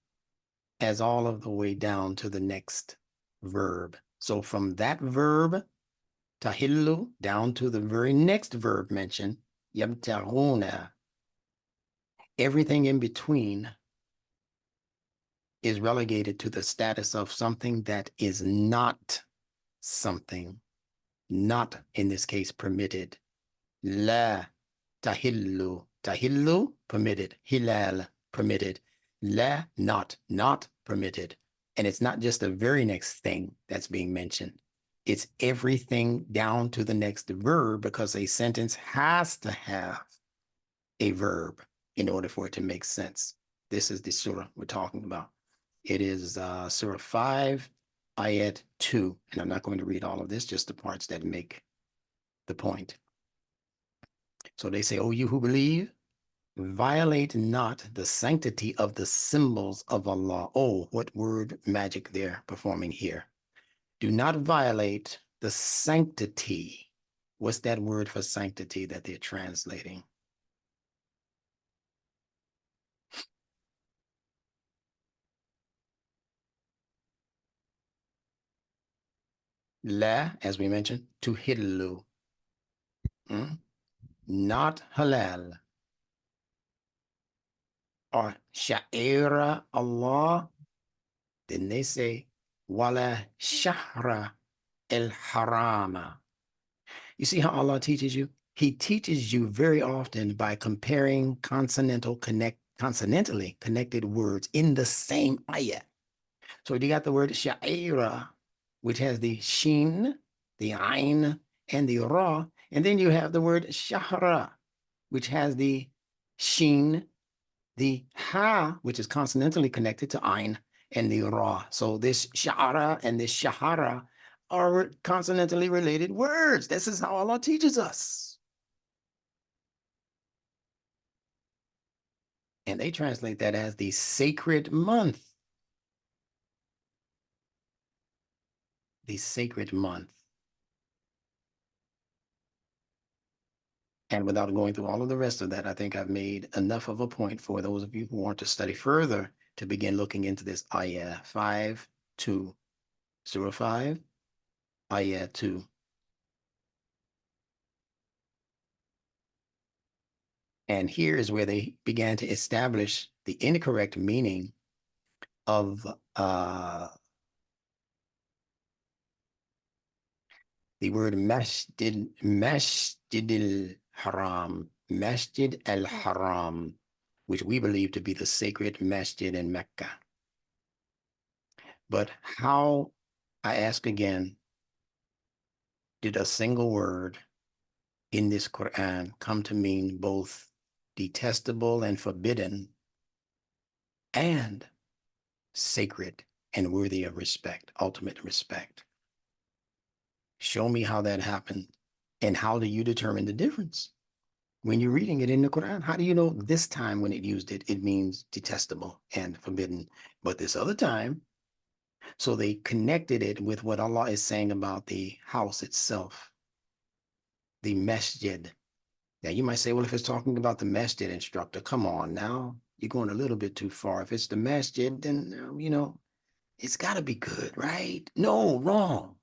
as all of the way down to the next verb. So from that verb, tahillu, down to the very next verb mentioned, yabtaguna, everything in between is relegated to the status of something that is not something, not in this case permitted. La tahillu, tahillu, permitted. Hilal, permitted. La, not permitted. And it's not just the very next thing that's being mentioned. It's everything down to the next verb, because a sentence has to have a verb in order for it to make sense. This is the surah we're talking about. It is Surah 5, Ayat 2. And I'm not going to read all of this, just the parts that make the point. So they say, "Oh, you who believe, violate not the sanctity of the symbols of Allah." Oh, what word magic they're performing here. Do not violate the sanctity. What's that word for sanctity that they're translating? La, as we mentioned, tuhillu. Not halal. Or sha'ira Allah. Then they say, wala shahra el harama. You see how Allah teaches you? He teaches you very often by comparing consonantally connected words in the same ayah. So you got the word sha'ira, which has the shin, the ain, and the ra. And then you have the word shahra, which has the shin, the ha, which is consonantally connected to ain, and the ra. So this sha'ara and this shahara are consonantally related words. This is how Allah teaches us. And they translate that as the sacred month. The sacred month. And without going through all of the rest of that, I think I've made enough of a point for those of you who want to study further to begin looking into this ayah 5, 2. Surah 5, ayah 2. And here is where they began to establish the incorrect meaning of the word masjid al-haram, masjid al-haram, which we believe to be the sacred masjid in Mecca. But how, I ask again, did a single word in this Quran come to mean both detestable and forbidden, and sacred and worthy of respect, ultimate respect? Show me how that happened, and how do you determine the difference? When you're reading it in the Quran, how do you know this time when it used it, it means detestable and forbidden, but this other time? So they connected it with what Allah is saying about the house itself, the masjid. Now you might say, well, if it's talking about the masjid, instructor, come on now, you're going a little bit too far. If it's the masjid, then, it's got to be good, right? No, wrong.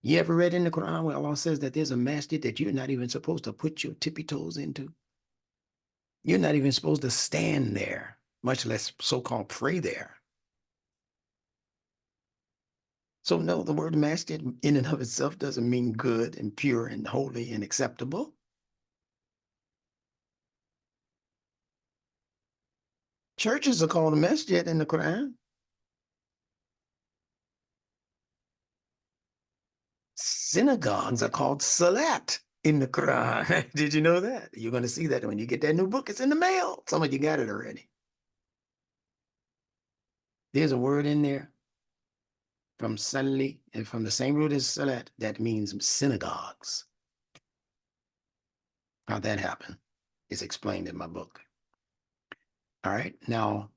You ever read in the Quran where Allah says that there's a masjid that you're not even supposed to put your tippy toes into? You're not even supposed to stand there, much less so-called pray there. So no, the word masjid in and of itself doesn't mean good and pure and holy and acceptable. Churches are called a masjid in the Quran. Synagogues are called SaLaaT in the Quran. Did you know that? You're going to see that when you get that new book. It's in the mail. Some of you got it already. There's a word in there from SaLaaT, and from the same root as SaLaaT, that means synagogues. How that happened is explained in my book. All right. Now,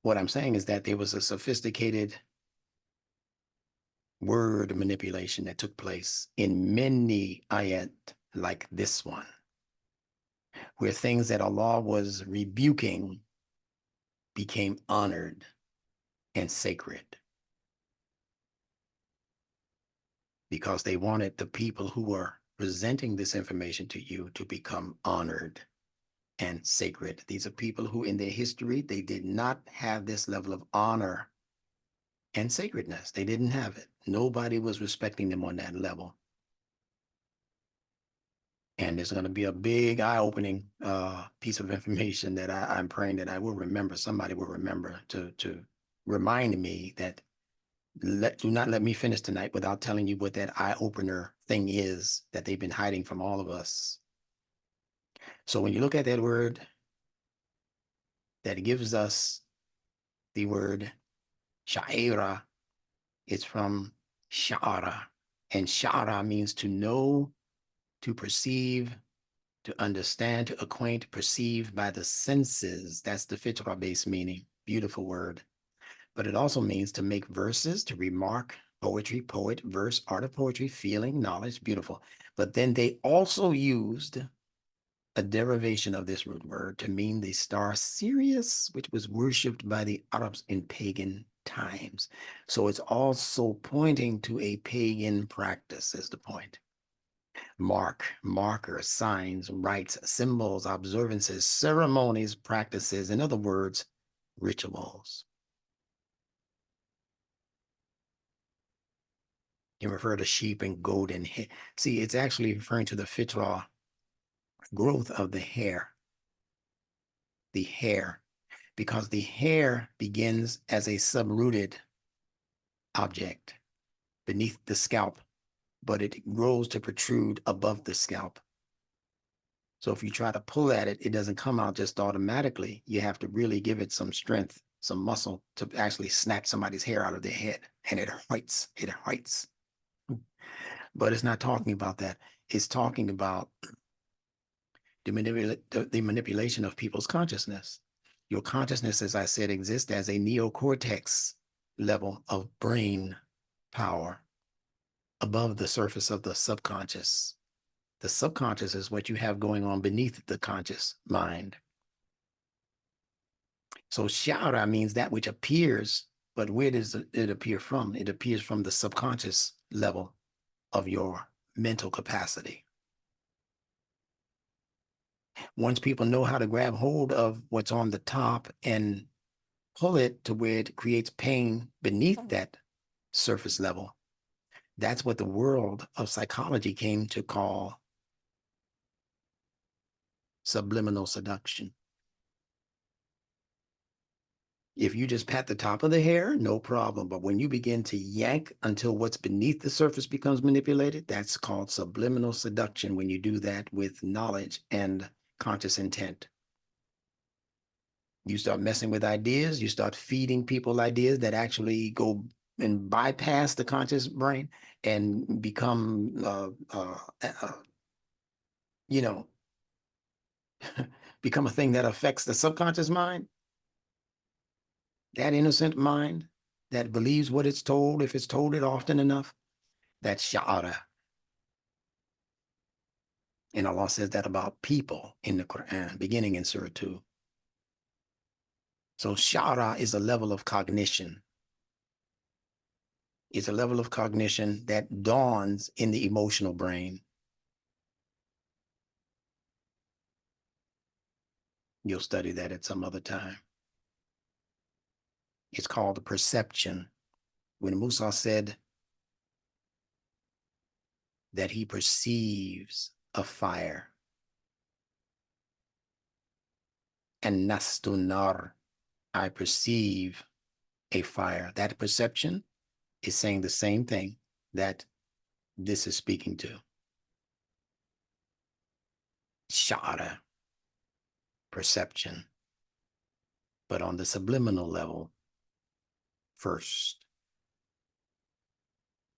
what I'm saying is that there was a sophisticated word manipulation that took place in many ayat like this one, where things that Allah was rebuking became honored and sacred, because they wanted the people who were presenting this information to you to become honored and sacred. These are people who in their history, they did not have this level of honor and sacredness. They didn't have it. Nobody was respecting them on that level. And there's going to be a big eye-opening piece of information that I'm praying that I will remember. Somebody will remember to remind me that do not let me finish tonight without telling you what that eye-opener thing is that they've been hiding from all of us. So when you look at that word, that gives us the word sha'ira, it's from sha'ara, and sha'ara means to know, to perceive, to understand, to acquaint, perceive by the senses. That's the fitra-based meaning. Beautiful word. But it also means to make verses, to remark, poetry, poet, verse, art of poetry, feeling, knowledge, beautiful. But then they also used a derivation of this root word to mean the star Sirius, which was worshipped by the Arabs in pagan times. So it's also pointing to a pagan practice, is the point. Markers, signs, rites, symbols, observances, ceremonies, practices, in other words, rituals. You refer to sheep and goat and hair. See, it's actually referring to the fitra growth of the hair, because the hair begins as a subrooted object beneath the scalp, but it grows to protrude above the scalp. So if you try to pull at it, it doesn't come out just automatically. You have to really give it some strength, some muscle to actually snatch somebody's hair out of their head. And it hurts, it hurts. But it's not talking about that. It's talking about the manipulation of people's consciousness. Your consciousness, as I said, exists as a neocortex level of brain power above the surface of the subconscious. The subconscious is what you have going on beneath the conscious mind. So shara means that which appears, but where does it appear from? It appears from the subconscious level of your mental capacity. Once people know how to grab hold of what's on the top and pull it to where it creates pain beneath that surface level, that's what the world of psychology came to call subliminal seduction. If you just pat the top of the hair, no problem. But when you begin to yank until what's beneath the surface becomes manipulated, that's called subliminal seduction, when you do that with knowledge and conscious intent. You start messing with ideas, you start feeding people ideas that actually go and bypass the conscious brain and become, become a thing that affects the subconscious mind. That innocent mind that believes what it's told, if it's told it often enough, that's sha'ara. And Allah says that about people in the Quran, beginning in Surah 2. So sha'ara is a level of cognition. It's a level of cognition that dawns in the emotional brain. You'll study that at some other time. It's called the perception. When Musa said that he perceives a fire, and nastunar, I perceive a fire. That perception is saying the same thing that this is speaking to. Sha'ara, perception. but on the subliminal level first.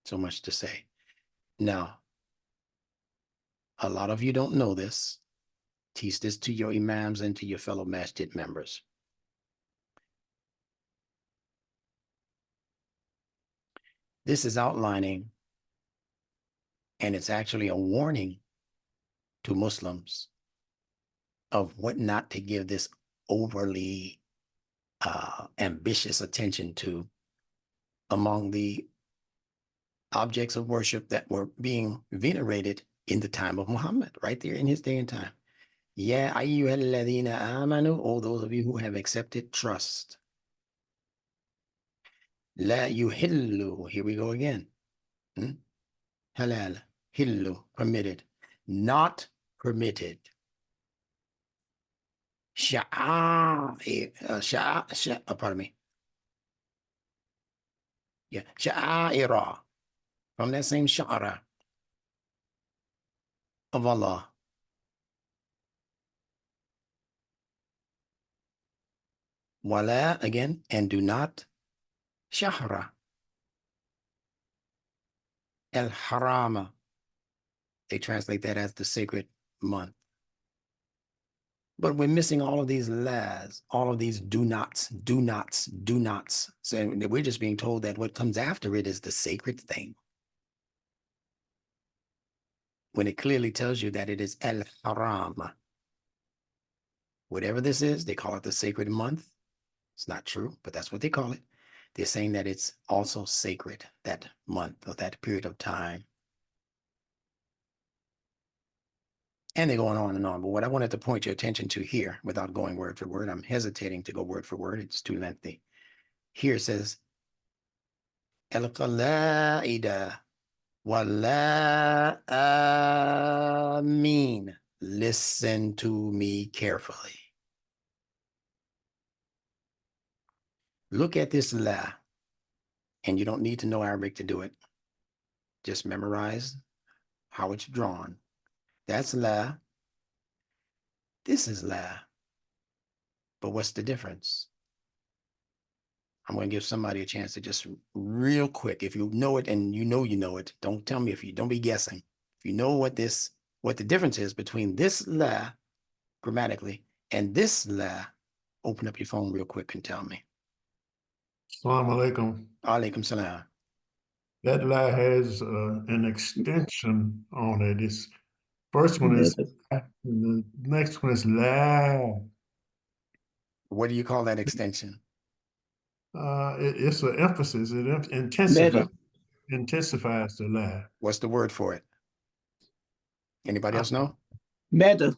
So much to say. Now, a lot of you don't know this. Teach this to your imams and to your fellow masjid members. This is outlining, and it's actually a warning to Muslims of what not to give this overly ambitious attention to among the objects of worship that were being venerated in the time of Muhammad, right there in his day and time. Ya ayyuhalladhina amanu, all those of you who have accepted trust. La yuhillu, here we go again. Halal, hillu, permitted, not permitted. Pardon me. Yeah, sha'aira, from that same sha'ara of Allah. Wala, again, and do not shahra. Al-harama. They translate that as the sacred month. But we're missing all of these la's, all of these do nots, do nots, do nots. So we're just being told that what comes after it is the sacred thing, when it clearly tells you that it is al-haram. Whatever this is, they call it the sacred month. It's not true, but that's what they call it. They're saying that it's also sacred, that month or that period of time. And they're going on and on. But what I wanted to point your attention to here, without going word for word, I'm hesitating to go word for word. It's too lengthy. Here it says, El-Qala'ida wala amin. Listen to me carefully. Look at this la, and you don't need to know Arabic to do it. Just memorize how it's drawn. That's la. This is la. But what's the difference? I'm going to give somebody a chance to just real quick. If you know it and you know it, don't tell me if you don't be guessing. If you know what the difference is between this la grammatically and this la, open up your phone real quick and tell me.
Assalamu alaikum.
Alaikum salam.
That lie has an extension on it. It's first one is and the next one is la.
What do you call that extension?
It's an emphasis. It intensifies the lie.
What's the word for it? Anybody else know?
Meta.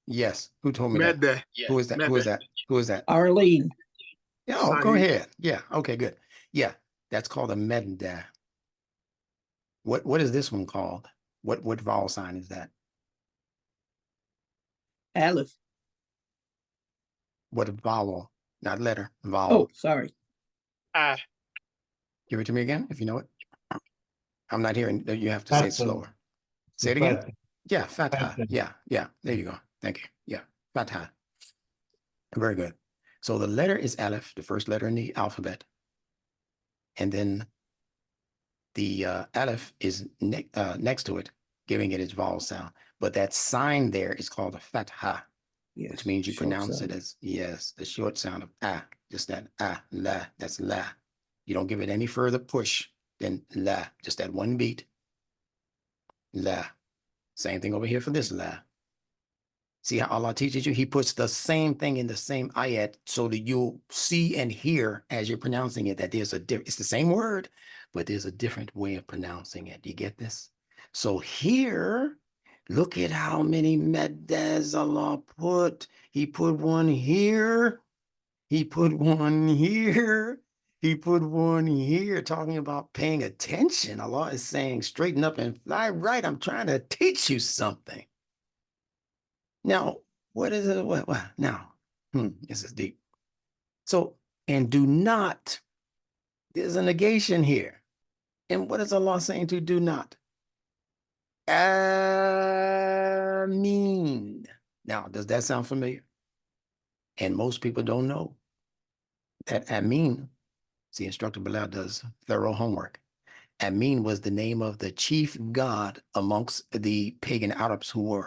Yes. Who told me that?
Meta.
Who is that? Who is that? Who is that?
Arlene.
Yeah, oh, go ahead. Yeah. Okay, good. Yeah, that's called a medda. What is this one called? What vowel sign is that?
Aleph.
What vowel? Not letter. Vowel.
Oh, sorry.
Give it to me again if you know it. I'm not hearing. You have to say it slower. Say it again. Yeah, fatha. Yeah. There you go. Thank you. Yeah, fatha. Very good. So the letter is aleph, the first letter in the alphabet. And then the aleph is next to it, giving it its vowel sound. But that sign there is called a fatha, yes, which means you pronounce it as, yes, the short sound of ah, just that ah, la, that's la. You don't give it any further push than la, just that one beat. La. Same thing over here for this la. See how Allah teaches you? He puts the same thing in the same ayat so that you'll see and hear as you're pronouncing it that there's a different, it's the same word, but there's a different way of pronouncing it. You get this? So here, look at how many meddas Allah put. He put one here. He put one here. He put one here, talking about paying attention. Allah is saying, straighten up and fly right. I'm trying to teach you something. Now, what is it? What now? This is deep. So, and do not, there's a negation here. And what is Allah saying to do not? Ameen. Now, does that sound familiar? And most people don't know. That Amin, see, Instructor Bilal does thorough homework. Amin was the name of the chief god amongst the pagan Arabs who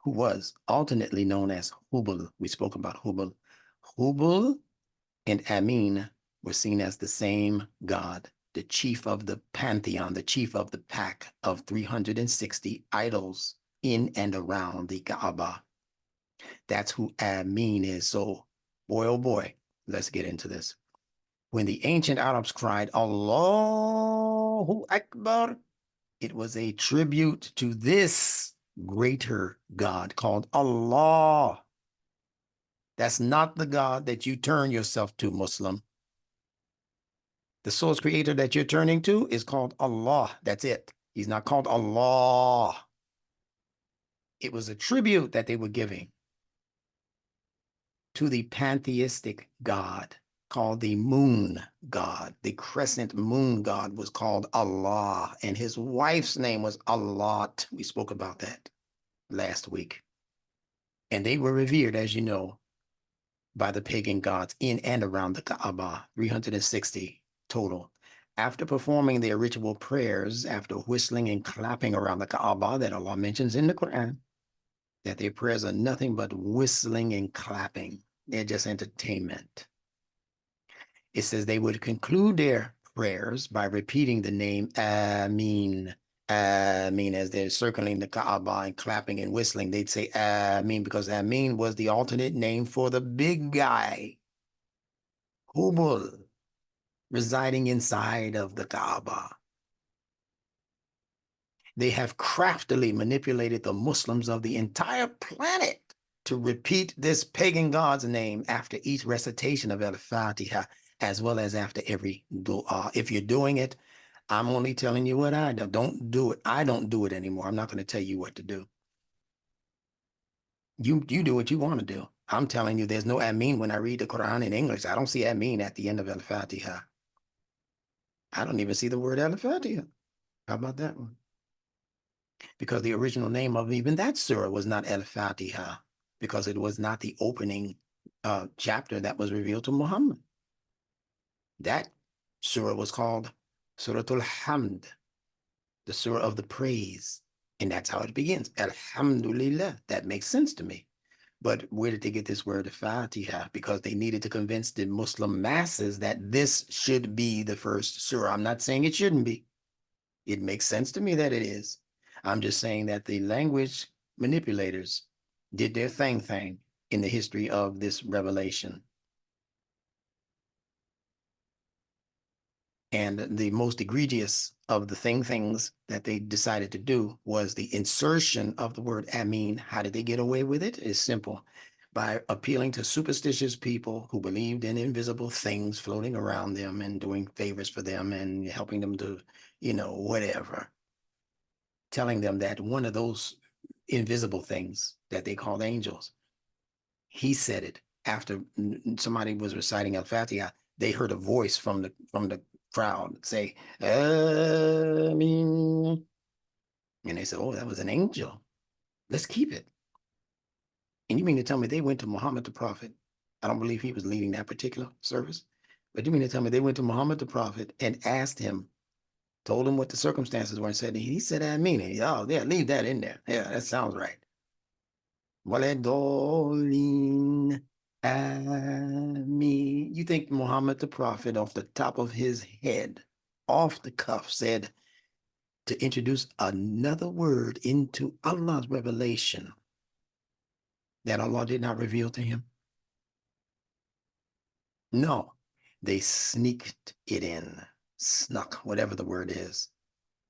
was alternately known as Hubal. We spoke about Hubal. Hubal and Amin were seen as the same god, the chief of the pantheon, the chief of the pack of 360 idols in and around the Kaaba. That's who Amin is. So, boy, oh boy, let's get into this. When the ancient Arabs cried, Allahu Akbar, it was a tribute to this greater God called Allah. That's not the God that you turn yourself to, Muslim. The source creator that you're turning to is called Allah. That's it. He's not called Allah. It was a tribute that they were giving to the pantheistic God called the moon god. The crescent moon god was called Allah, and his wife's name was SaLaaT. We spoke about that last week. And they were revered, as you know, by the pagan gods in and around the Kaaba, 360 total. After performing their ritual prayers, after whistling and clapping around the Kaaba that Allah mentions in the Quran, that their prayers are nothing but whistling and clapping. They're just entertainment. It says they would conclude their prayers by repeating the name Ameen. Ameen, as they're circling the Kaaba and clapping and whistling, they'd say Ameen because Ameen was the alternate name for the big guy, Hubal, residing inside of the Kaaba. They have craftily manipulated the Muslims of the entire planet to repeat this pagan god's name after each recitation of Al-Fatiha, as well as after every dua. If you're doing it, I'm only telling you what I do. Don't do it. I don't do it anymore. I'm not going to tell you what to do. You do what you want to do. I'm telling you, there's no Ameen when I read the Quran in English. I don't see Ameen at the end of Al-Fatiha. I don't even see the word Al-Fatiha. How about that one? Because the original name of even that surah was not Al-Fatiha, because it was not the opening chapter that was revealed to Muhammad. That surah was called Suratul Hamd, the surah of the praise. And that's how it begins. Alhamdulillah. That makes sense to me. But where did they get this word Fatiha? Because they needed to convince the Muslim masses that this should be the first surah. I'm not saying it shouldn't be. It makes sense to me that it is. I'm just saying that the language manipulators did their thing in the history of this revelation. And the most egregious of the things that they decided to do was the insertion of the word Ameen. How did they get away with it? It's simple. By appealing to superstitious people who believed in invisible things floating around them and doing favors for them and helping them to, whatever. Telling them that one of those invisible things that they called angels, he said it after somebody was reciting Al-Fatiha. They heard a voice from the crowd say, Ameen. And they said, oh, that was an angel. Let's keep it. And you mean to tell me they went to Muhammad the Prophet? I don't believe he was leading that particular service. But you mean to tell me they went to Muhammad the Prophet and asked him, told him what the circumstances were and said, he said, Ameen. Oh, yeah, leave that in there. Yeah, that sounds right. Waladolin. Ameen. You think Muhammad the Prophet, off the top of his head, off the cuff, said to introduce another word into Allah's revelation that Allah did not reveal to him? No, they sneaked it in, snuck, whatever the word is.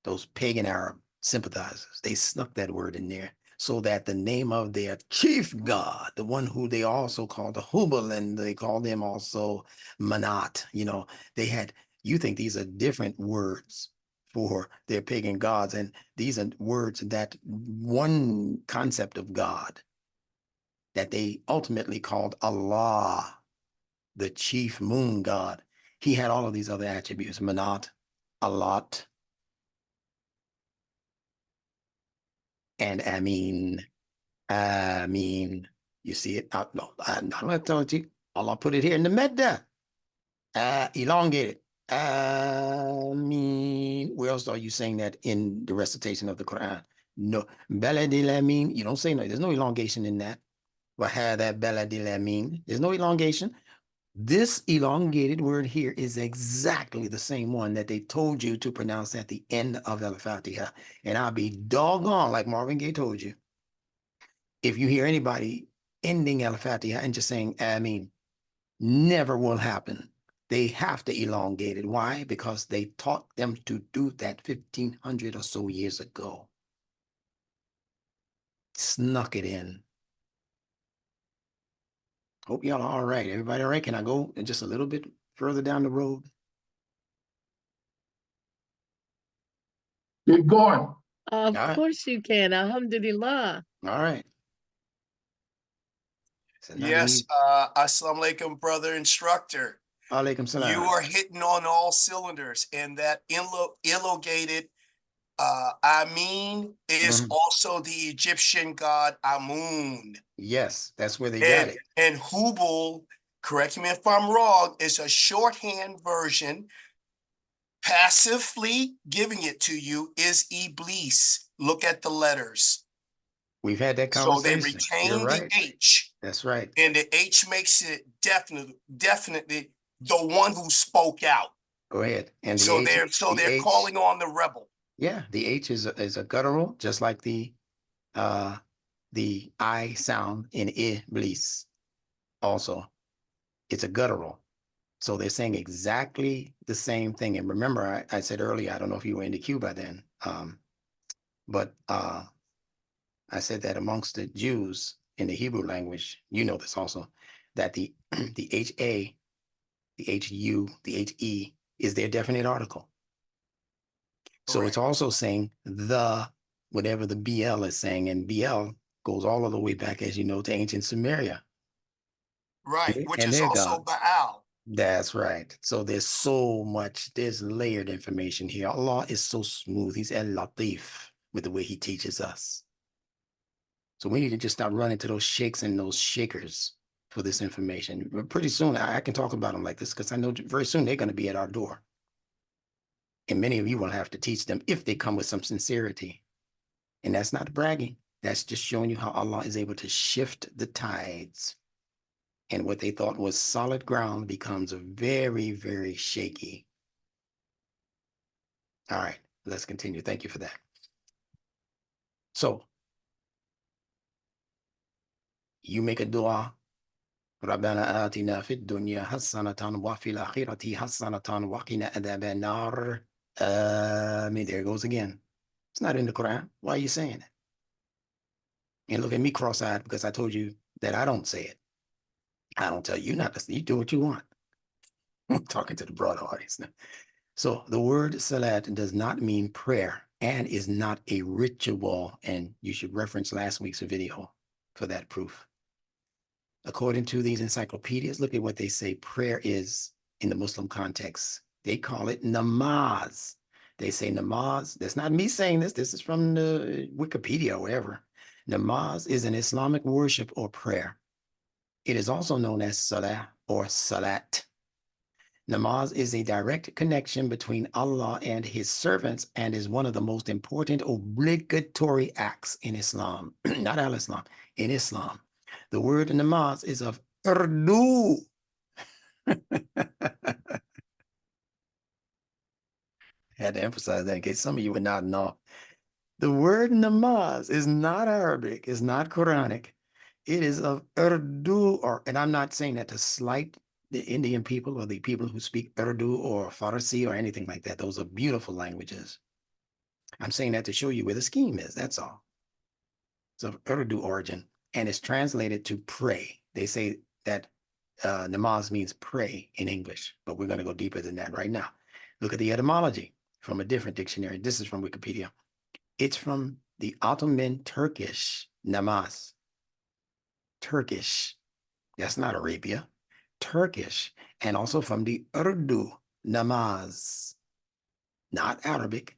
Those pagan Arab sympathizers, they snuck that word in there so that the name of their chief god, the one who they also called the Hubal, and they called him also Manat, you think these are different words for their pagan gods, and these are words that one concept of God that they ultimately called Allah, the chief moon god. He had all of these other attributes, Manat, SaLaaT, and Ameen. You see it? No, I'm not telling you. Allah put it here in the Medda. elongated. I mean, where else are you saying that in the recitation of the Quran? No, Baladil Amin, you don't say no, there's no elongation in that. Wahada Baladil Amin, there's no elongation. This elongated word here is exactly the same one that they told you to pronounce at the end of Al-Fatiha. And I'll be doggone, like Marvin Gaye told you, if you hear anybody ending Al-Fatiha and just saying Ameen. Never will happen. They have to elongate it. Why? Because they taught them to do that 1,500 or so years ago. Snuck it in. Hope y'all are all right. Everybody all right? Can I go just a little bit further down the road?
Keep going.
Of
All right.
course you can. Alhamdulillah.
All right. So
Yes, assalamu alaikum, brother instructor.
Alaikum salam.
You are hitting on all cylinders, and that elongated Amin is also the Egyptian god Amun.
Yes, that's where they got it.
And Hubal, correct me if I'm wrong, is a shorthand version. Passively giving it to you is Iblis. Look at the letters.
We've had that
So
conversation.
they retain
You're right.
the H.
That's right.
And the H makes it definitely the one who spoke out.
Go ahead. And
So
the
they're
H,
calling on the rebel.
Yeah, the H is a guttural, just like the I sound in Iblis. Also, it's a guttural. So they're saying exactly the same thing. And remember, I said earlier, I don't know if you were in the queue by then, but I said that amongst the Jews in the Hebrew language, you know this also, that the HA, the HU, the HE is their definite article. So it's also saying the, whatever the BL is saying, and BL goes all of the way back, as you know, to ancient Sumeria.
Right, which
And
is
their
also
gods.
Baal.
That's right. So there's so much, there's layered information here. Allah is so smooth. He's Al-Latif with the way he teaches us. So we need to just stop running to those sheikhs and those shakers for this information. But pretty soon I can talk about them like this because I know very soon they're going to be at our door. And many of you will have to teach them if they come with some sincerity. And that's not bragging. That's just showing you how Allah is able to shift the tides. And what they thought was solid ground becomes very, very shaky. All right, let's continue. Thank you for that. So, you make a dua. رَبَّنَا آتِنَا فِي الدُّنْيَا حَسَنَةً وَفِي الْآخِرَةِ حَسَنَةً وَقِنَا عَذَابَ النَّارِ. There it goes again. It's not in the Quran. Why are you saying it? And look at me cross-eyed because I told you that I don't say it. I don't tell you not to. You do what you want. I'm talking to the broader audience now. So the word SaLaaT does not mean prayer and is not a ritual. And you should reference last week's video for that proof. According to these encyclopedias, look at what they say prayer is in the Muslim context. They call it namaz. They say namaz. That's not me saying this. This is from the Wikipedia or wherever. Namaz is an Islamic worship or prayer. It is also known as salah or SaLaaT. Namaz is a direct connection between Allah and his servants and is one of the most important obligatory acts in Islam, not al-Islam, in Islam. The word namaz is of Urdu. Had to emphasize that in case some of you would not know. The word namaz is not Arabic, it's not Quranic. It is of Urdu, and I'm not saying that to slight the Indian people or the people who speak Urdu or Farsi or anything like that. Those are beautiful languages. I'm saying that to show you where the scheme is, that's all. It's of Urdu origin, and it's translated to pray. They say that namaz means pray in English, but we're going to go deeper than that right now. Look at the etymology from a different dictionary. This is from Wikipedia. It's from the Ottoman Turkish namaz. Turkish. That's not Arabia. Turkish. And also from the Urdu namaz. Not Arabic.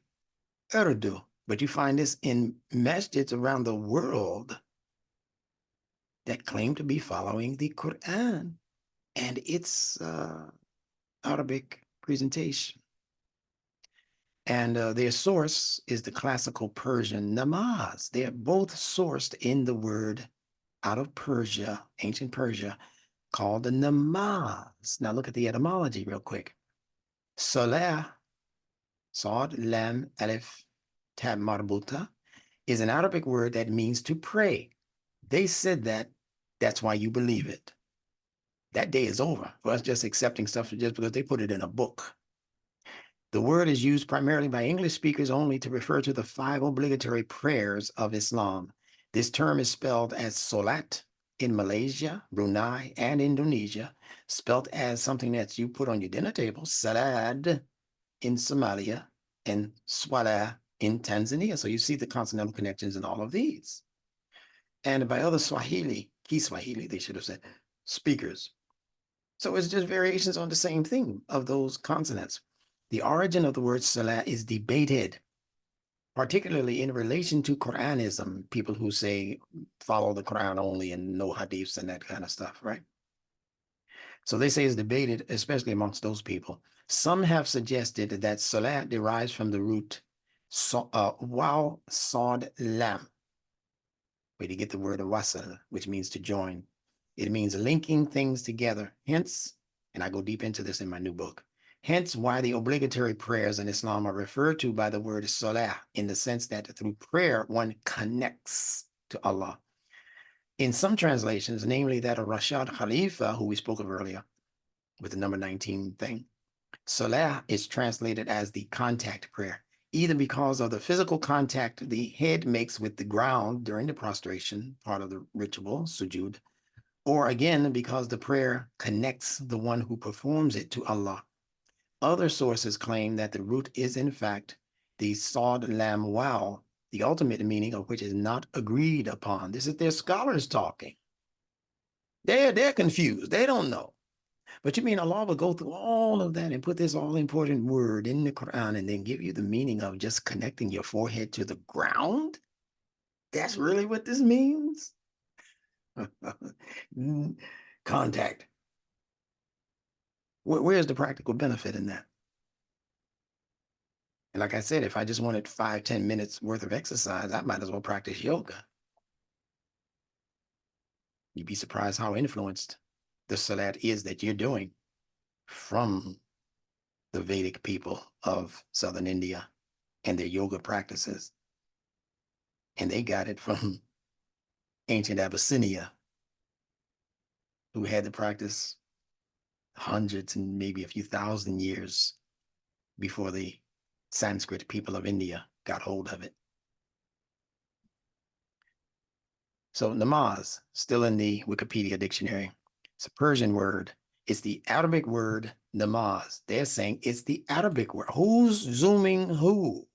Urdu. But you find this in masjids around the world that claim to be following the Quran. And it's Arabic presentation. And their source is the classical Persian namaz. They're both sourced in the word out of Persia, ancient Persia, called the namaz. Now look at the etymology real quick. Salah, Sod, Lam, Alif, Tab, Marbuta, is an Arabic word that means to pray. They said that, that's why you believe it. That day is over for us just accepting stuff just because they put it in a book. The word is used primarily by English speakers only to refer to the 5 obligatory prayers of Islam. This term is spelled as SaLaaT in Malaysia, Brunei, and Indonesia, spelled as something that you put on your dinner table, SaLaaT in Somalia, and Swala in Tanzania. So you see the consonantal connections in all of these. And by other Kiswahili, they should have said, speakers. So it's just variations on the same thing of those consonants. The origin of the word SaLaaT is debated, particularly in relation to Quranism, people who say follow the Quran only and no hadiths and that kind of stuff, right? So they say it's debated, especially amongst those people. Some have suggested that SaLaaT derives from the root waw, sod, lam, where you get the word wasal, which means to join. It means linking things together. Hence, and I go deep into this in my new book, hence why the obligatory prayers in Islam are referred to by the word salah, in the sense that through prayer, one connects to Allah. In some translations, namely that of Rashad Khalifa, who we spoke of earlier, with the number 19 thing, salah is translated as the contact prayer, either because of the physical contact the head makes with the ground during the prostration, part of the ritual, sujud, or again, because the prayer connects the one who performs it to Allah. Other sources claim that the root is in fact the sod lam wow, the ultimate meaning of which is not agreed upon. This is their scholars talking. They're confused. They don't know. But you mean Allah will go through all of that and put this all-important word in the Quran and then give you the meaning of just connecting your forehead to the ground? That's really what this means? Contact. Where's the practical benefit in that? And like I said, if I just wanted 5-10 minutes worth of exercise, I might as well practice yoga. You'd be surprised how influenced the SaLaaT is that you're doing from the Vedic people of Southern India and their yoga practices. And they got it from ancient Abyssinia, who had to practice hundreds and maybe a few thousand years before the Sanskrit people of India got hold of it. So namaz, still in the Wikipedia dictionary, it's a Persian word. It's the Arabic word namaz. They're saying it's the Arabic word. Who's zooming who?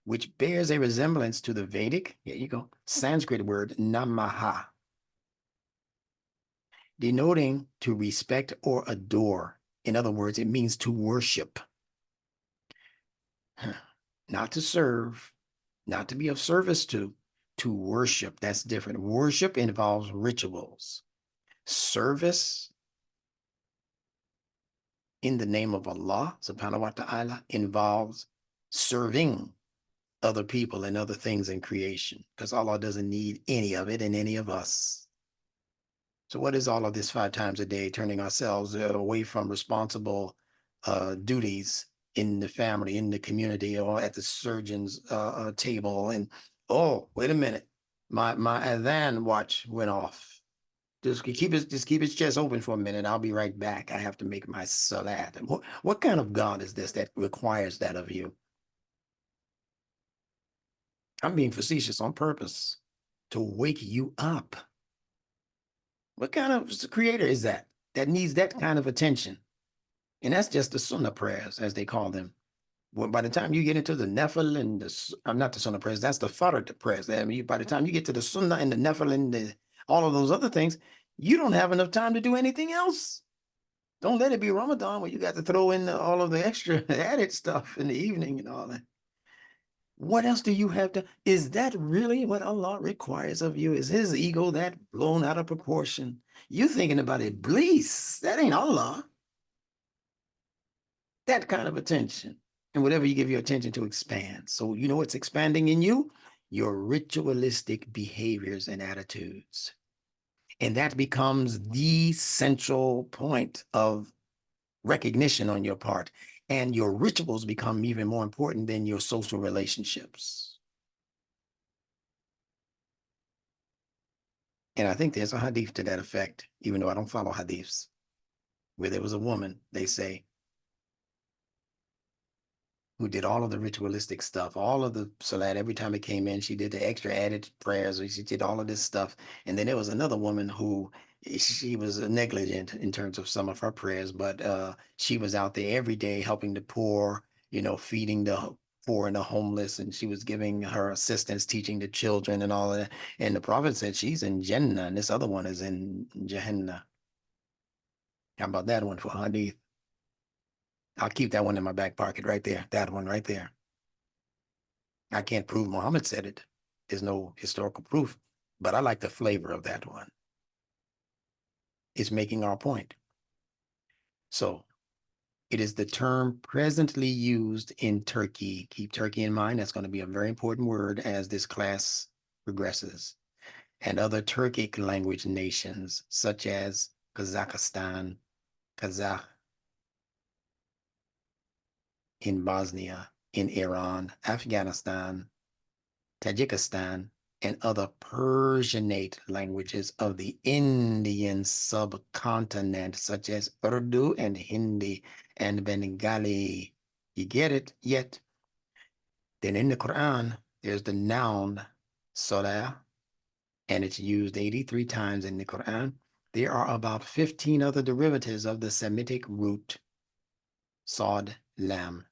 Which bears a resemblance to the Vedic, here you go, Sanskrit word namaha, denoting to respect or adore. In other words, it means to worship. Not to serve, not to be of service to worship. That's different. Worship involves rituals. Service in the name of Allah, subhanahu wa ta'ala, involves serving other people and other things in creation, because Allah doesn't need any of it and any of us. So what is all of this 5 times a day, turning ourselves away from responsible duties in the family, in the community, or at the surgeon's table? And oh, wait a minute, my adhan watch went off. Just keep its chest open for a minute. I'll be right back. I have to make my SaLaaT. What kind of God is this that requires that of you? I'm being facetious on purpose to wake you up. What kind of creator is that needs that kind of attention? And that's just the Sunnah prayers, as they call them. Well, by the time you get into the Nafil and I'm not the Sunnah prayers, that's the Farad prayers. I mean, by the time you get to the Sunnah and the Nafil and all of those other things, you don't have enough time to do anything else. Don't let it be Ramadan where you got to throw in all of the extra added stuff in the evening and all that. What else do you have to? Is that really what Allah requires of you? Is his ego that blown out of proportion? You thinking about Iblis? That ain't Allah. That kind of attention. And whatever you give your attention to expands. So you know what's expanding in you? Your ritualistic behaviors and attitudes. And that becomes the central point of recognition on your part. And your rituals become even more important than your social relationships. And I think there's a hadith to that effect, even though I don't follow hadiths, where there was a woman, they say, who did all of the ritualistic stuff, all of the SaLaaT. Every time it came in, she did the extra added prayers, or she did all of this stuff. And then there was another woman who she was negligent in terms of some of her prayers, but she was out there every day helping the poor, you know, feeding the poor and the homeless, and she was giving her assistance, teaching the children and all of that. And the prophet said she's in Jannah, and this other one is in Jahannam. How about that one for hadith? I'll keep that one in my back pocket right there. That one right there. I can't prove Muhammad said it. There's no historical proof, but I like the flavor of that one. It's making our point. So it is the term presently used in Turkey. Keep Turkey in mind. That's going to be a very important word as this class progresses. And other Turkic language nations, such as Kazakhstan, Kazakh, in Bosnia, in Iran, Afghanistan, Tajikistan, and other Persianate languages of the Indian subcontinent, such as Urdu and Hindi and Bengali. You get it yet? Then in the Quran, there's the noun Salah, and it's used 83 times in the Quran. There are about 15 other derivatives of the Semitic root Sod Lam.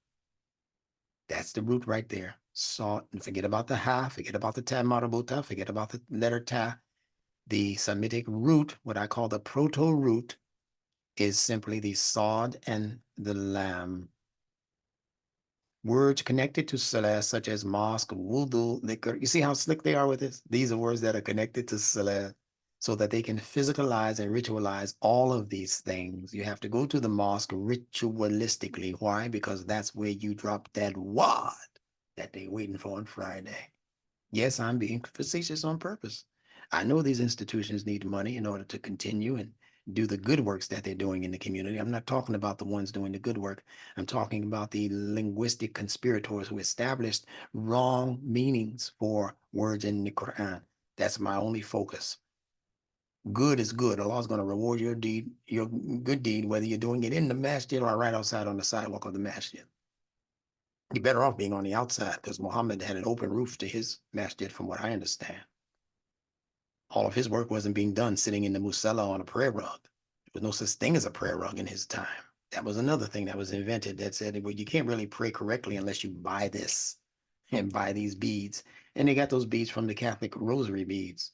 That's the root right there. Sod, and forget about the ha, forget about the ta marabuta, forget about the letter ta. The Semitic root, what I call the proto-root, is simply the sod and the lam. Words connected to salah, such as mosque, wudu, dhikr. You see how slick they are with this? These are words that are connected to salah, so that they can physicalize and ritualize all of these things. You have to go to the mosque ritualistically. Why? Because that's where you drop that wad that they're waiting for on Friday. Yes, I'm being facetious on purpose. I know these institutions need money in order to continue and do the good works that they're doing in the community. I'm not talking about the ones doing the good work. I'm talking about the linguistic conspirators who established wrong meanings for words in the Quran. That's my only focus. Good is good. Allah's going to reward your deed, your good deed, whether you're doing it in the masjid or right outside on the sidewalk of the masjid. You're better off being on the outside, because Muhammad had an open roof to his masjid, from what I understand. All of his work wasn't being done sitting in the musalla on a prayer rug. There was no such thing as a prayer rug in his time. That was another thing that was invented that said, well, you can't really pray correctly unless you buy this and buy these beads. And they got those beads from the Catholic rosary beads.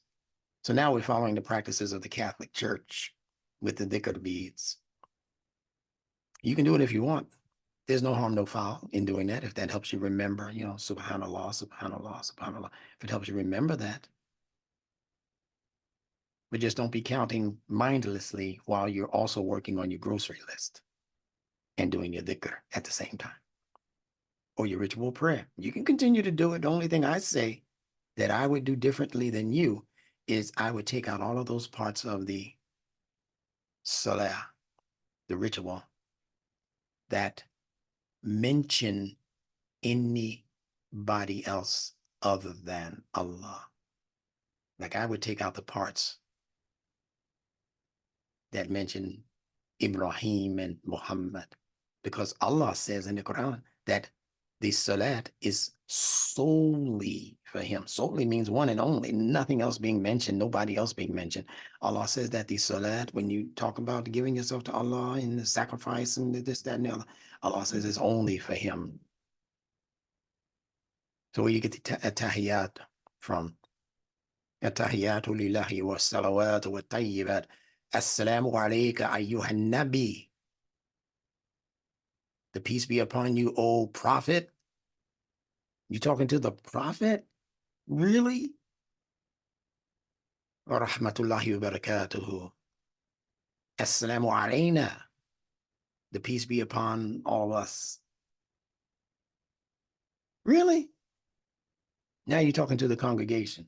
So now we're following the practices of the Catholic Church with the dhikr beads. You can do it if you want. There's no harm, no foul in doing that. If that helps you remember, you know, subhanallah, subhanallah, subhanallah. If it helps you remember that. But just don't be counting mindlessly while you're also working on your grocery list and doing your dhikr at the same time, or your ritual prayer. You can continue to do it. The only thing I say that I would do differently than you is I would take out all of those parts of the salah, the ritual, that mention anybody else other than Allah. Like I would take out the parts that mention Ibrahim and Muhammad, because Allah says in the Quran that the SaLaaT is solely for him. Solely means one and only, nothing else being mentioned, nobody else being mentioned. Allah says that the SaLaaT, when you talk about giving yourself to Allah and the sacrifice and this, that, and the other, Allah says it's only for him. So where you get the Tahiyyat from? التحيات لله والصلوات والطيبات السلام عليك أيها النبي. The peace be upon you, O Prophet. You talking to the prophet? Really? Wa rahmatullahi wa barakatuhu. Assalamu alayna. The peace be upon all of us. Really? Now you're talking to the congregation.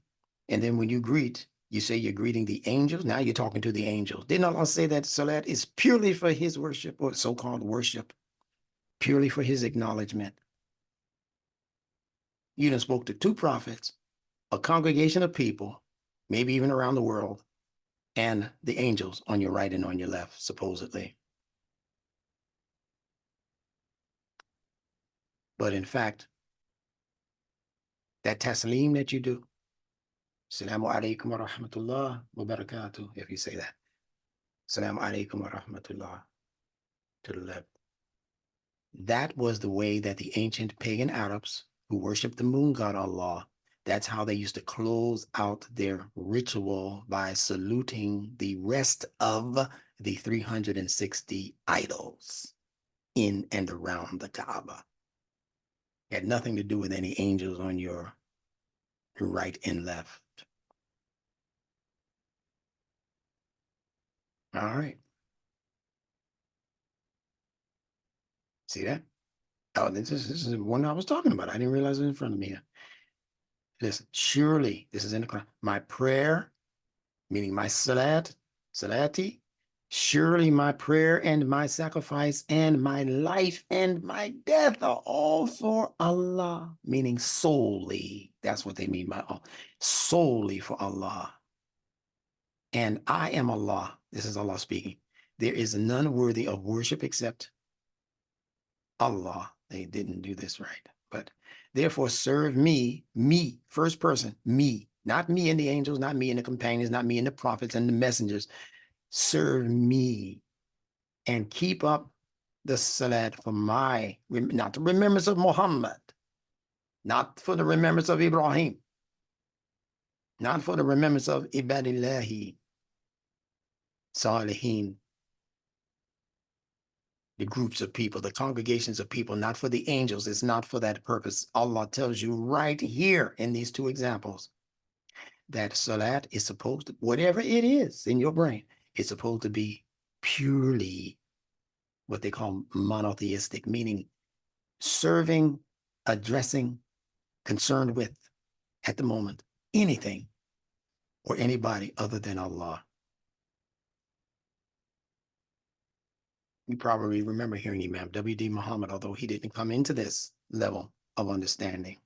And then when you greet, you say you're greeting the angels. Now you're talking to the angels. Didn't Allah say that SaLaaT is purely for his worship, or so-called worship, purely for his acknowledgement? You done spoke to two prophets, a congregation of people, maybe even around the world, and the angels on your right and on your left, supposedly. But in fact, that taslim that you do, Assalamu alaikum wa rahmatullah wa barakatuh, if you say that. Assalamu alaikum wa rahmatullah, to the left. That was the way that the ancient pagan Arabs who worshiped the moon god Allah, that's how they used to close out their ritual, by saluting the rest of the 360 idols in and around the Kaaba. It had nothing to do with any angels on your right and left. All right. See that? Oh, this is the one I was talking about. I didn't realize it was in front of me. Listen, surely, this is in the Quran, my prayer, meaning my SaLaaT, SaLaati, surely my prayer and my sacrifice and my life and my death are all for Allah, meaning solely. That's what they mean by all. Solely for Allah. And I am Allah. This is Allah speaking. There is none worthy of worship except Allah. They didn't do this right. But therefore serve me, first person, me, not me and the angels, not me and the companions, not me and the prophets and the messengers. Serve me and keep up the SaLaaT for my, not the remembrance of Muhammad, not for the remembrance of Ibrahim, not for the remembrance of Ibadillahi, Salihin, the groups of people, the congregations of people, not for the angels. It's not for that purpose. Allah tells you right here in these two examples that SaLaaT is supposed to, whatever it is in your brain, it's supposed to be purely what they call monotheistic, meaning serving, addressing, concerned with, at the moment, anything or anybody other than Allah. You probably remember hearing Imam W.D. Muhammad, although he didn't come into this level of understanding.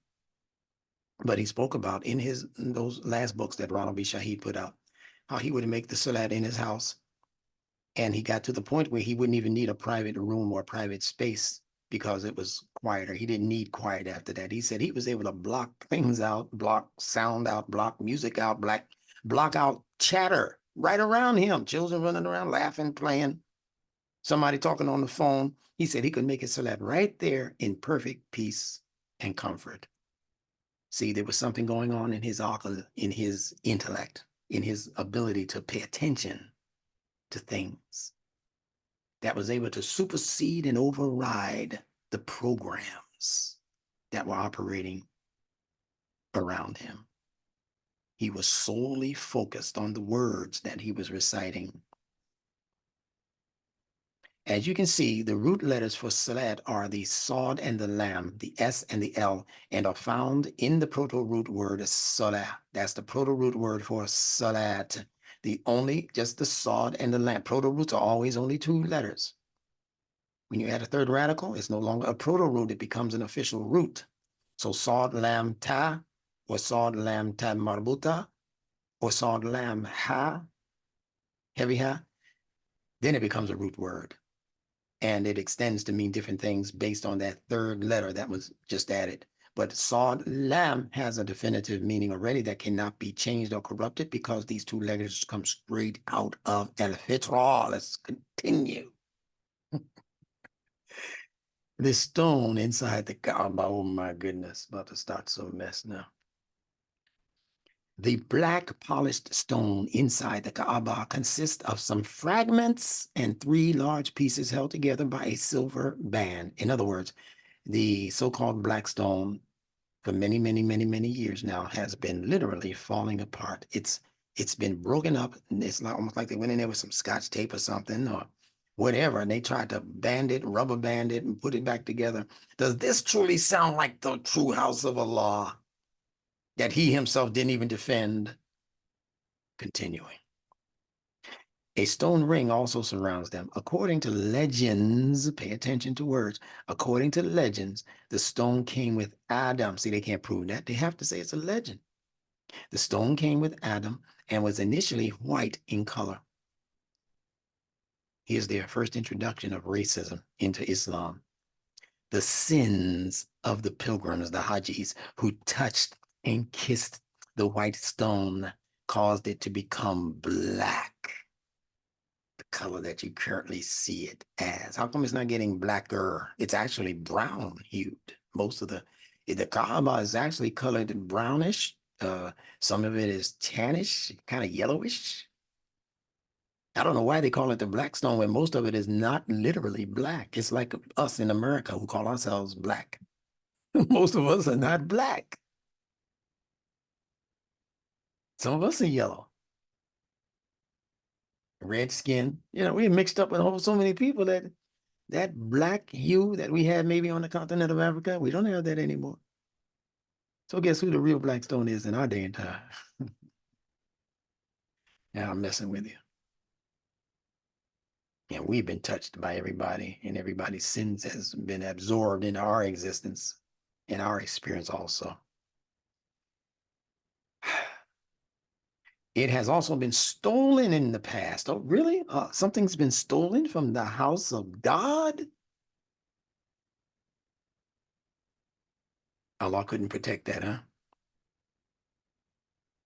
But he spoke about in those last books that Ronald B. Shaheed put out, how he would make the SaLaaT in his house. And he got to the point where he wouldn't even need a private room or private space because it was quieter. He didn't need quiet after that. He said he was able to block things out, block sound out, block music out, block out chatter right around him. Children running around, laughing, playing. Somebody talking on the phone. He said he could make his SaLaaT right there in perfect peace and comfort. See, there was something going on in his intellect, in his ability to pay attention to things that was able to supersede and override the programs that were operating around him. He was solely focused on the words that he was reciting. As you can see, the root letters for SaLaaT are the Sod and the Lam, the S and the L, and are found in the proto-root word Salah. That's the proto-root word for SaLaaT. Just the Sod and the Lam. Proto-roots are always only two letters. When you add a third radical, it's no longer a proto-root, it becomes an official root. So Sod Lam Ta, or Sod Lam Ta Marbuta, or Sod Lam Ha, heavy Ha, then it becomes a root word. And it extends to mean different things based on that third letter that was just added. But Sod Lam has a definitive meaning already that cannot be changed or corrupted because these two letters come straight out of El-Fitra. Let's continue. This stone inside the Kaaba, oh my goodness, about to start some mess now. The black polished stone inside the Kaaba consists of some fragments and 3 large pieces held together by a silver band. In other words, the so-called black stone for many, many, many, many years now has been literally falling apart. It's been broken up. And it's not almost like they went in there with some scotch tape or something or whatever, and they tried to band it, rubber band it, and put it back together. Does this truly sound like the true house of Allah that he himself didn't even defend? Continuing. A stone ring also surrounds them. According to legends, pay attention to words. According to legends, the stone came with Adam. See, they can't prove that. They have to say it's a legend. The stone came with Adam and was initially white in color. Here's their first introduction of racism into Islam. The sins of the pilgrims, the Hajis, who touched and kissed the white stone caused it to become black. The color that you currently see it as. How come it's not getting blacker? It's actually brown hued. Most of the Kaaba is actually colored brownish. Some of it is tannish, kind of yellowish. I don't know why they call it the black stone when most of it is not literally black. It's like us in America who call ourselves black. Most of us are not black. Some of us are yellow. Red skin. You know, we're mixed up with so many people that black hue that we had maybe on the continent of Africa, we don't have that anymore. So guess who the real black stone is in our day and time? Yeah, I'm messing with you. And we've been touched by everybody, and everybody's sins has been absorbed into our existence, in our experience also. It has also been stolen in the past. Oh, really? Something's been stolen from the house of God? Allah couldn't protect that, huh?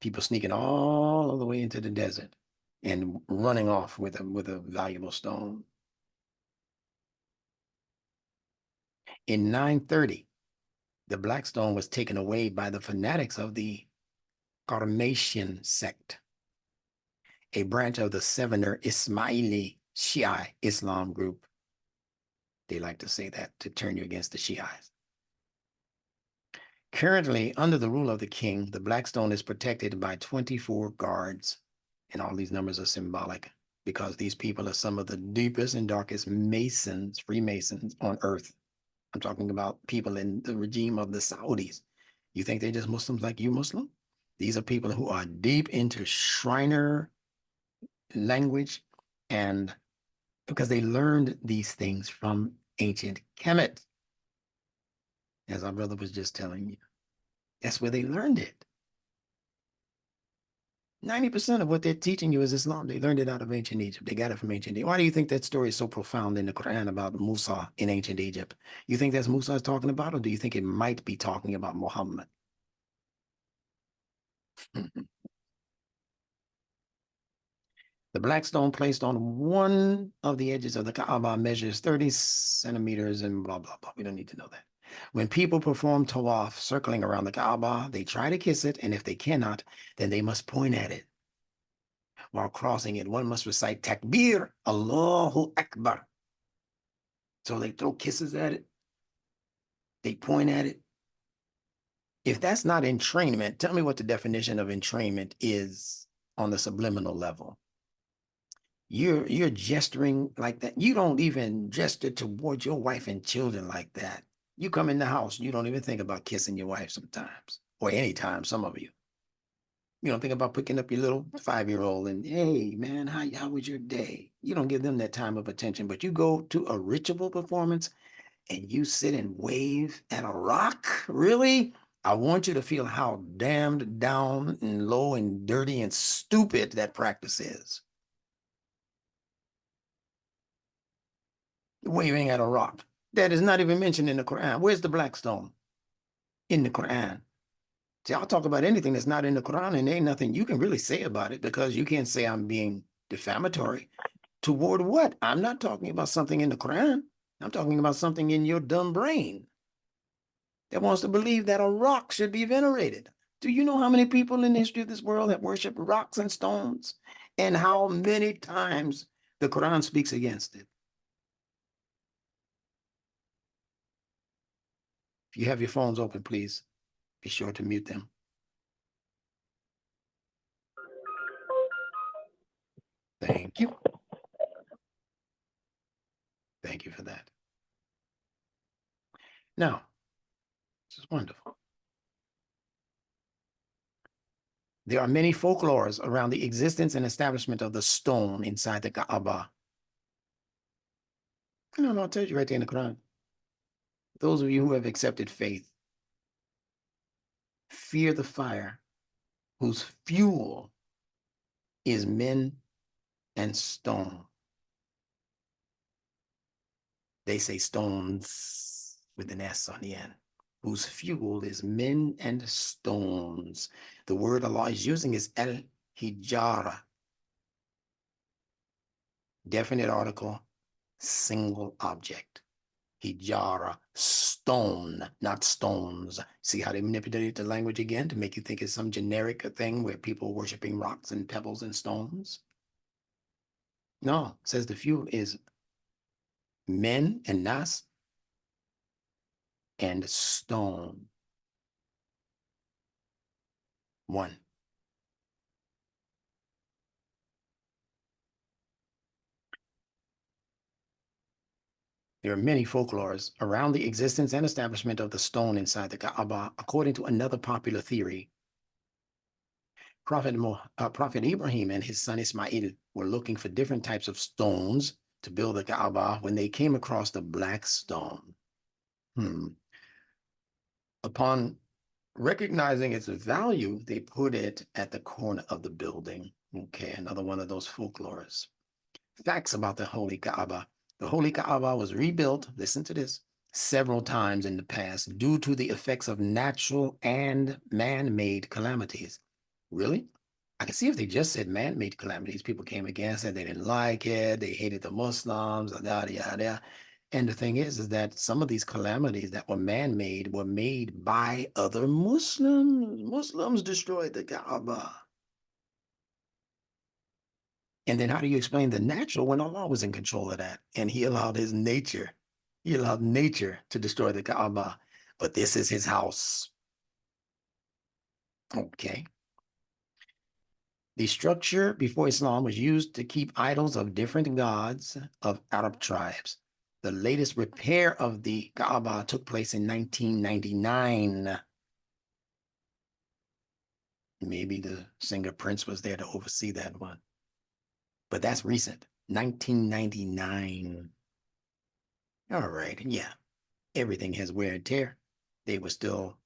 People sneaking all the way into the desert and running off with a valuable stone. In 930, the black stone was taken away by the fanatics of the Qarmatian sect, a branch of the Sevener Ismaili Shia Islam group. They like to say that to turn you against the Shiites. Currently, under the rule of the king, the black stone is protected by 24 guards, and all these numbers are symbolic because these people are some of the deepest and darkest Masons, Freemasons on earth. I'm talking about people in the regime of the Saudis. You think they're just Muslims like you Muslim? These are people who are deep into Shriner language, and because they learned these things from ancient Kemet, as our brother was just telling you. That's where they learned it. 90% of what they're teaching you is Islam. They learned it out of ancient Egypt. They got it from ancient Egypt. Why do you think that story is so profound in the Quran about Musa in ancient Egypt? You think that's Musa is talking about, or do you think it might be talking about Muhammad? The black stone placed on one of the edges of the Kaaba measures 30 centimeters and blah, blah, blah. We don't need to know that. When people perform tawaf, circling around the Kaaba, they try to kiss it, and if they cannot, then they must point at it. While crossing it, one must recite Takbir, Allahu Akbar. So they throw kisses at it. They point at it. If that's not entrainment, tell me what the definition of entrainment is on the subliminal level. You're gesturing like that. You don't even gesture towards your wife and children like that. You come in the house, you don't even think about kissing your wife sometimes, or anytime, some of you. You don't think about picking up your little 5-year-old and, hey, man, how was your day? You don't give them that time of attention, but you go to a ritual performance and you sit and wave at a rock? Really? I want you to feel how damned down and low and dirty and stupid that practice is. Waving at a rock. That is not even mentioned in the Quran. Where's the black stone? In the Quran. See, I'll talk about anything that's not in the Quran, and there ain't nothing you can really say about it because you can't say I'm being defamatory. Toward what? I'm not talking about something in the Quran. I'm talking about something in your dumb brain that wants to believe that a rock should be venerated. Do you know how many people in the history of this world have worshipped rocks and stones? And how many times the Quran speaks against it? If you have your phones open, please. be sure to mute them. Thank you. Thank you for that. Now, this is wonderful. There are many folklores around the existence and establishment of the stone inside the Kaaba. No, I'll tell you right there in the Quran. Those of you who have accepted faith, fear the fire whose fuel is men and stone. They say stones with an S on the end, whose fuel is men and stones. The word Allah is using is al-hijara. Definite article, single object. Hijara, stone, not stones. See how they manipulated the language again to make you think it's some generic thing where people are worshiping rocks and pebbles and stones? No, it says the fuel is men and nas and stone. One. There are many folklores around the existence and establishment of the stone inside the Kaaba, according to another popular theory. Prophet Ibrahim and his son Ismail were looking for different types of stones to build the Kaaba when they came across the black stone. Upon recognizing its value, they put it at the corner of the building. Okay, another one of those folklores. Facts about the Holy Kaaba. The Holy Kaaba was rebuilt, listen to this, several times in the past due to the effects of natural and man-made calamities. Really? I can see if they just said man-made calamities, people came against it, they didn't like it, they hated the Muslims, yada, yada. And the thing is that some of these calamities that were man-made were made by other Muslims. Muslims destroyed the Kaaba. And then how do you explain the natural when Allah was in control of that? And he allowed his nature, he allowed nature to destroy the Kaaba. But this is his house. Okay. The structure before Islam was used to keep idols of different gods of Arab tribes. The latest repair of the Kaaba took place in 1999. Maybe the singer Prince was there to oversee that one. But that's recent, 1999. All right, yeah. Everything has wear and tear. They were still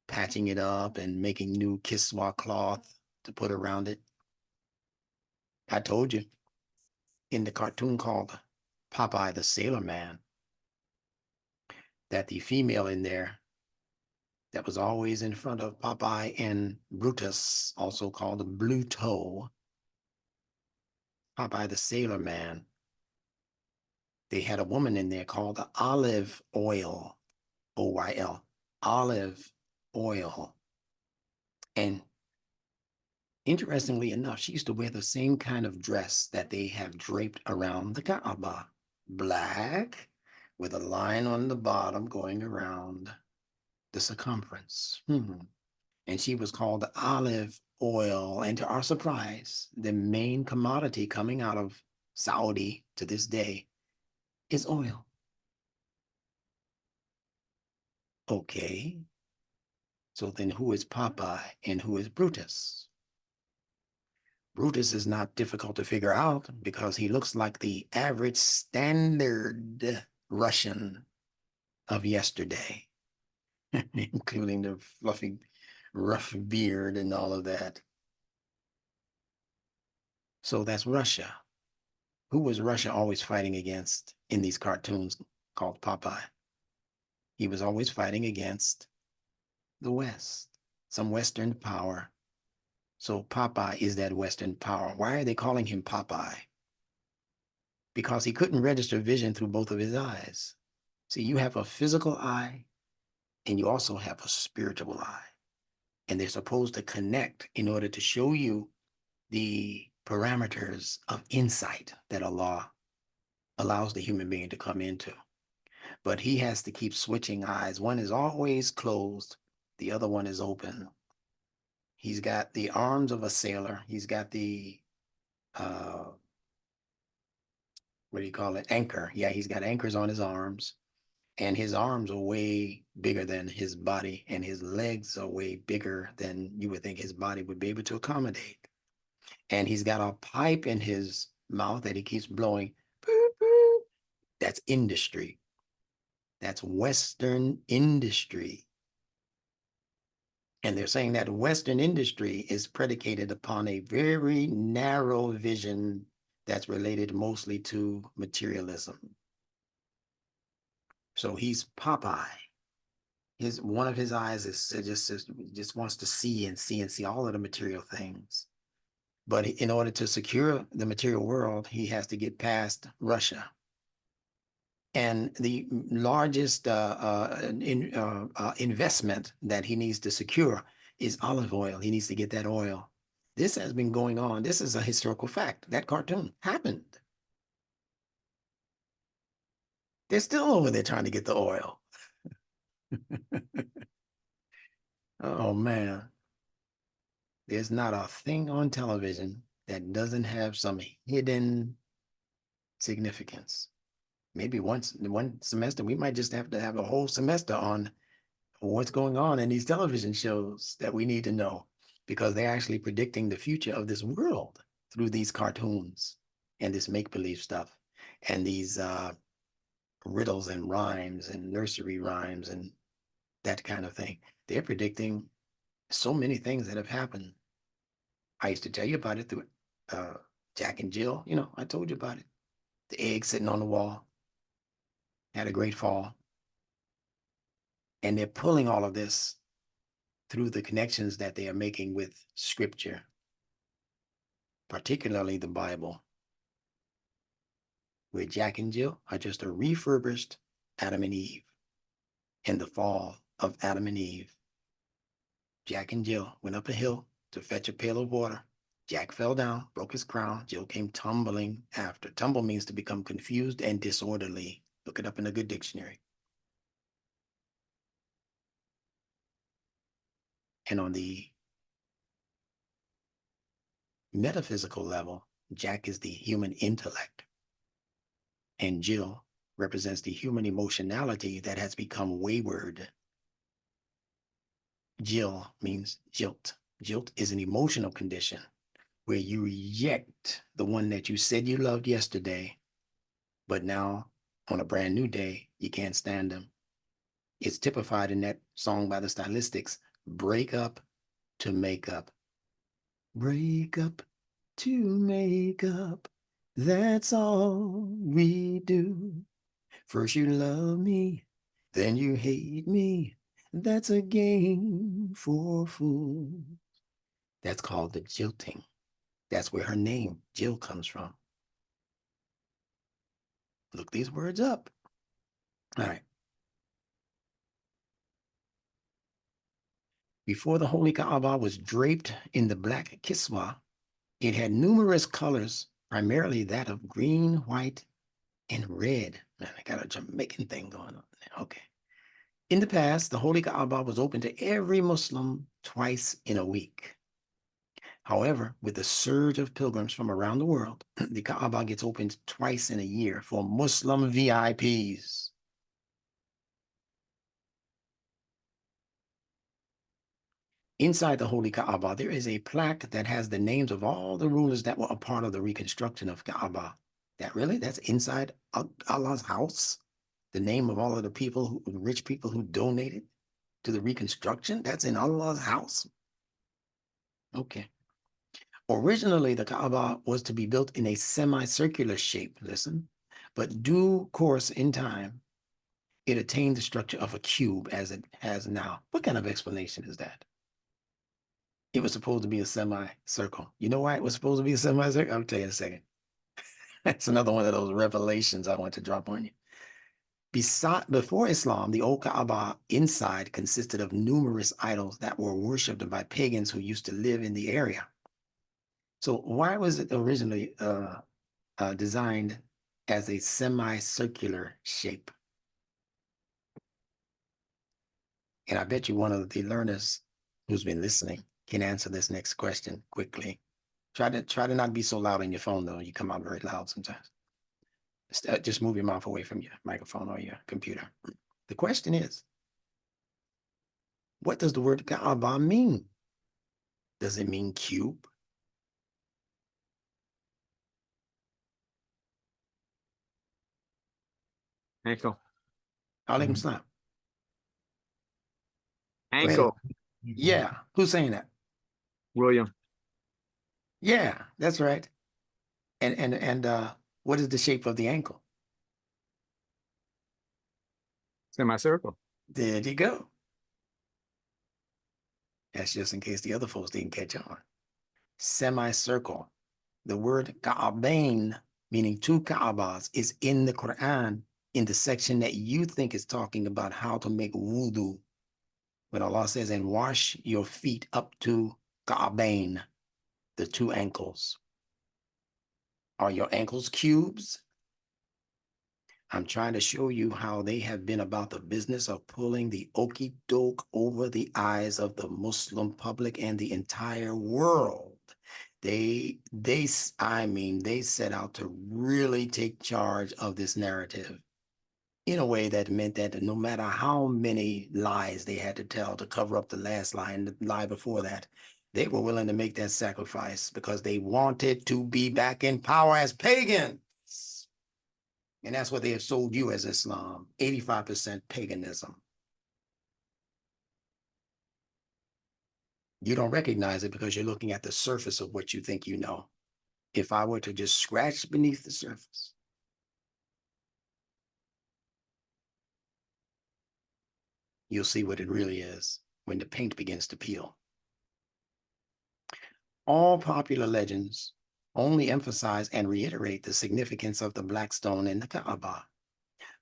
patching it up and making new kiswa cloth to put around it. I told you in the cartoon called Popeye the Sailor Man that the female in there that was always in front of Popeye and Brutus, also called Blue Toe, Popeye the Sailor Man, they had a woman in there called Olive Oil, O-Y-L, Olive Oil. And interestingly enough, she used to wear the same kind of dress that they have draped around the Kaaba, black, with a line on the bottom going around the circumference. And she was called Olive Oil. And to our surprise, the main commodity coming out of Saudi to this day is oil. Okay. So then who is Popeye and who is Brutus? Brutus is not difficult to figure out because he looks like the average standard Russian of yesterday, including the fluffy, rough beard and all of that. So that's Russia. Who was Russia always fighting against in these cartoons called Popeye? He was always fighting against the West, some Western power. So Popeye is that Western power. Why are they calling him Popeye? Because he couldn't register vision through both of his eyes. See, you have a physical eye and you also have a spiritual eye. And they're supposed to connect in order to show you the parameters of insight that Allah allows the human being to come into. But he has to keep switching eyes. One is always closed The other one is open. He's got the arms of a sailor. He's got the, what do you call it? Anchor. Yeah, he's got anchors on his arms. And his arms are way bigger than his body, and his legs are way bigger than you would think his body would be able to accommodate. And he's got a pipe in his mouth that he keeps blowing. Boop, boop. That's industry. That's Western industry. And they're saying that Western industry is predicated upon a very narrow vision that's related mostly to materialism. So he's Popeye. One of his eyes is just wants to see and see and see all of the material things. But in order to secure the material world, he has to get past Russia. And the largest investment that he needs to secure is olive oil. He needs to get that oil. This has been going on. This is a historical fact. That cartoon happened. They're still over there trying to get the oil. Oh, man. There's not a thing on television that doesn't have some hidden significance. Maybe one semester, we might just have to have a whole semester on what's going on in these television shows that we need to know, because they're actually predicting the future of this world through these cartoons and this make-believe stuff and these riddles and rhymes and nursery rhymes and that kind of thing. They're predicting so many things that have happened. I used to tell you about it through Jack and Jill. You know, I told you about it. The egg sitting on the wall had a great fall. And they're pulling all of this through the connections that they are making with scripture, particularly the Bible, where Jack and Jill are just a refurbished Adam and Eve and the fall of Adam and Eve. Jack and Jill went up a hill to fetch a pail of water. Jack fell down, broke his crown. Jill came tumbling after. Tumble means to become confused and disorderly. Look it up in a good dictionary. And on the metaphysical level, Jack is the human intellect, and Jill represents the human emotionality that has become wayward. Jill means jilt. Jilt is an emotional condition where you reject the one that you said you loved yesterday, but now on a brand new day, you can't stand them. It's typified in that song by the Stylistics, break up to make up. Break up to make up. That's all we do. First you love me, then you hate me. That's a game for fools. That's called the jilting. That's where her name, Jill, comes from. Look these words up. All right. Before the Holy Kaaba was draped in the black kiswa, it had numerous colors, primarily that of green, white, and red. Man, I got a Jamaican thing going on there. Okay. In the past, the Holy Kaaba was open to every Muslim twice in a week. However, with the surge of pilgrims from around the world, the Kaaba gets opened twice in a year for Muslim VIPs. Inside the Holy Kaaba, there is a plaque that has the names of all the rulers that were a part of the reconstruction of Kaaba. That's inside Allah's house? The name of all of the people, rich people who donated to the reconstruction? That's in Allah's house? Okay. Originally, the Kaaba was to be built in a semicircular shape, listen, but due course in time, it attained the structure of a cube as it has now. What kind of explanation is that? It was supposed to be a semicircle. You know why it was supposed to be a semicircle? I'll tell you in a second. That's another one of those revelations I want to drop on you. Before Islam, the old Kaaba inside consisted of numerous idols that were worshipped by pagans who used to live in the area. So why was it originally designed as a semicircular shape? And I bet you one of the learners who's been listening can answer this next question quickly. Try to not be so loud on your phone though. You come out very loud sometimes. Just move your mouth away from your microphone or your computer. The question is, what does the word Kaaba mean? Does it mean cube?
Ankle.
Alaikum salam. Go ahead.
Ankle.
Yeah, who's saying that?
William.
Yeah, that's right. And what is the shape of the ankle?
Semicircle.
There you go. That's just in case the other folks didn't catch on. Semicircle. The word Ka'abain, meaning two Ka'abas, is in the Quran in the section that you think is talking about how to make wudu. When Allah says, and wash your feet up to Ka'abain, the two ankles. Are your ankles cubes? I'm trying to show you how they have been about the business of pulling the okie doke over the eyes of the Muslim public and the entire world. They set out to really take charge of this narrative in a way that meant that no matter how many lies they had to tell to cover up the last lie and the lie before that, they were willing to make that sacrifice because they wanted to be back in power as pagans. And that's what they have sold you as Islam, 85% paganism. You don't recognize it because you're looking at the surface of what you think you know. If I were to just scratch beneath the surface, you'll see what it really is when the paint begins to peel. All popular legends only emphasize and reiterate the significance of the black stone in the Kaaba.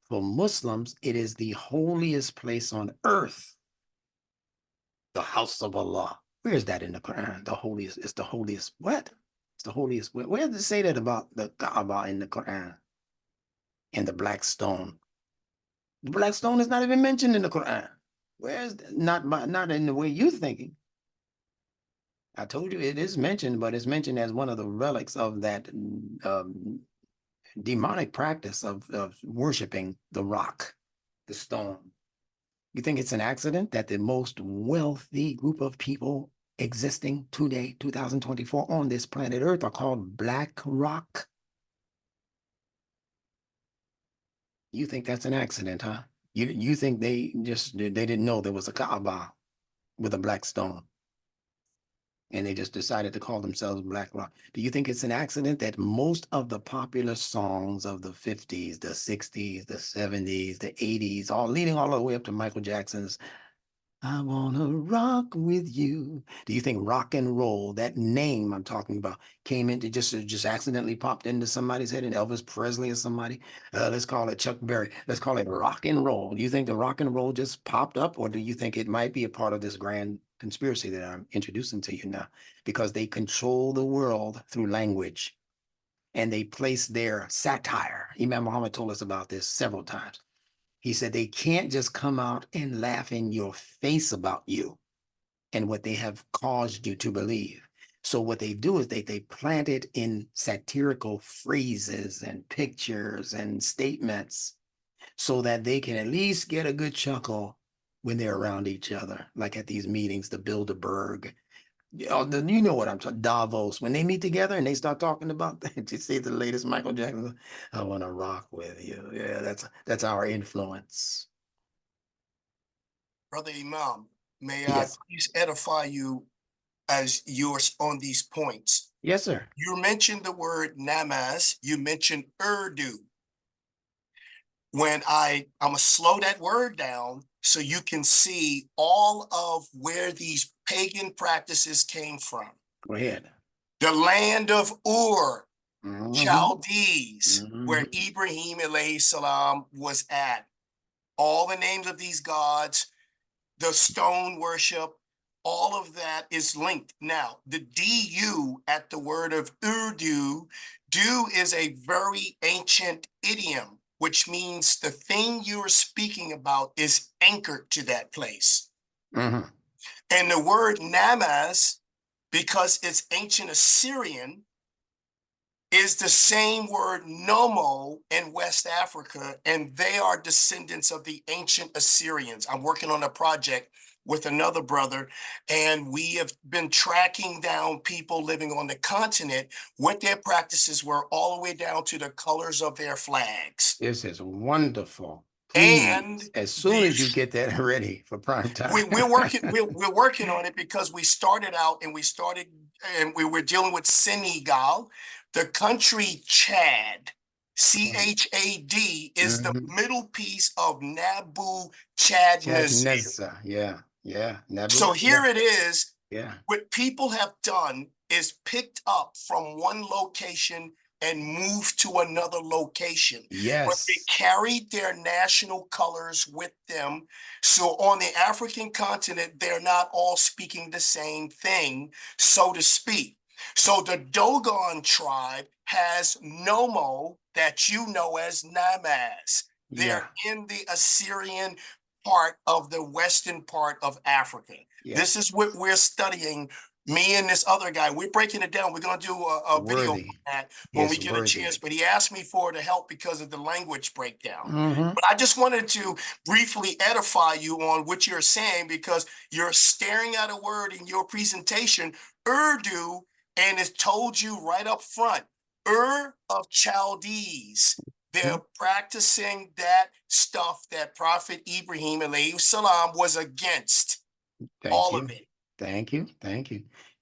For Muslims, it is the holiest place on earth, the house of Allah. Where is that in the Quran? The holiest, it's the holiest, what? It's the holiest, where does it say that about the Kaaba in the Quran? And the black stone. The black stone is not even mentioned in the Quran. Where's, not in the way you're thinking. I told you it is mentioned, but it's mentioned as one of the relics of that demonic practice of worshiping the rock, the stone. You think it's an accident that the most wealthy group of people existing today, 2024, on this planet Earth are called Black Rock? You think that's an accident, huh? You think they didn't know there was a Kaaba with a black stone and they just decided to call themselves Black Rock? Do you think it's an accident that most of the popular songs of the 50s, the 60s, the 70s, the 80s, all leading all the way up to Michael Jackson's I wanna rock with you. Do you think rock and roll, that name I'm talking about, came into just accidentally popped into somebody's head, and Elvis Presley or somebody? Let's call it Chuck Berry. Let's call it rock and roll. Do you think the rock and roll just popped up, or do you think it might be a part of this grand conspiracy that I'm introducing to you now? Because they control the world through language, and they place their satire. Imam Muhammad told us about this several times. He said they can't just come out and laugh in your face about you and what they have caused you to believe. So what they do is they plant it in satirical phrases and pictures and statements so that they can at least get a good chuckle when they're around each other, like at these meetings, the Bilderberg. You know what I'm talking, Davos, when they meet together and they start talking about that. You see the latest Michael Jackson, I want to rock with you. Yeah, that's our influence.
Brother Imam, may I
Yes.
please edify you as you're on these points?
Yes, sir.
You mentioned the word namaz, you mentioned Urdu. When I'm gonna slow that word down so you can see all of where these pagan practices came from.
Go ahead.
The land of Ur,
Mhm.
Chaldees,
Mhm.
where Ibrahim alayhi salam was at. All the names of these gods, the stone worship, all of that is linked. Now, the DU at the word of Urdu, do is a very ancient idiom, which means the thing you're speaking about is anchored to that place.
Mhm.
And the word Namaz, because it's ancient Assyrian, is the same word Nomo in West Africa, and they are descendants of the ancient Assyrians. I'm working on a project with another brother, and we have been tracking down people living on the continent, what their practices were, all the way down to the colors of their flags.
This is wonderful.
And
Please, as soon as you get that ready for prime time.
we're working on it because we started out and we were dealing with Senegal, the country Chad. CHAD is the middle piece of Nabu Chad Nazir.
Chattanooga. Yeah. Nabu.
So here it is.
Yeah.
What people have done is picked up from one location and moved to another location. But they
Yes.
carried their national colors with them. So on the African continent, they're not all speaking the same thing, so to speak. So the Dogon tribe has Nomo that you know as Namaz. They're in the Assyrian part of the western part of Africa.
Yeah.
This is what we're studying. Me and this other guy, we're breaking it down. We're going to do a video on that when we get a chance. But he asked me for the help because of the language breakdown. But I just wanted to briefly edify you on what you're saying, because you're staring at a word in your presentation, Urdu, and it's told you right up front, of Chaldees. They're practicing that stuff that Prophet Ibrahim alayhi salam was against. All of it.
Thank you.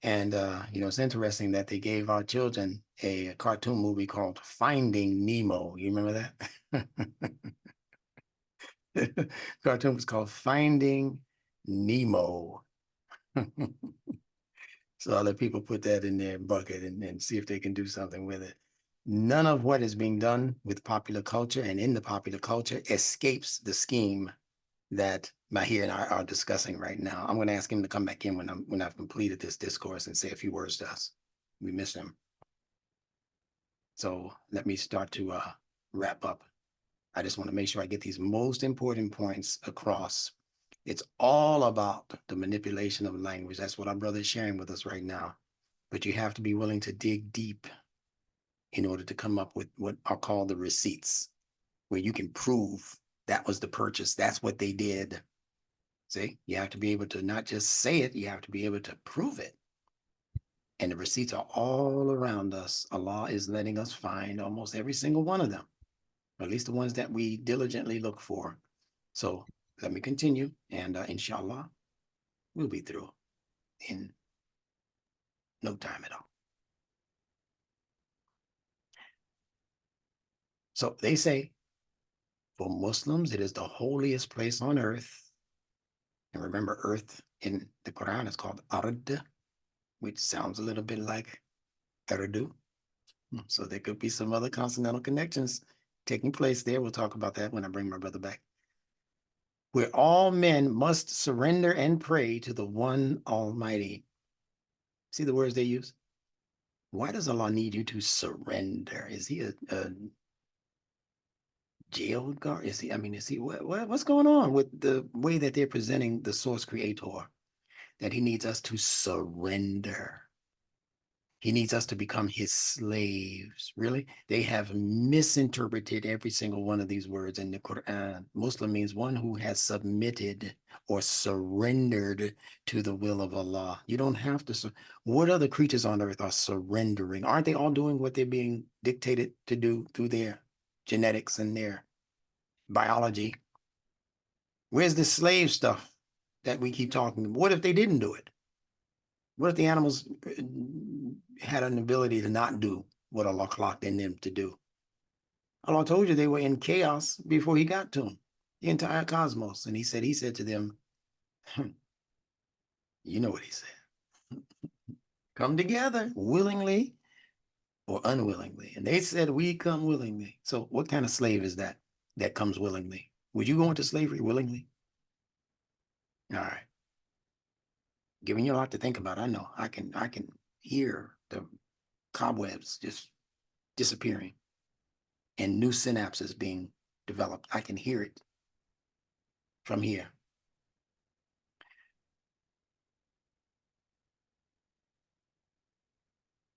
And it's interesting that they gave our children a cartoon movie called Finding Nemo. You remember that? Cartoon was called Finding Nemo. So I'll let people put that in their bucket and see if they can do something with it. None of what is being done with popular culture and in the popular culture escapes the scheme that Mahir and I are discussing right now. I'm going to ask him to come back in when I've completed this discourse and say a few words to us. We miss him. So let me start to wrap up. I just want to make sure I get these most important points across. It's all about the manipulation of language. That's what our brother is sharing with us right now. But you have to be willing to dig deep in order to come up with what are called the receipts, where you can prove that was the purchase. That's what they did. See, you have to be able to not just say it, you have to be able to prove it. And the receipts are all around us. Allah is letting us find almost every single one of them, or at least the ones that we diligently look for. So let me continue, and inshallah, we'll be through in no time at all. So they say, for Muslims, it is the holiest place on earth. And remember, earth in the Quran is called Ard, which sounds a little bit like Urdu. So there could be some other consonantal connections taking place there. We'll talk about that when I bring my brother back. Where all men must surrender and pray to the one Almighty. See the words they use? Why does Allah need you to surrender? Is he a jail guard? Is he what's going on with the way that they're presenting the source creator? That he needs us to surrender. He needs us to become his slaves. Really? They have misinterpreted every single one of these words in the Quran. Muslim means one who has submitted or surrendered to the will of Allah. You don't have to. What other creatures on earth are surrendering? Aren't they all doing what they're being dictated to do through their genetics and their biology? Where's the slave stuff that we keep talking about? What if they didn't do it? What if the animals had an ability to not do what Allah clocked in them to do? Allah told you they were in chaos before he got to them, the entire cosmos. And he said to them, you know what he said, come together willingly or unwillingly. And they said, we come willingly. So what kind of slave is that comes willingly? Would you go into slavery willingly? All right. Giving you a lot to think about. I know I can hear the cobwebs just disappearing and new synapses being developed. I can hear it from here.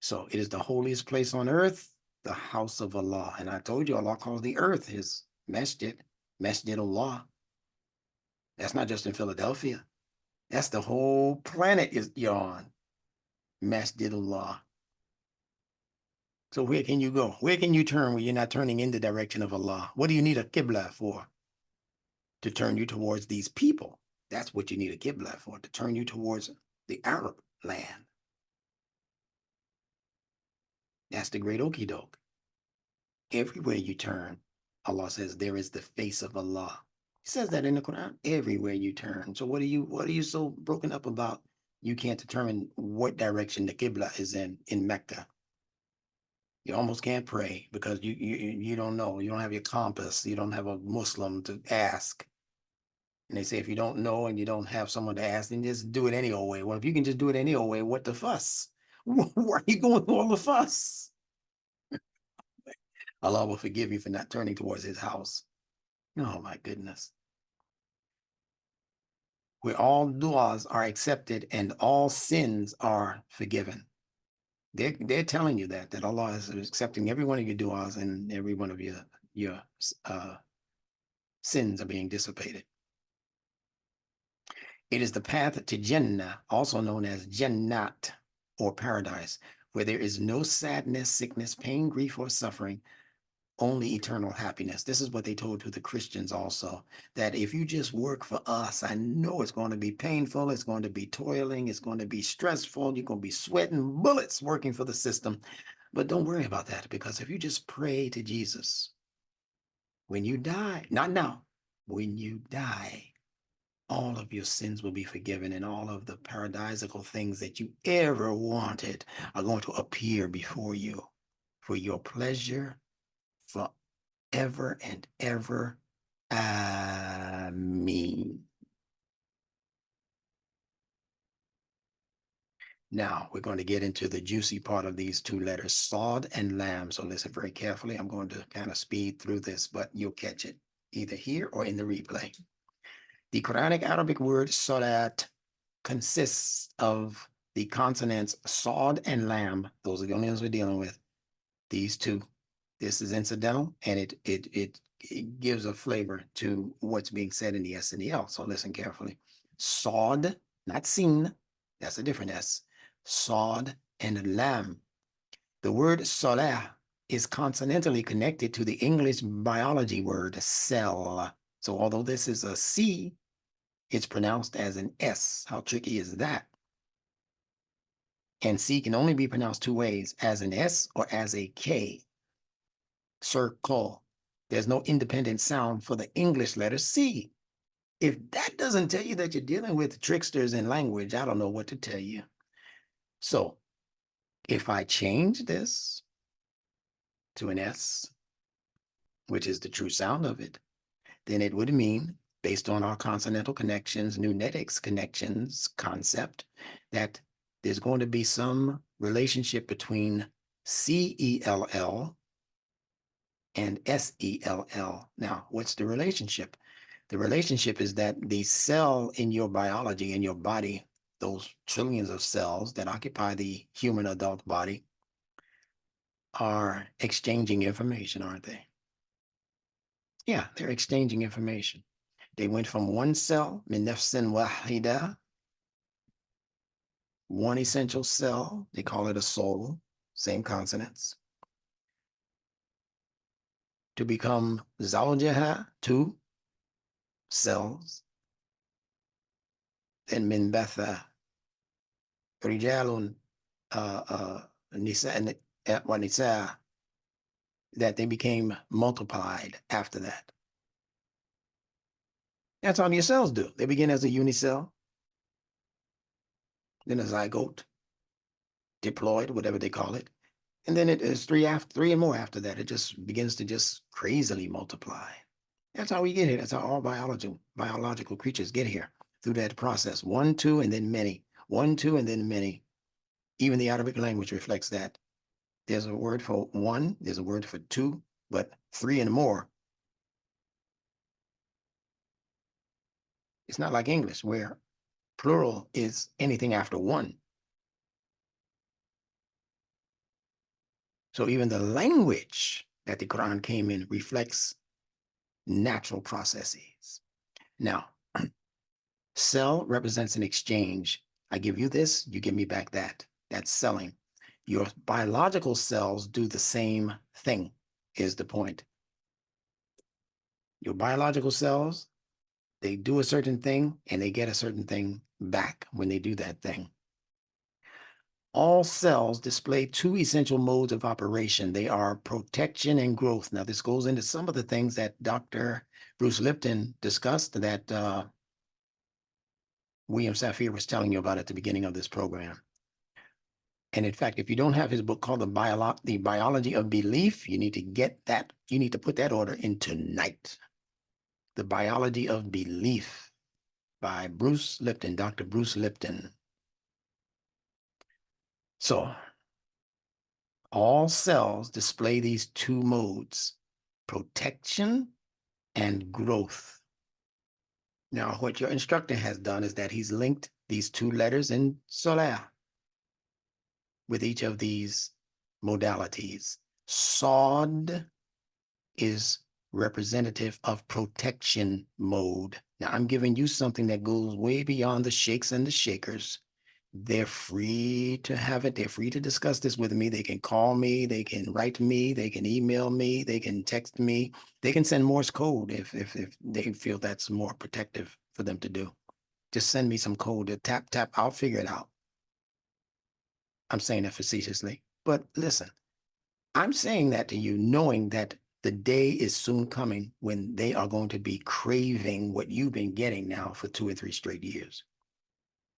So it is the holiest place on earth, the house of Allah. And I told you Allah calls the earth his masjid, Masjid Allah. That's not just in Philadelphia. That's the whole planet you're on. Masjid Allah. So where can you go? Where can you turn when you're not turning in the direction of Allah? What do you need a Qibla for? To turn you towards these people. That's what you need a Qibla for, to turn you towards the Arab land. That's the great okie doke. Everywhere you turn, Allah says there is the face of Allah. He says that in the Quran. Everywhere you turn. So what are you so broken up about? You can't determine what direction the Qibla is in Mecca. You almost can't pray because you don't know. You don't have your compass. You don't have a Muslim to ask. And they say if you don't know and you don't have someone to ask, then just do it any old way. Well, if you can just do it any old way, what the fuss? Why are you going through all the fuss? Allah will forgive you for not turning towards his house. Oh my goodness. Where all du'as are accepted and all sins are forgiven. They're telling you that Allah is accepting every one of your du'as and every one of your sins are being dissipated. It is the path to Jannah, also known as Jannat or paradise, where there is no sadness, sickness, pain, grief, or suffering, only eternal happiness. This is what they told to the Christians also, that if you just work for us, I know it's going to be painful, it's going to be toiling, it's going to be stressful, you're going to be sweating bullets working for the system. But don't worry about that, because if you just pray to Jesus, when you die, not now, when you die, all of your sins will be forgiven, and all of the paradisical things that you ever wanted are going to appear before you for your pleasure forever and ever. Ameen. Now we're going to get into the juicy part of these two letters, Sod and Lam. So listen very carefully. I'm going to kind of speed through this, but you'll catch it either here or in the replay. The Quranic Arabic word SaLaaT consists of the consonants Sod and Lam. Those are the only ones we're dealing with. These two. This is incidental, and it gives a flavor to what's being said in the S and the L. So listen carefully. Sod, not sin. That's a different S. Sod and Lam. The word Salah is consonantally connected to the English biology word cell. So although this is a C, it's pronounced as an S. How tricky is that? And C can only be pronounced two ways, as an S or as a K. Circle. There's no independent sound for the English letter C. If that doesn't tell you that you're dealing with tricksters in language, I don't know what to tell you. So if I change this to an S, which is the true sound of it, then it would mean, based on our consonantal connections, nunetics connections concept, that there's going to be some relationship between C-E-L-L and S-E-L-L. Now, what's the relationship? The relationship is that the cell in your biology, in your body, those trillions of cells that occupy the human adult body, are exchanging information, aren't they? Yeah, they're exchanging information. They went from one cell, min nafsin wahida, one essential cell, they call it a soul, same consonants, to become zawjaha, two cells, then min batha, rijalun, nisa, wa nisa, that they became multiplied after that. That's all your cells do. They begin as a unicell, then a zygote, diploid, whatever they call it. And then it is three and more after that. It just begins to just crazily multiply. That's how we get here. That's how all biological creatures get here, through that process. One, two, and then many. One, two, and then many. Even the Arabic language reflects that. There's a word for one, there's a word for two, but three and more. It's not like English, where plural is anything after one. So even the language that the Quran came in reflects natural processes. Now, sell represents an exchange. I give you this, you give me back that. That's selling. Your biological cells do the same thing, is the point. Your biological cells, they do a certain thing and they get a certain thing back when they do that thing. All cells display two essential modes of operation. They are protection and growth. Now, this goes into some of the things that Dr. Bruce Lipton discussed that William Safir was telling you about at the beginning of this program. And in fact, if you don't have his book called The Biology of Belief, you need to get that. You need to put that order in tonight. The Biology of Belief by Bruce Lipton, Dr. Bruce Lipton. So all cells display these two modes, protection and growth. Now, what your instructor has done is that he's linked these two letters in SaLaaT with each of these modalities. SALT is representative of protection mode. Now, I'm giving you something that goes way beyond the shakes and the shakers. They're free to have it. They're free to discuss this with me. They can call me. They can write me. They can email me. They can text me. They can send Morse code if they feel that's more protective for them to do. Just send me some code to tap, tap. I'll figure it out. I'm saying that facetiously. But listen, I'm saying that to you knowing that the day is soon coming when they are going to be craving what you've been getting now for 2 or 3 straight years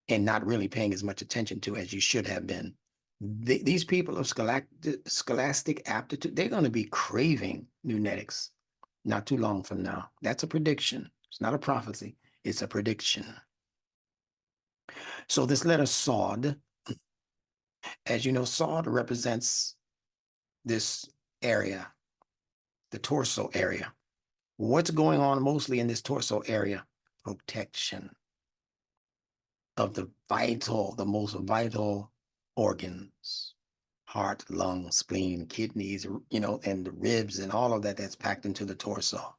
and not really paying as much attention to as you should have been. These people of scholastic aptitude, they're going to be craving Nunetics not too long from now. That's a prediction. It's not a prophecy. It's a prediction. So this letter Sod, as you know, Sod represents this area, the torso area. What's going on mostly in this torso area? Protection of the most vital organs, heart, lungs, spleen, kidneys, and the ribs and all of that that's packed into the torso.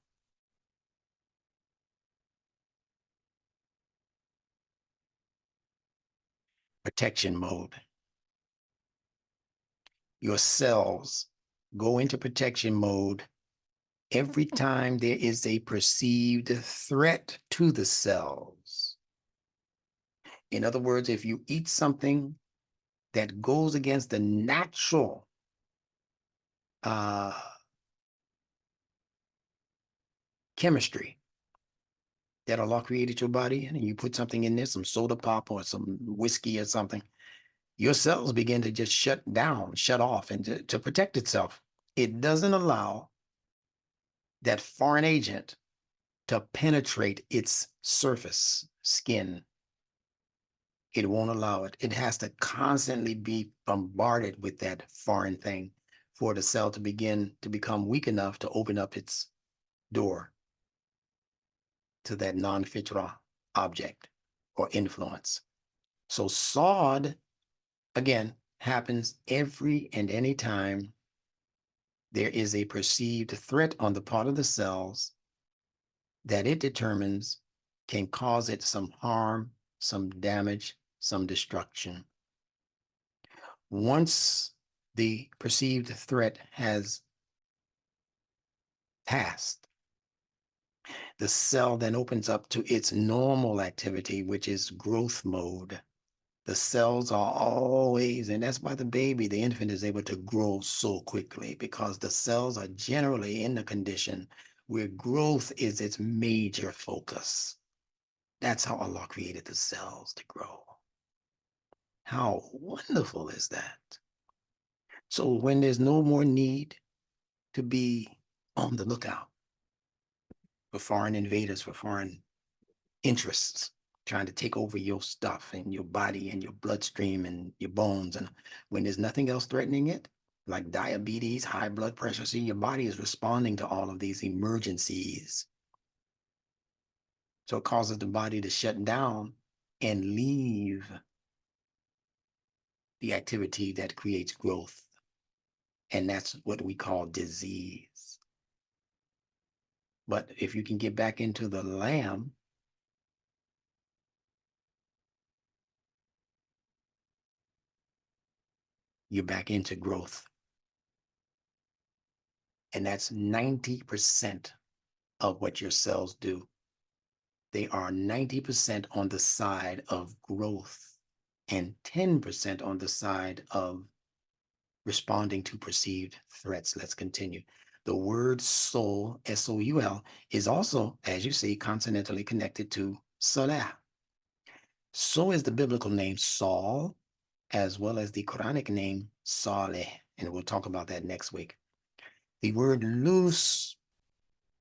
Protection mode. Your cells go into protection mode every time there is a perceived threat to the cells. In other words, if you eat something that goes against the natural chemistry that Allah created your body, and you put something in there, some soda pop or some whiskey or something, your cells begin to just shut down, shut off, and to protect itself. It doesn't allow that foreign agent to penetrate its surface skin. It won't allow it. It has to constantly be bombarded with that foreign thing for the cell to begin to become weak enough to open up its door to that non-fitra object or influence. So SALT, again, happens every and any time there is a perceived threat on the part of the cells that it determines can cause it some harm, some damage, some destruction. Once the perceived threat has passed, the cell then opens up to its normal activity, which is growth mode. The cells are always, and that's why the infant is able to grow so quickly, because the cells are generally in the condition where growth is its major focus. That's how Allah created the cells to grow. How wonderful is that? So when there's no more need to be on the lookout for foreign invaders, for foreign interests, trying to take over your stuff and your body and your bloodstream and your bones. And when there's nothing else threatening it, like diabetes, high blood pressure, see, your body is responding to all of these emergencies. So it causes the body to shut down and leave the activity that creates growth And that's what we call disease. But if you can get back into the lamb, you're back into growth. And that's 90% of what your cells do. They are 90% on the side of growth and 10% on the side of responding to perceived threats. Let's continue. The word soul, S-O-U-L, is also, as you see, consonantally connected to SaLaaT. So is the biblical name Saul, as well as the Quranic name Saleh, and we'll talk about that next week. The word loose,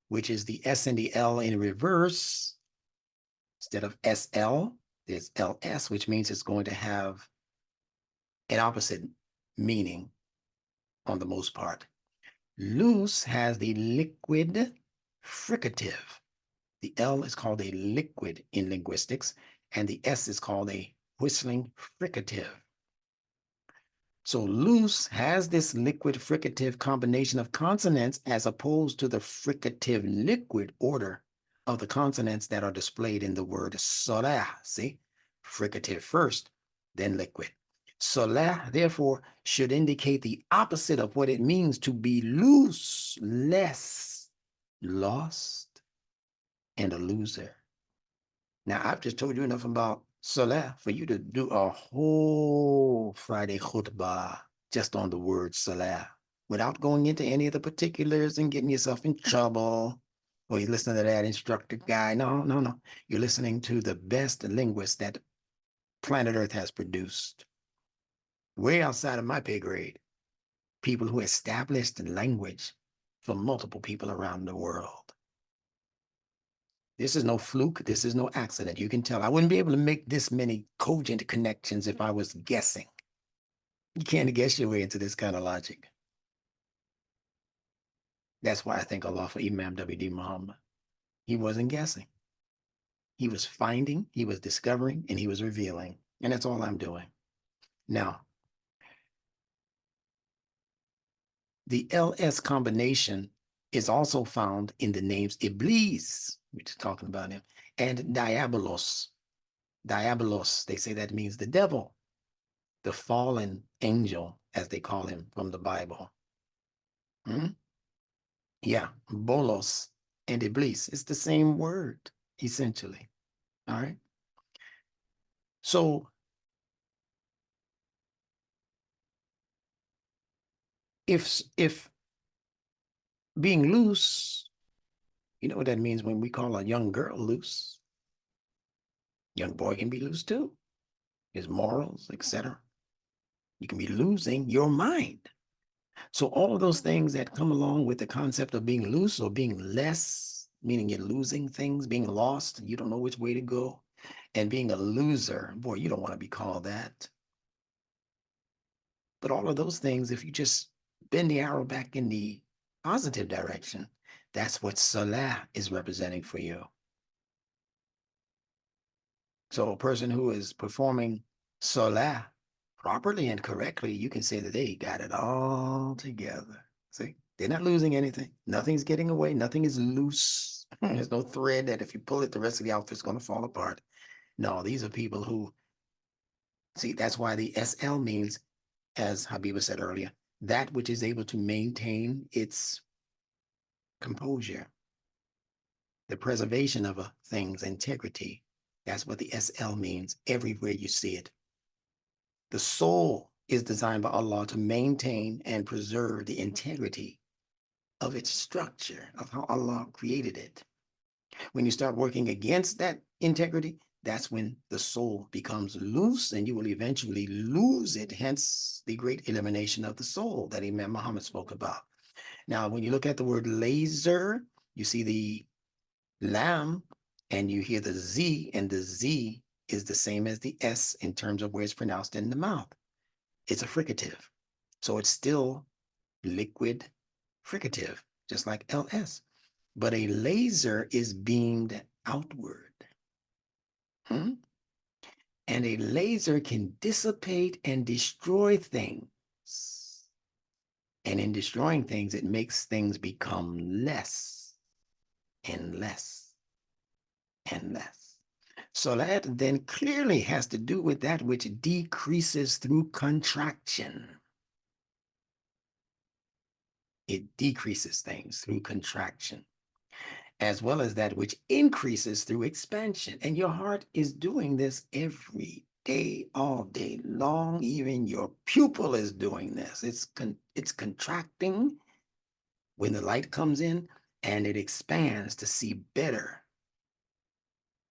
which is the S and the L in reverse, instead of SL, there's LS, which means it's going to have an opposite meaning on the most part. Loose has the liquid fricative. The L is called a liquid in linguistics, and the S is called a whistling fricative. So loose has this liquid fricative combination of consonants as opposed to the fricative liquid order of the consonants that are displayed in the word SaLaaT. See, fricative first, then liquid. SaLaaT, therefore, should indicate the opposite of what it means to be loose, less, lost, and a loser. Now, I've just told you enough about SaLaaT for you to do a whole Friday khutbah just on the word SaLaaT without going into any of the particulars and getting yourself in trouble. Or you listen to that instructor guy. No, no, no. You're listening to the best linguist that planet Earth has produced. Way outside of my pay grade. People who established language for multiple people around the world. This is no fluke. This is no accident. You can tell. I wouldn't be able to make this many cogent connections if I was guessing. You can't guess your way into this kind of logic. That's why I thank Allah for Imam W.D. Muhammad. He wasn't guessing. He was finding, he was discovering, and he was revealing. And that's all I'm doing. Now, the LS combination is also found in the names Iblis, which is talking about him, and Diabolos. Diabolos, they say that means the devil, the fallen angel, as they call him from the Bible. Yeah, bolos and Iblis. It's the same word, essentially. All right. So if being loose, you know what that means when we call a young girl loose. Young boy can be loose too. His morals, etc. You can be losing your mind. So all of those things that come along with the concept of being loose or being less, meaning you're losing things, being lost, you don't know which way to go, and being a loser, boy, you don't want to be called that. But all of those things, if you just bend the arrow back in the positive direction, that's what SaLaaT is representing for you. So a person who is performing SaLaaT properly and correctly, you can say that they got it all together. See, they're not losing anything. Nothing's getting away. Nothing is loose. There's no thread that if you pull it, the rest of the outfit's going to fall apart. No, these are people who, see, that's why the SL means, as Habiba said earlier, that which is able to maintain its composure, the preservation of a thing's integrity. That's what the SL means everywhere you see it. The soul is designed by Allah to maintain and preserve the integrity of its structure, of how Allah created it. When you start working against that integrity, that's when the soul becomes loose and you will eventually lose it, hence the great elimination of the soul that Imam Muhammad spoke about. Now, when you look at the word laser, you see the lam and you hear the Z, and the Z is the same as the S in terms of where it's pronounced in the mouth. It's a fricative. So it's still liquid fricative, just like LS. But a laser is beamed outward. And a laser can dissipate and destroy things. And in destroying things, it makes things become less and less and less. So that then clearly has to do with that which decreases through contraction. It decreases things through contraction, as well as that which increases through expansion. And your heart is doing this every day, all day long. Even your pupil is doing this. It's contracting when the light comes in, and it expands to see better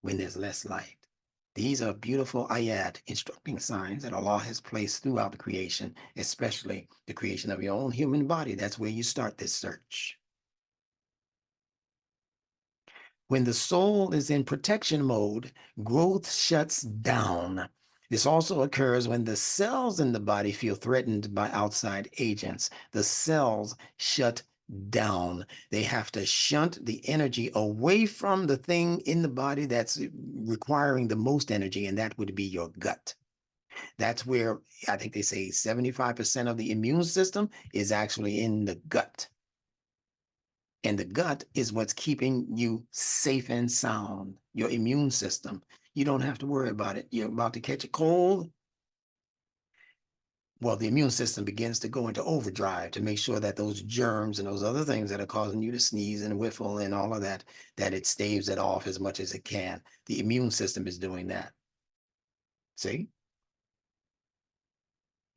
when there's less light. These are beautiful ayat, instructing signs that Allah has placed throughout the creation, especially the creation of your own human body. That's where you start this search. When the soul is in protection mode, growth shuts down. This also occurs when the cells in the body feel threatened by outside agents. The cells shut down. They have to shunt the energy away from the thing in the body that's requiring the most energy, and that would be your gut. That's where I think they say 75% of the immune system is actually in the gut. And the gut is what's keeping you safe and sound, your immune system. You don't have to worry about it. You're about to catch a cold. Well, the immune system begins to go into overdrive to make sure that those germs and those other things that are causing you to sneeze and whiffle and all of that, that it staves it off as much as it can. The immune system is doing that. See?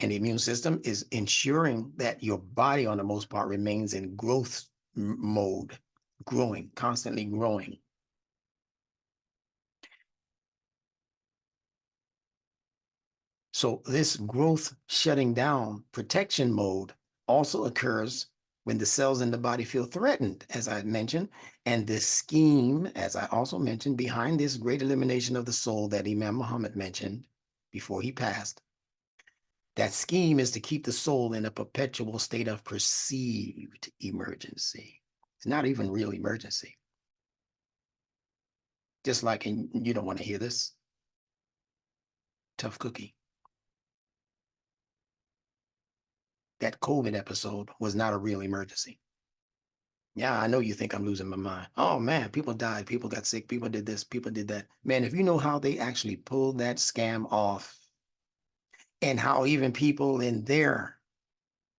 And the immune system is ensuring that your body, on the most part, remains in growth mode, growing, constantly growing. So this growth shutting down protection mode also occurs when the cells in the body feel threatened, as I mentioned, and this scheme, as I also mentioned, behind this great elimination of the soul that Imam Muhammad mentioned before he passed, that scheme is to keep the soul in a perpetual state of perceived emergency. It's not even real emergency. Just like, and you don't want to hear this, tough cookie. That COVID episode was not a real emergency. Yeah, I know you think I'm losing my mind. Oh man, people died, people got sick, people did this, people did that. Man, if you know how they actually pulled that scam off, and how even people in their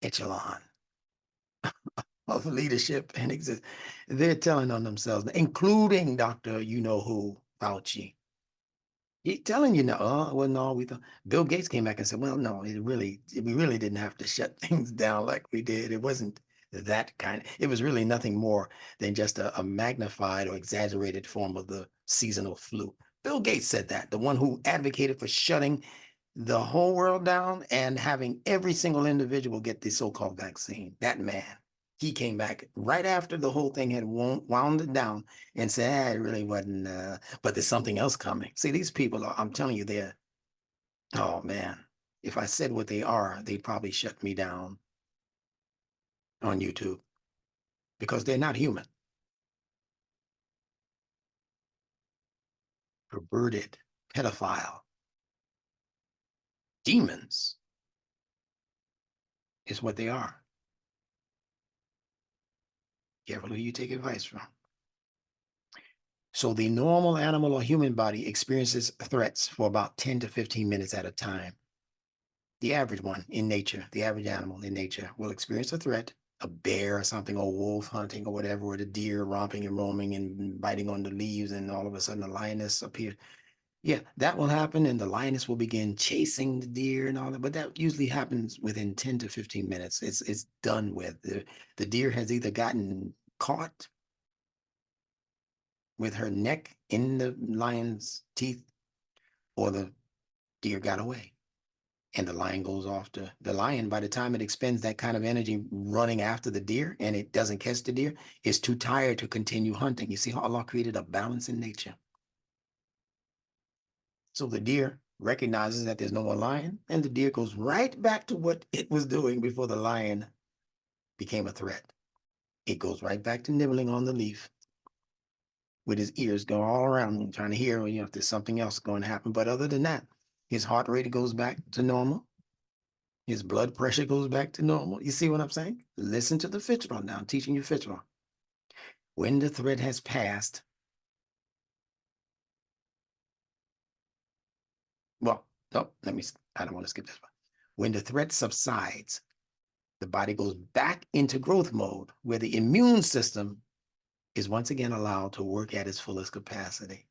echelon of leadership and exist, they're telling on themselves, including Dr. You know who, Fauci. He telling you, no, well, no, we thought Bill Gates came back and said, well, no, we really didn't have to shut things down like we did. It wasn't that kind. It was really nothing more than just a magnified or exaggerated form of the seasonal flu. Bill Gates said that, the one who advocated for shutting the whole world down and having every single individual get the so-called vaccine. That man, he came back right after the whole thing had wound it down and said, it really wasn't, but there's something else coming. See, these people are, I'm telling you, they're, oh man, if I said what they are, they'd probably shut me down on YouTube because they're not human. Perverted, pedophile, demons is what they are. Careful who you take advice from. So the normal animal or human body experiences threats for about 10 to 15 minutes at a time. The average one in nature, the average animal in nature will experience a threat, a bear or something, or wolf hunting or whatever, or the deer romping and roaming and biting on the leaves, and all of a sudden a lioness appears. Yeah, that will happen, and the lioness will begin chasing the deer and all that, but that usually happens within 10 to 15 minutes. It's done with. The deer has either gotten caught with her neck in the lion's teeth, or the deer got away. And the lion goes off to the lion. By the time it expends that kind of energy running after the deer and it doesn't catch the deer, it's too tired to continue hunting. You see how Allah created a balance in nature. So the deer recognizes that there's no more lion, and the deer goes right back to what it was doing before the lion became a threat. It goes right back to nibbling on the leaf with his ears going all around him, trying to hear, if there's something else going to happen. But other than that, his heart rate goes back to normal. His blood pressure goes back to normal. You see what I'm saying? Listen to the fitron now. I'm teaching you fitron. When the threat has passed, well, no, I don't want to skip this one. When the threat subsides, the body goes back into growth mode where the immune system is once again allowed to work at its fullest capacity.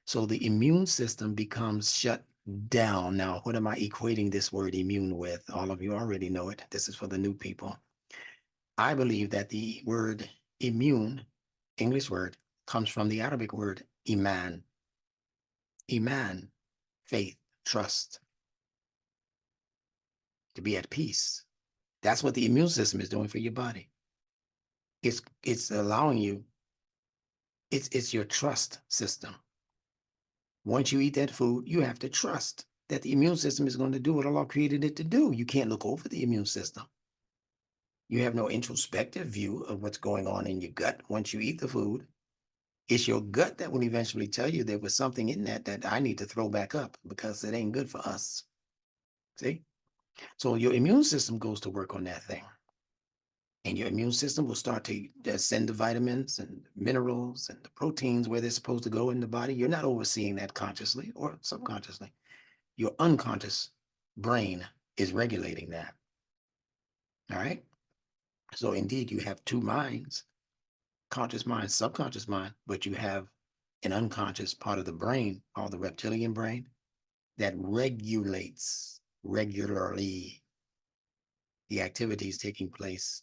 So the immune system becomes shut down. Now, what am I equating this word immune with? All of you already know it. This is for the new people. I believe that the word immune, English word, comes from the Arabic word iman. Iman, faith, trust, to be at peace. That's what the immune system is doing for your body. It's allowing you, it's your trust system. Once you eat that food, you have to trust that the immune system is going to do what Allah created it to do. You can't look over the immune system. You have no introspective view of what's going on in your gut once you eat the food. It's your gut that will eventually tell you there was something in that I need to throw back up because it ain't good for us. See? So your immune system goes to work on that thing. And your immune system will start to send the vitamins and minerals and the proteins where they're supposed to go in the body. You're not overseeing that consciously or subconsciously. Your unconscious brain is regulating that. All right? So indeed, you have two minds, conscious mind, subconscious mind, but you have an unconscious part of the brain called the reptilian brain that regulates regularly the activities taking place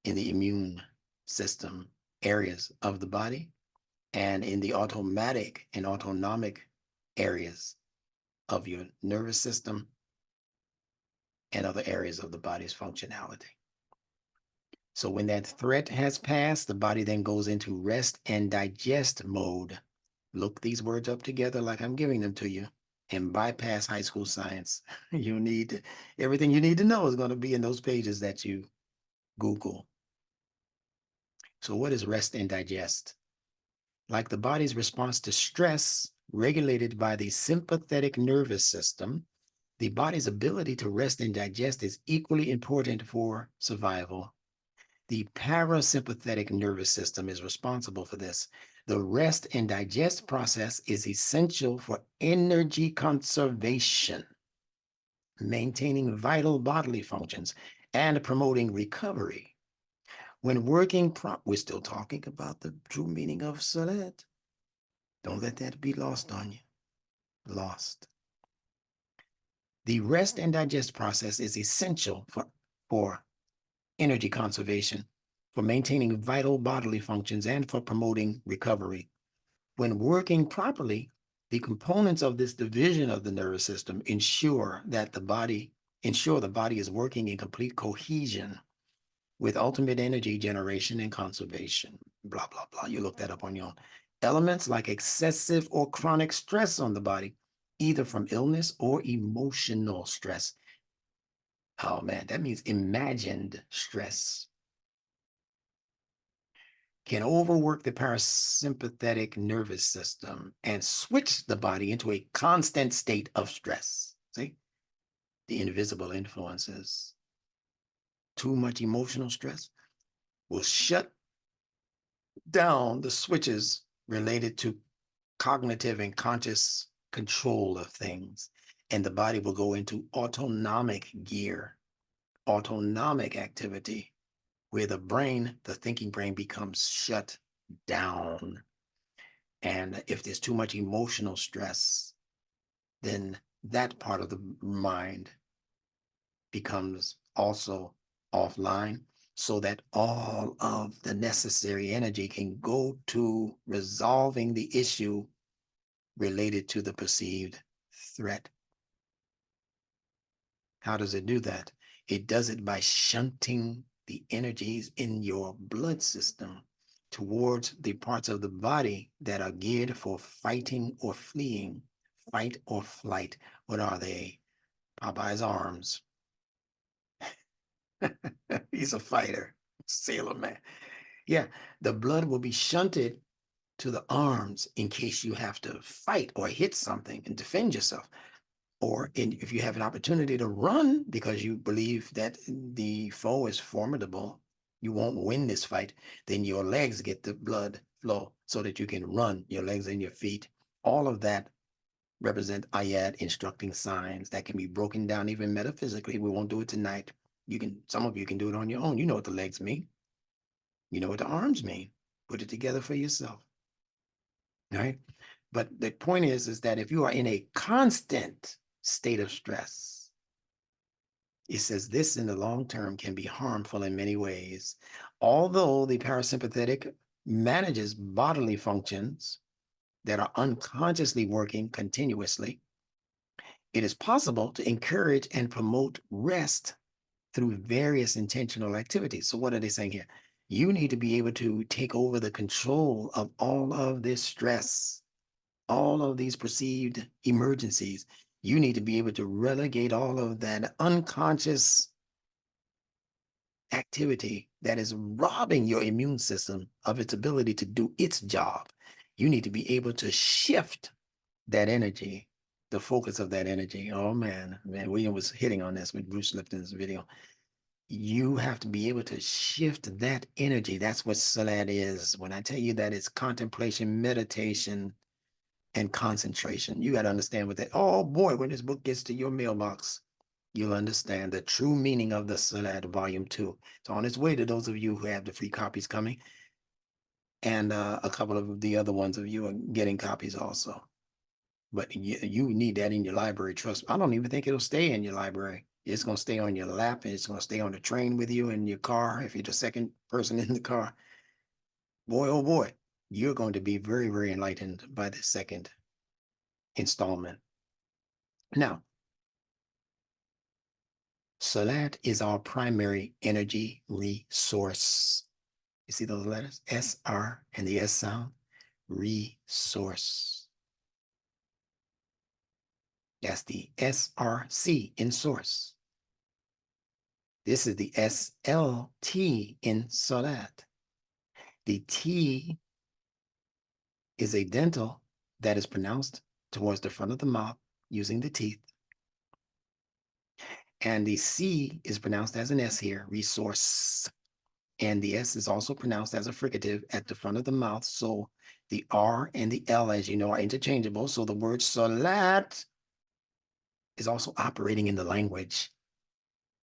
in the immune system areas of the body and in the automatic and autonomic areas of your nervous system and other areas of the body's functionality. So when that threat has passed, the body then goes into rest and digest mode. Look these words up together like I'm giving them to you and bypass high school science. You need everything you need to know is going to be in those pages that you Google. So what is rest and digest? Like the body's response to stress regulated by the sympathetic nervous system, the body's ability to rest and digest is equally important for survival. The parasympathetic nervous system is responsible for this. The rest and digest process is essential for energy conservation, maintaining vital bodily functions, and promoting recovery. When working we're still talking about the true meaning of SaLaaT. Don't let that be lost on you. Lost. The rest and digest process is essential for energy conservation, for maintaining vital bodily functions, and for promoting recovery. When working properly, the components of this division of the nervous system ensure the body is working in complete cohesion with ultimate energy generation and conservation. Blah, blah, blah. You look that up on your own. Elements like excessive or chronic stress on the body, either from illness or emotional stress. Oh man, that means imagined stress. Can overwork the parasympathetic nervous system and switch the body into a constant state of stress. See, the invisible influences. Too much emotional stress will shut down the switches related to cognitive and conscious control of things, and the body will go into autonomic gear, autonomic activity, where the thinking brain becomes shut down. And if there's too much emotional stress, then that part of the mind becomes also offline, so that all of the necessary energy can go to resolving the issue related to the perceived threat. How does it do that? It does it by shunting the energies in your blood system towards the parts of the body that are geared for fighting or fleeing, fight or flight. What are they? Popeye's arms. He's a fighter, sailor man. Yeah, the blood will be shunted to the arms in case you have to fight or hit something and defend yourself. Or if you have an opportunity to run because you believe that the foe is formidable, you won't win this fight, then your legs get the blood flow so that you can run, your legs and your feet. All of that represent ayat, instructing signs that can be broken down even metaphysically. We won't do it tonight. Some of you can do it on your own. You know what the legs mean. You know what the arms mean. Put it together for yourself. All right. But the point is that if you are in a constant state of stress, it says this in the long term can be harmful in many ways. Although the parasympathetic manages bodily functions that are unconsciously working continuously, it is possible to encourage and promote rest through various intentional activities. So what are they saying here? You need to be able to take over the control of all of this stress, all of these perceived emergencies. You need to be able to relegate all of that unconscious activity that is robbing your immune system of its ability to do its job. You need to be able to shift that energy, the focus of that energy. Oh man, William was hitting on this with Bruce Lipton's video. You have to be able to shift that energy. That's what SaLaaT is. When I tell you that it's contemplation, meditation, and concentration, you got to understand what that. Oh boy, when this book gets to your mailbox, you'll understand the true meaning of the SaLaaT Volume 2. It's on its way to those of you who have the free copies coming. And a couple of the other ones of you are getting copies also. But you need that in your library. Trust me. I don't even think it'll stay in your library. It's going to stay on your lap, and it's going to stay on the train with you in your car if you're the second person in the car. Boy, oh boy, you're going to be very, very enlightened by the second installment. Now, SaLaaT is our primary energy resource. You see those letters? SR and the S sound? Resource. That's the SRC in source. This is the SLT in SaLaaT. The T is a dental that is pronounced towards the front of the mouth using the teeth. And the C is pronounced as an S here, resource. And the S is also pronounced as a fricative at the front of the mouth. So the R and the L, as you know, are interchangeable. So the word SaLaaT is also operating in the language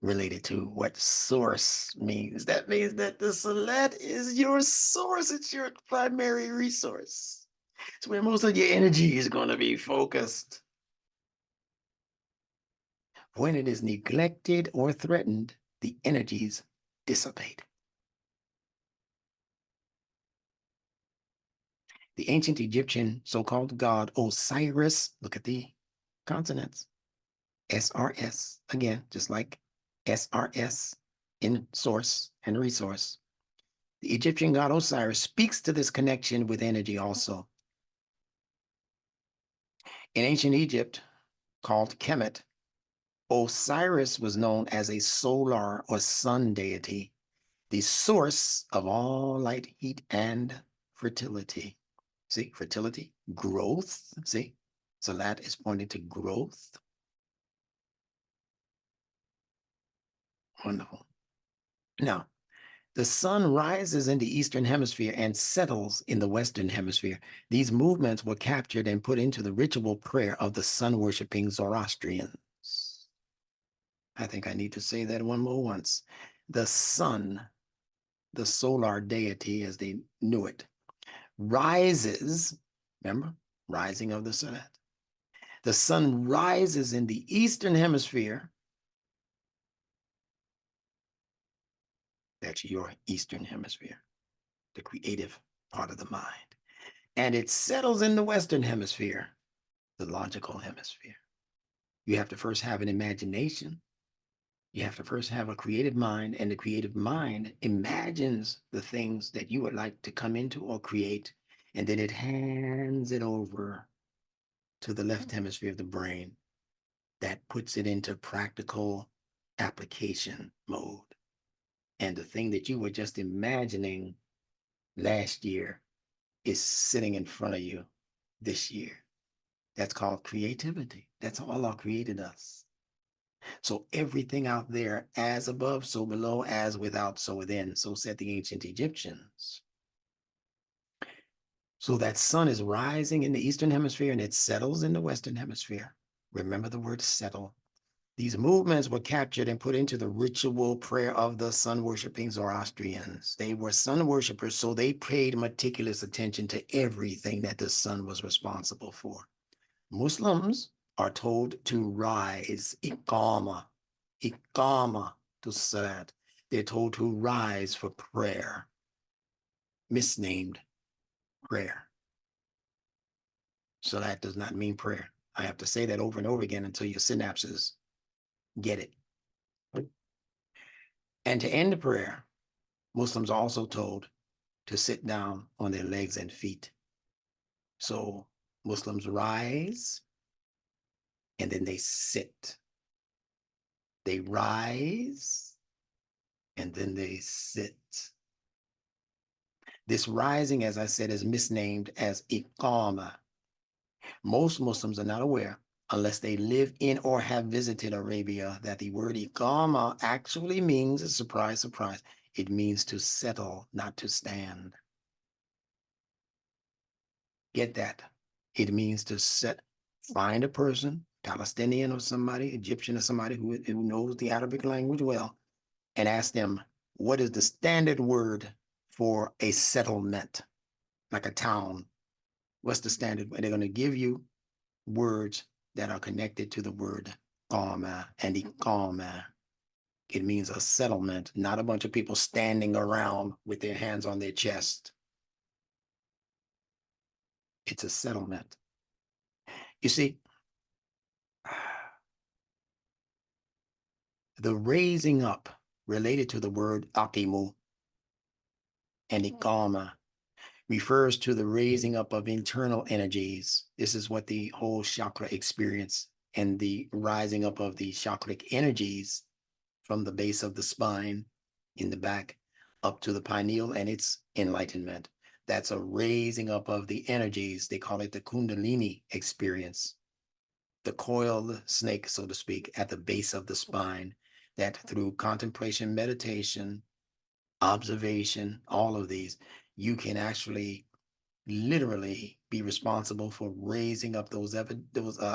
related to what source means. That means that the SaLaaT is your source. It's your primary resource. It's where most of your energy is going to be focused. When it is neglected or threatened, the energies dissipate. The ancient Egyptian so-called god Osiris, look at the consonants, SRS, again, just like SRS in source and resource. The Egyptian god Osiris speaks to this connection with energy also. In ancient Egypt, called Kemet, Osiris was known as a solar or sun deity, the source of all light, heat, and fertility. See, fertility, growth. See, SaLaaT is pointing to growth. Wonderful. Now, the sun rises in the Eastern Hemisphere and settles in the Western Hemisphere. These movements were captured and put into the ritual prayer of the sun-worshipping Zoroastrians. I think I need to say that one more once. The sun, the solar deity as they knew it, rises, remember, rising of the SaLaaT. The sun rises in the Eastern Hemisphere. That's your Eastern Hemisphere, the creative part of the mind. And it settles in the Western Hemisphere, the logical hemisphere. You have to first have an imagination. You have to first have a creative mind, and the creative mind imagines the things that you would like to come into or create, and then it hands it over to the left hemisphere of the brain that puts it into practical application mode. And the thing that you were just imagining last year is sitting in front of you this year. That's called creativity. That's how Allah created us. So everything out there, as above, so below, as without, so within. So said the ancient Egyptians. So that sun is rising in the Eastern Hemisphere and it settles in the Western Hemisphere. Remember the word settle. These movements were captured and put into the ritual prayer of the sun-worshiping Zoroastrians. They were sun worshippers, so they paid meticulous attention to everything that the sun was responsible for. Muslims are told to rise, iqama to SaLaaT. They're told to rise for prayer, misnamed prayer. SaLaaT does not mean prayer. I have to say that over and over again until your synapses get it. And to end the prayer, Muslims are also told to sit down on their legs and feet. So Muslims rise and then they sit. They rise and then they sit. This rising, as I said, is misnamed as iqama. Most Muslims are not aware, unless they live in or have visited Arabia, that the word iqama actually means, surprise, surprise, it means to settle, not to stand. Get that? It means to find a person, Palestinian or somebody, Egyptian or somebody who knows the Arabic language well, and ask them, what is the standard word for a settlement, like a town? What's the standard? And they're going to give you words that are connected to the word qama and iqama. It means a settlement, not a bunch of people standing around with their hands on their chest. It's a settlement. You see, the raising up related to the word aqimu and iqama refers to the raising up of internal energies. This is what the whole chakra experience, and the rising up of the chakric energies from the base of the spine in the back up to the pineal and its enlightenment. That's a raising up of the energies. They call it the Kundalini experience, the coiled snake, so to speak, at the base of the spine, that through contemplation, meditation, observation, all of these, you can actually literally be responsible for raising up those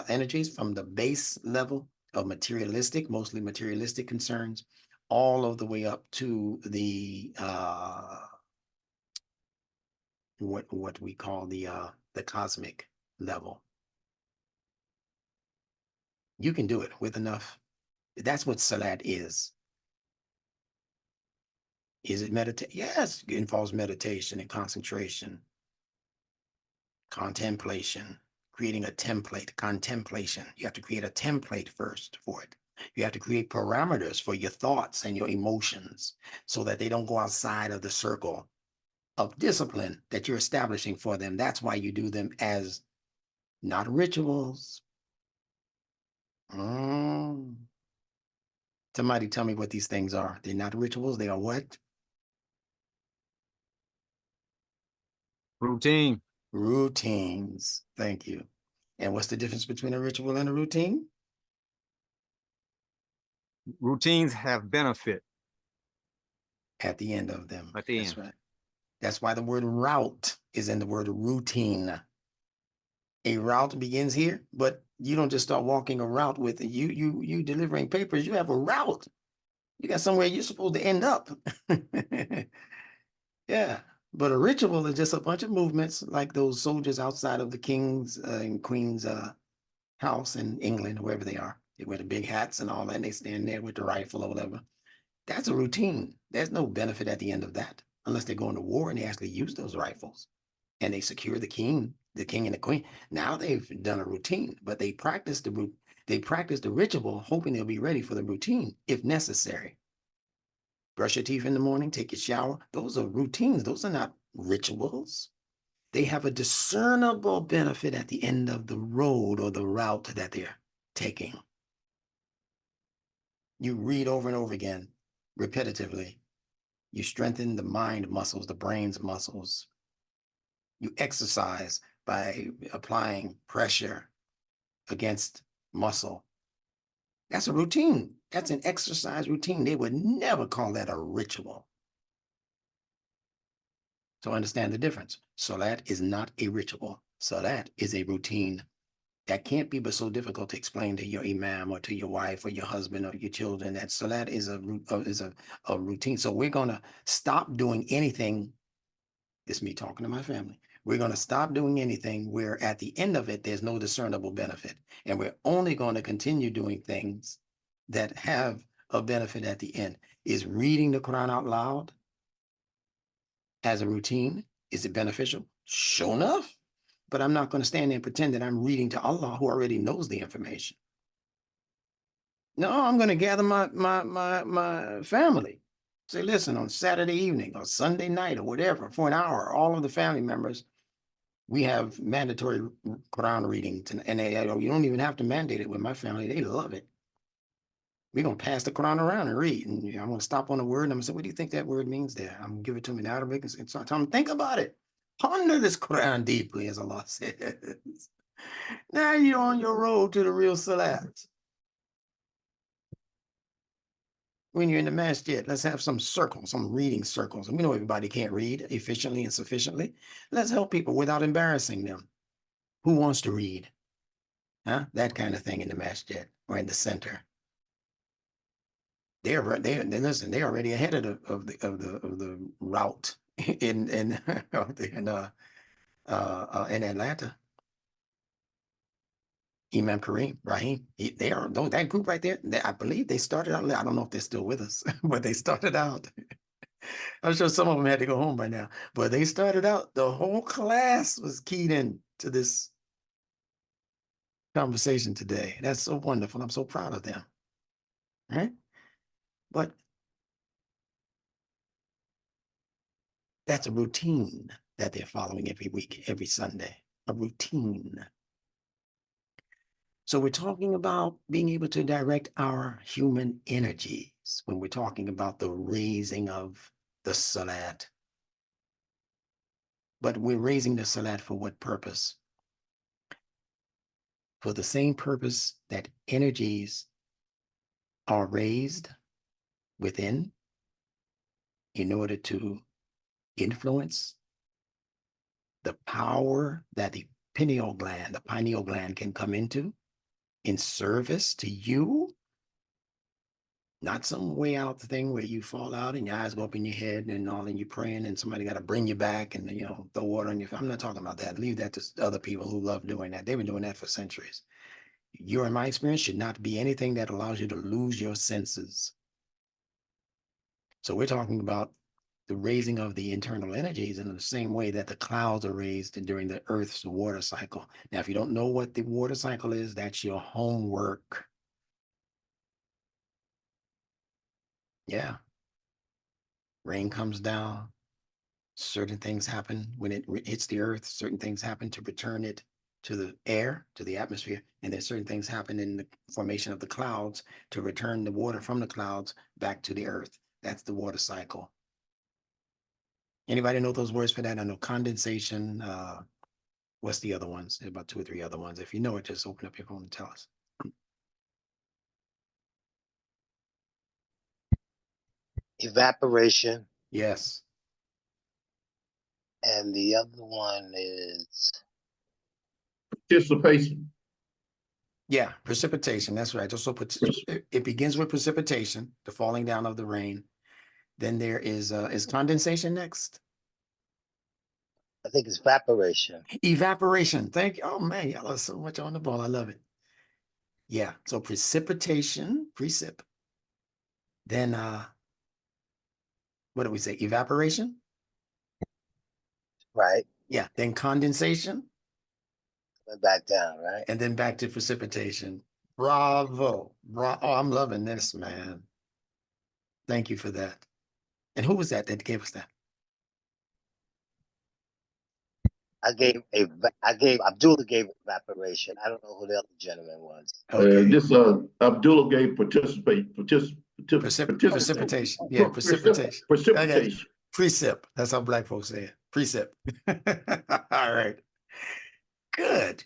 energies from the base level of materialistic, mostly materialistic concerns, all of the way up to the what we call the cosmic level. You can do it with enough. That's what SaLaaT is. Is it meditation? Yes, it involves meditation and concentration, contemplation, creating a template, contemplation. You have to create a template first for it. You have to create parameters for your thoughts and your emotions so that they don't go outside of the circle of discipline that you're establishing for them. That's why you do them as not rituals. Somebody tell me what these things are. They're not rituals. They are what?
Routine.
Routines. Thank you. And what's the difference between a ritual and a routine?
Routines have benefit
At the end of them.
at the
That's
end.
right. That's why the word route is in the word routine. A route begins here, but you don't just start walking a route with it. You delivering papers. You have a route. You got somewhere you're supposed to end up. Yeah. But a ritual is just a bunch of movements like those soldiers outside of the king's and queen's house in England, or wherever they are. They wear the big hats and all that, and they stand there with the rifle or whatever. That's a routine. There's no benefit at the end of that, unless they're going to war and they actually use those rifles and they secure the king and the queen. Now they've done a routine, but they practice the ritual, hoping they'll be ready for the routine if necessary. Brush your teeth in the morning, take your shower. Those are routines. Those are not rituals. They have a discernible benefit at the end of the road or the route that they're taking. You read over and over again, repetitively. You strengthen the mind muscles, the brain's muscles. You exercise by applying pressure against muscle. That's a routine. That's an exercise routine. They would never call that a ritual. So understand the difference. SaLaaT is not a ritual. SaLaaT is a routine. That can't be but so difficult to explain to your imam or to your wife or your husband or your children. That SaLaaT is a routine. So we're going to stop doing anything. This is me talking to my family. We're going to stop doing anything where at the end of it, there's no discernible benefit. And we're only going to continue doing things that have a benefit at the end. Is reading the Quran out loud as a routine, is it beneficial? Sure enough. But I'm not going to stand there and pretend that I'm reading to Allah who already knows the information. No, I'm going to gather my family. Say, listen, on Saturday evening or Sunday night or whatever, for an hour, all of the family members, we have mandatory Quran reading. And you don't even have to mandate it with my family. They love it. We're going to pass the Quran around and read. And I'm going to stop on a word and I'm going to say, what do you think that word means there? I'm going to give it to them in Arabic and so tell them, think about it. Ponder this Quran deeply, as Allah says. Now you're on your road to the real SaLaaT. When you're in the masjid, let's have some circles, some reading circles. And we know everybody can't read efficiently and sufficiently. Let's help people without embarrassing them. Who wants to read? Huh? That kind of thing in the masjid or in the center. They're already ahead of the route in Atlanta. Imam Kareem, Rahim, they are that group right there. I believe they started out. I don't know if they're still with us, but they started out. I'm sure some of them had to go home by now, but they started out. The whole class was keyed in to this conversation today. That's so wonderful. I'm so proud of them. Right? But that's a routine that they're following every week, every Sunday. A routine. So we're talking about being able to direct our human energies when we're talking about the raising of the SaLaaT. But we're raising the SaLaaT for what purpose? For the same purpose that energies are raised within in order to influence the power that the pineal gland can come into in service to you. Not some way out thing where you fall out and your eyes go up in your head and all, and you're praying and somebody got to bring you back and, throw water on your face. I'm not talking about that. Leave that to other people who love doing that. They've been doing that for centuries. You, in my experience, should not be anything that allows you to lose your senses. So we're talking about the raising of the internal energies in the same way that the clouds are raised during the Earth's water cycle. Now, if you don't know what the water cycle is, that's your homework. Yeah. Rain comes down. Certain things happen when it hits the earth. Certain things happen to return it to the air, to the atmosphere. And then certain things happen in the formation of the clouds to return the water from the clouds back to the earth. That's the water cycle. Anybody know those words for that? I know condensation. What's the other ones? There's about 2 or 3 other ones. If you know it, just open up your phone and tell us.
Evaporation.
Yes.
And the other one is
participation.
Yeah, precipitation. That's right. Also, it begins with precipitation, the falling down of the rain. Then there is condensation next?
I think it's evaporation.
Evaporation. Thank you. Oh man, y'all are so much on the ball. I love it. Yeah. So precipitation, precip. Then what do we say? Evaporation?
Right.
Yeah. Then condensation.
Went back down, right?
And then back to precipitation. Bravo. Oh, I'm loving this, man. Thank you for that. And who was that gave us that?
Abdullah gave evaporation. I don't know who the other gentleman was.
Okay.
This Abdullah gave precipitation.
Precipitation. Yeah, precipitation.
Precipitation.
Precip. That's how black folks say it. Precip. All right. Good.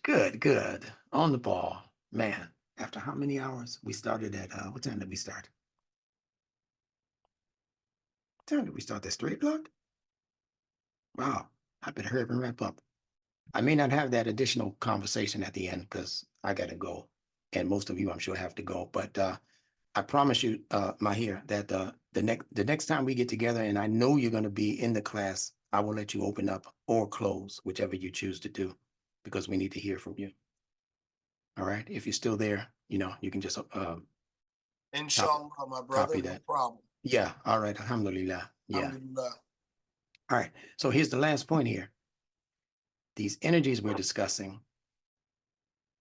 On the ball. Man, after how many hours? We started at, what time did we start? What time did we start? This 3 o'clock? Wow, I better hurry up and wrap up. I may not have that additional conversation at the end because I gotta go. And most of you, I'm sure, have to go. But I promise you, Mahir, that the next time we get together, and I know you're gonna be in the class, I will let you open up or close, whichever you choose to do, because we need to hear from you. All right. If you're still there, you can just
Inshallah, my brother,
copy
no
that.
problem.
Yeah. All right. Alhamdulillah. Yeah.
Alhamdulillah.
All right. So here's the last point here. These energies we're discussing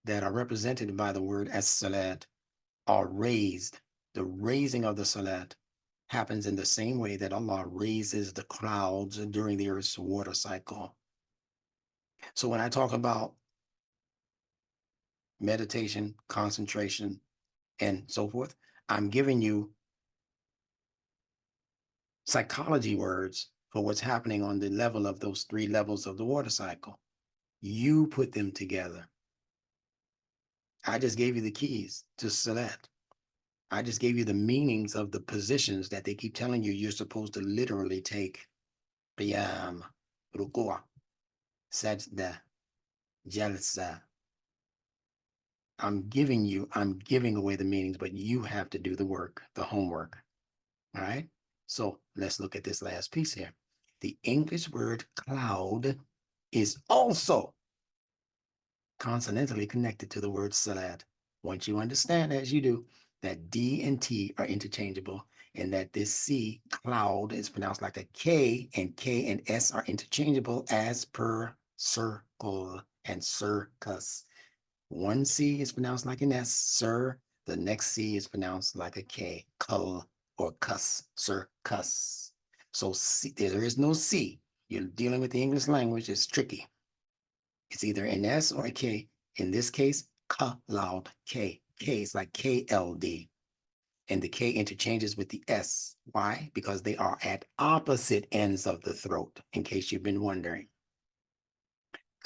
that are represented by the word as SaLaaT are raised. The raising of the SaLaaT happens in the same way that Allah raises the clouds during the earth's water cycle. So when I talk about meditation, concentration, and so forth, I'm giving you psychology words for what's happening on the level of those 3 levels of the water cycle. You put them together. I just gave you the keys to SaLaaT. I just gave you the meanings of the positions that they keep telling you you're supposed to literally take. Qiyam, ruku'ah, sajda, jalsa. I'm giving away the meanings, but you have to do the work, the homework. All right. So let's look at this last piece here. The English word cloud is also consonantally connected to the word SaLaaT. Once you understand, as you do, that D and T are interchangeable, and that this C, cloud, is pronounced like a K and S are interchangeable as per circle and circus. One C is pronounced like an S, sir. The next C is pronounced like a K, cull or cuss, circus. So C, there is no C. You're dealing with the English language. It's tricky. It's either an S or a K. In this case, cloud, K. K is like KLD. And the K interchanges with the S. Why? Because they are at opposite ends of the throat, in case you've been wondering.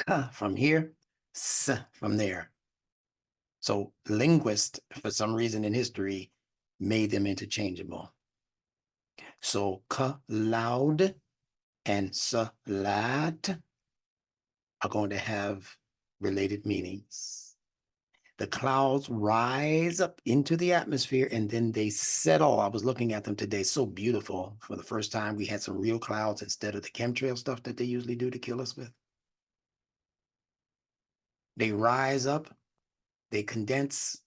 K from here, S from there. So linguists, for some reason in history, made them interchangeable. So cloud and SaLaaT are going to have related meanings. The clouds rise up into the atmosphere and then they settle. I was looking at them today, so beautiful. For the first time, we had some real clouds instead of the chemtrail stuff that they usually do to kill us with. They rise up, they condense,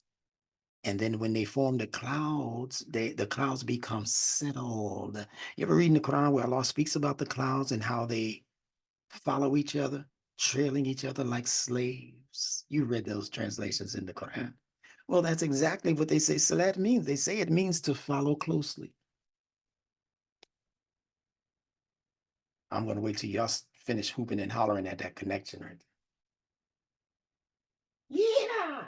and then when they form the clouds, the clouds become settled. You ever read in the Quran where Allah speaks about the clouds and how they follow each other, trailing each other like slaves? You read those translations in the Quran. Well, that's exactly what they say SaLaaT means. They say it means to follow closely. I'm going to wait till y'all finish hooping and hollering at that connection right there. Yeah.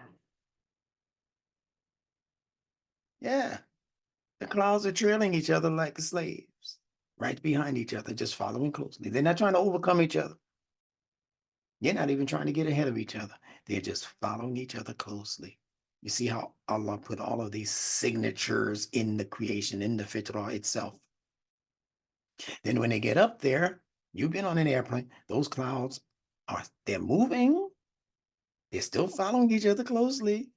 Yeah. The clouds are trailing each other like slaves, right behind each other, just following closely. They're not trying to overcome each other. They're not even trying to get ahead of each other. They're just following each other closely. You see how Allah put all of these signatures in the creation, in the fitrah itself. Then when they get up there, you've been on an airplane, those clouds they're moving. They're still following each other closely,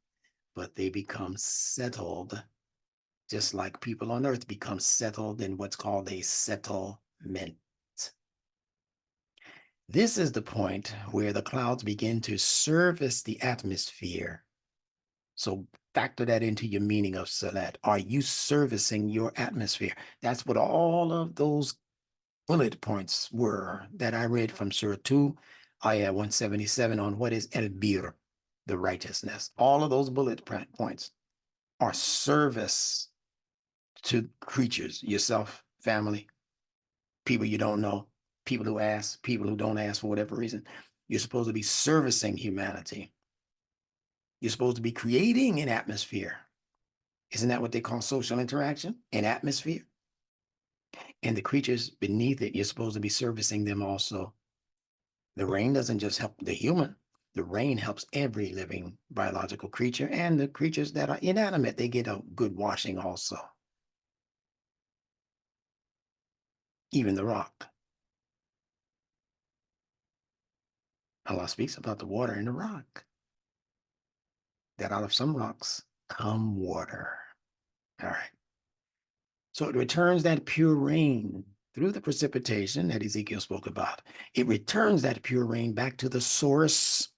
but they become settled, just like people on earth become settled in what's called a settlement. This is the point where the clouds begin to service the atmosphere. So factor that into your meaning of SaLaaT. Are you servicing your atmosphere? That's what all of those bullet points were that I read from Surah 2, Ayah 177 on what is el-bir, the righteousness. All of those bullet points are service to creatures, yourself, family, people you don't know, people who ask, people who don't ask for whatever reason. You're supposed to be servicing humanity. You're supposed to be creating an atmosphere. Isn't that what they call social interaction? An atmosphere? And the creatures beneath it, you're supposed to be servicing them also. The rain doesn't just help the human. The rain helps every living biological creature, and the creatures that are inanimate, they get a good washing also. Even the rock. Allah speaks about the water in the rock. That out of some rocks come water. All right. So it returns that pure rain through the precipitation that Ezekiel spoke about. It returns that pure rain back to the source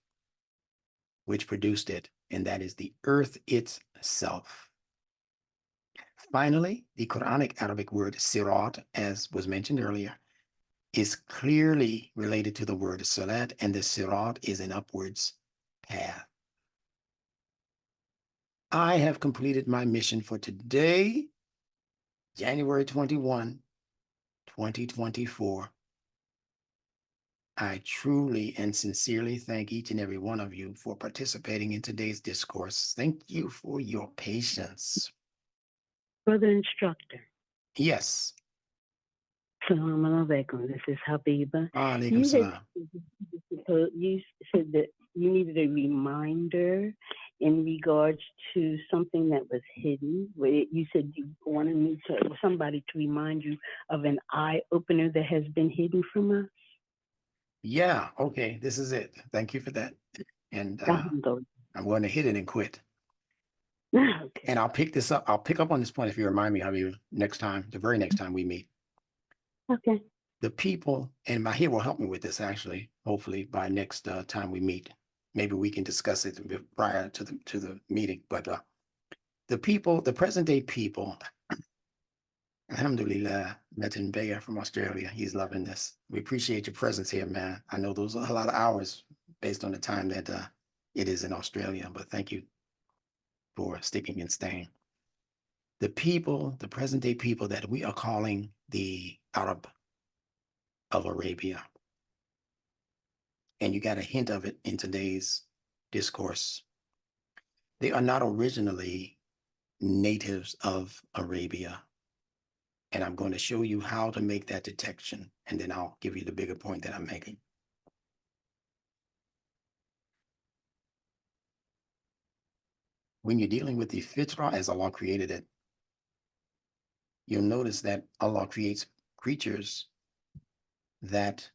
which produced it, and that is the earth itself. Finally, the Quranic Arabic word SaLaaT, as was mentioned earlier, is clearly related to the word SaLaaT, and the SaLaaT is an upwards path. I have completed my mission for today, January 21, 2024. I truly and sincerely thank each and every one of you for participating in today's discourse. Thank you for your patience.
Brother Instructor.
Yes.
Assalamu alaikum. This is Habiba.
Alaikum salam.
You said that you needed a reminder in regards to something that was hidden. You said you wanted me to somebody to remind you of an eye opener that has been hidden from us.
Yeah, okay, this is it. Thank you for that. And I'm going to hit it and quit.
Okay.
And I'll pick this up. I'll pick up on this point if you remind me, Habiba, next time, the very next time we meet.
Okay.
The people, and Mahir will help me with this actually, hopefully by next time we meet. Maybe we can discuss it prior to the meeting. But the people, the present day people, alhamdulillah, Metin Bayer from Australia, he's loving this. We appreciate your presence here, man. I know those are a lot of hours based on the time that it is in Australia, but thank you for sticking and staying. The people, the present day people that we are calling the Arab of Arabia. And you got a hint of it in today's discourse. They are not originally natives of Arabia. And I'm going to show you how to make that detection, and then I'll give you the bigger point that I'm making. When you're dealing with the fitrah as Allah created it, you'll notice that Allah creates creatures that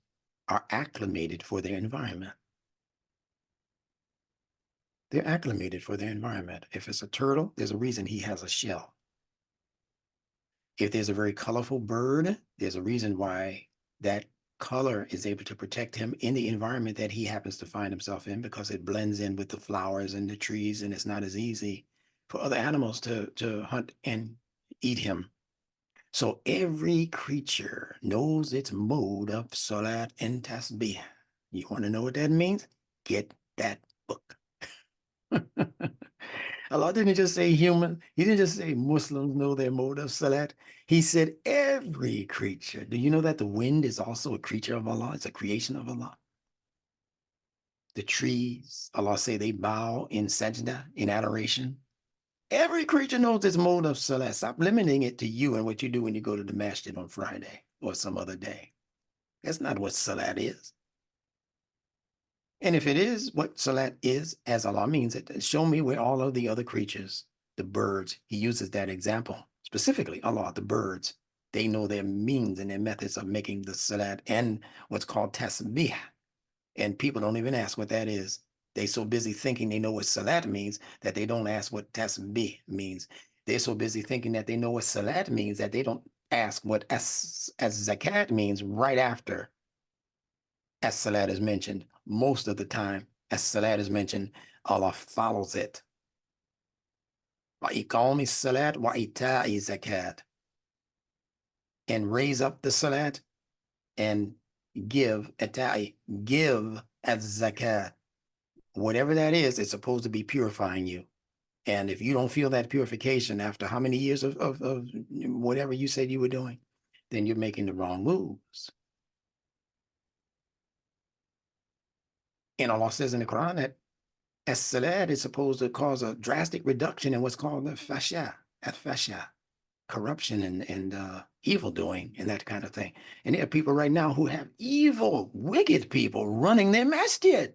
are acclimated for their environment. They're acclimated for their environment. If it's a turtle, there's a reason he has a shell. If there's a very colorful bird, there's a reason why that color is able to protect him in the environment that he happens to find himself in, because it blends in with the flowers and the trees, and it's not as easy for other animals to hunt and eat him. So every creature knows its mode of SaLaaT and Tasbih. You want to know what that means? Get that book. Allah didn't just say human. He didn't just say Muslims know their mode of SaLaaT. He said every creature. Do you know that the wind is also a creature of Allah? It's a creation of Allah. The trees, Allah say they bow in sajda, in adoration. Every creature knows its mode of SaLaaT. Stop limiting it to you and what you do when you go to the masjid on Friday or some other day. That's not what SaLaaT is. And if it is what SaLaaT is, as Allah means it, show me where all of the other creatures, the birds, he uses that example. Specifically, Allah, the birds, they know their means and their methods of making the SaLaaT and what's called tasbih. And people don't even ask what that is. They're so busy thinking they know what SaLaaT means that they don't ask what tasbih means. They're so busy thinking that they know what SaLaaT means that they don't ask what as zakat means right after as SaLaaT is mentioned. Most of the time, as SaLaaT is mentioned, Allah follows it. وَإِقَامِ الصَّلَاةِ وَإِيتَاءِ الزَّكَاةِ. And raise up the SaLaaT and give ita'i, give as zakat. Whatever that is, it's supposed to be purifying you. And if you don't feel that purification after how many years of whatever you said you were doing, then you're making the wrong moves. And Allah says in the Quran that as-SaLaaT is supposed to cause a drastic reduction in what's called the fasha, corruption and evil doing and that kind of thing. And there are people right now who have evil, wicked people running their masjid.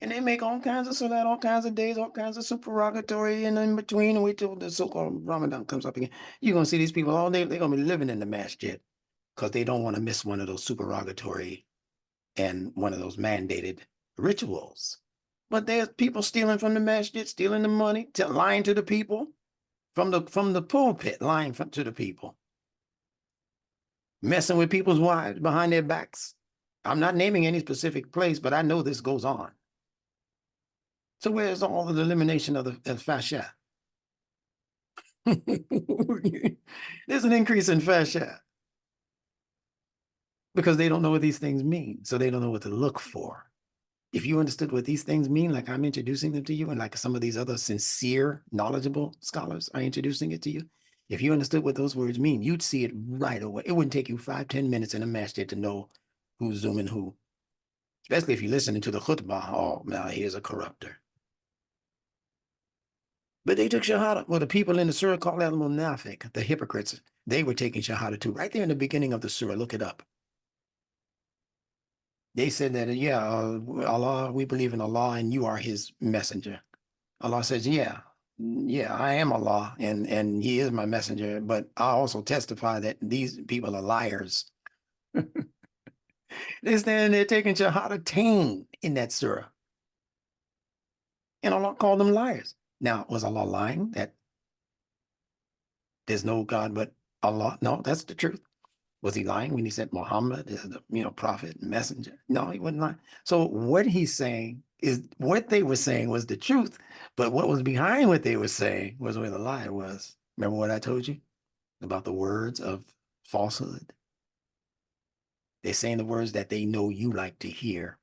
And they make all kinds of SaLaaT, all kinds of days, all kinds of supererogatory, and in between, wait till the so-called Ramadan comes up again. You're gonna see these people all day. They're gonna be living in the masjid because they don't want to miss one of those supererogatory and one of those mandated rituals. But there's people stealing from the masjid, stealing the money, lying to the people from the pulpit, lying to the people, messing with people's wives behind their backs. I'm not naming any specific place, but I know this goes on. So where's all of the elimination of the fascia? There's an increase in fascia because they don't know what these things mean. So they don't know what to look for. If you understood what these things mean, like I'm introducing them to you, and like some of these other sincere, knowledgeable scholars are introducing it to you, if you understood what those words mean, you'd see it right away. It wouldn't take you 5-10 minutes in a masjid to know who's zooming who. Especially if you're listening to the khutbah. Oh, now here's a corrupter. But they took Shahada. Well, the people in the surah called that munafiq, the hypocrites. They were taking Shahada too. Right there in the beginning of the surah, look it up. They said that, yeah, Allah, we believe in Allah and you are his messenger. Allah says, yeah, I am Allah and he is my messenger, but I also testify that these people are liars. They stand there taking Shahada in that surah. And Allah called them liars. Now, was Allah lying that there's no God but Allah? No, that's the truth. Was he lying when he said Muhammad is the prophet, messenger? No, he wasn't lying. So what he's saying is what they were saying was the truth, but what was behind what they were saying was where the lie was. Remember what I told you about the words of falsehood? They're saying the words that they know you like to hear.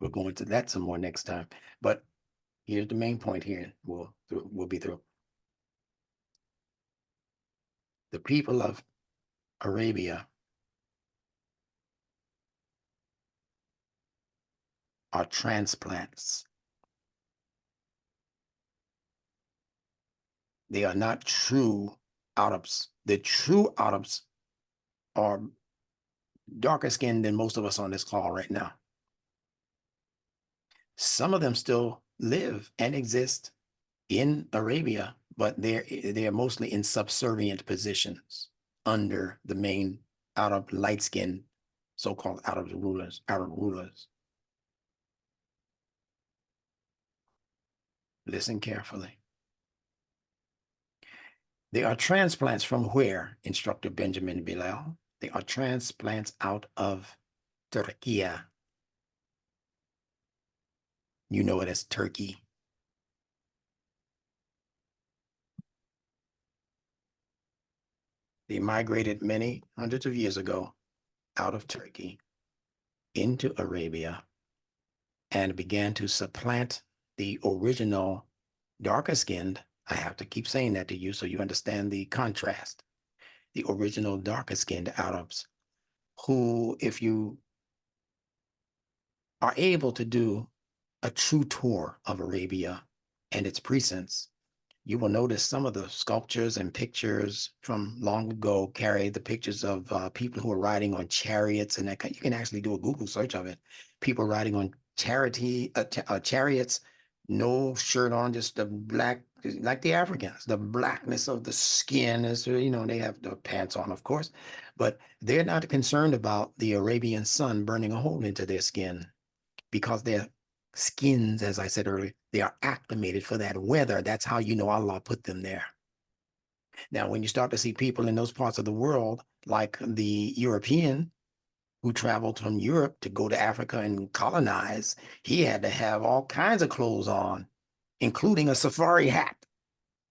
We're going to that some more next time. But here's the main point here. We'll be through. The people of Arabia are transplants. They are not true Arabs. The true Arabs are darker skinned than most of us on this call right now. Some of them still live and exist in Arabia, but they're mostly in subservient positions under the main Arab light-skinned, so-called Arab rulers. Listen carefully. They are transplants from where, Instructor Benjamin Bilal? They are transplants out of Turkey. You know it as Turkey. They migrated many hundreds of years ago out of Turkey into Arabia and began to supplant the original darker skinned. I have to keep saying that to you so you understand the contrast. The original darker skinned Arabs who, if you are able to do a true tour of Arabia and its precincts, you will notice some of the sculptures and pictures from long ago carry the pictures of people who are riding on chariots and that kind. You can actually do a Google search of it. People riding on chariots, no shirt on, just the black, like the Africans. The blackness of the skin is, they have the pants on, of course, but they're not concerned about the Arabian sun burning a hole into their skin because their skins, as I said earlier, they are acclimated for that weather. That's how you know Allah put them there. Now, when you start to see people in those parts of the world, like the European who traveled from Europe to go to Africa and colonize, he had to have all kinds of clothes on, including a safari hat,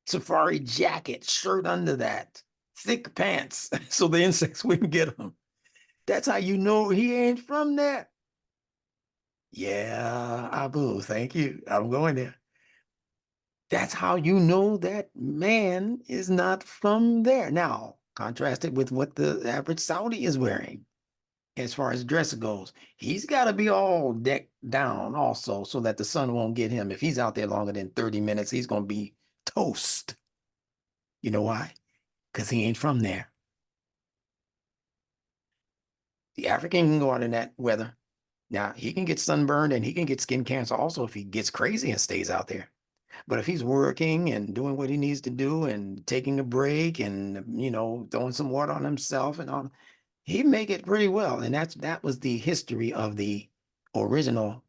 safari jacket, shirt under that, thick pants, so the insects wouldn't get him. That's how you know he ain't from there. Yeah, Abu, thank you. I'm going there. That's how you know that man is not from there. Now, contrasted with what the average Saudi is wearing as far as dress goes. He's got to be all decked down also so that the sun won't get him. If he's out there longer than 30 minutes, he's going to be toast. You know why? Because he ain't from there. The African can go out in that weather. Now, he can get sunburned and he can get skin cancer also if he gets crazy and stays out there. But if he's working and doing what he needs to do and taking a break and, you know, throwing some water on himself and all, he make it pretty well. And that was the history of the original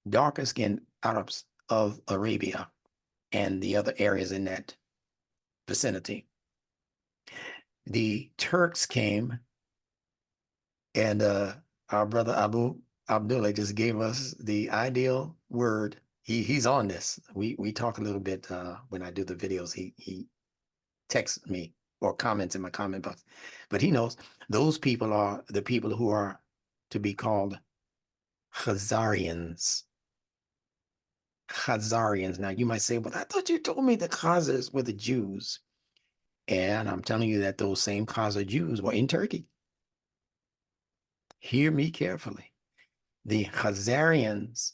darker skinned Arabs of Arabia and the other areas in that vicinity. The Turks came, and our brother Abdullah just gave us the ideal word. He's on this. We talk a little bit when I do the videos. He texts me or comments in my comment box, but he knows those people are the people who are to be called Khazarians. Khazarians. Now you might say, "Well, I thought you told me the Khazars were the Jews," and I'm telling you that those same Khazar Jews were in Turkey. Hear me carefully. The Khazarians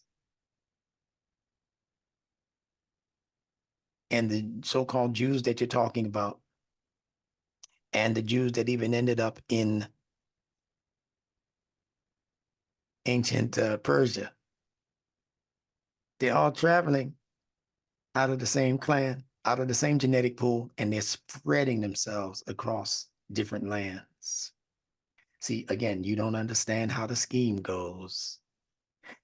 and the so-called Jews that you're talking about, and the Jews that even ended up in ancient Persia, they're all traveling out of the same clan, out of the same genetic pool, and they're spreading themselves across different lands. See, again, you don't understand how the scheme goes.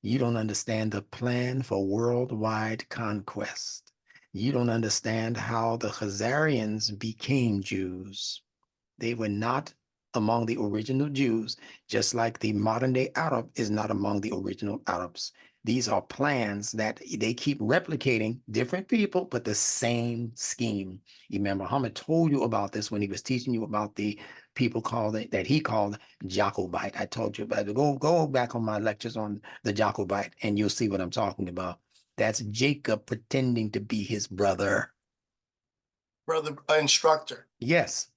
You don't understand the plan for worldwide conquest. You don't understand how the Khazarians became Jews. They were not among the original Jews, just like the modern day Arab is not among the original Arabs. These are plans that they keep replicating, different people, but the same scheme. Imam Muhammad told you about this when he was teaching you about the people that he called Jacobite. I told you about it. Go back on my lectures on the Jacobite and you'll see what I'm talking about. That's Jacob pretending to be his brother.
Brother Instructor.
Yes.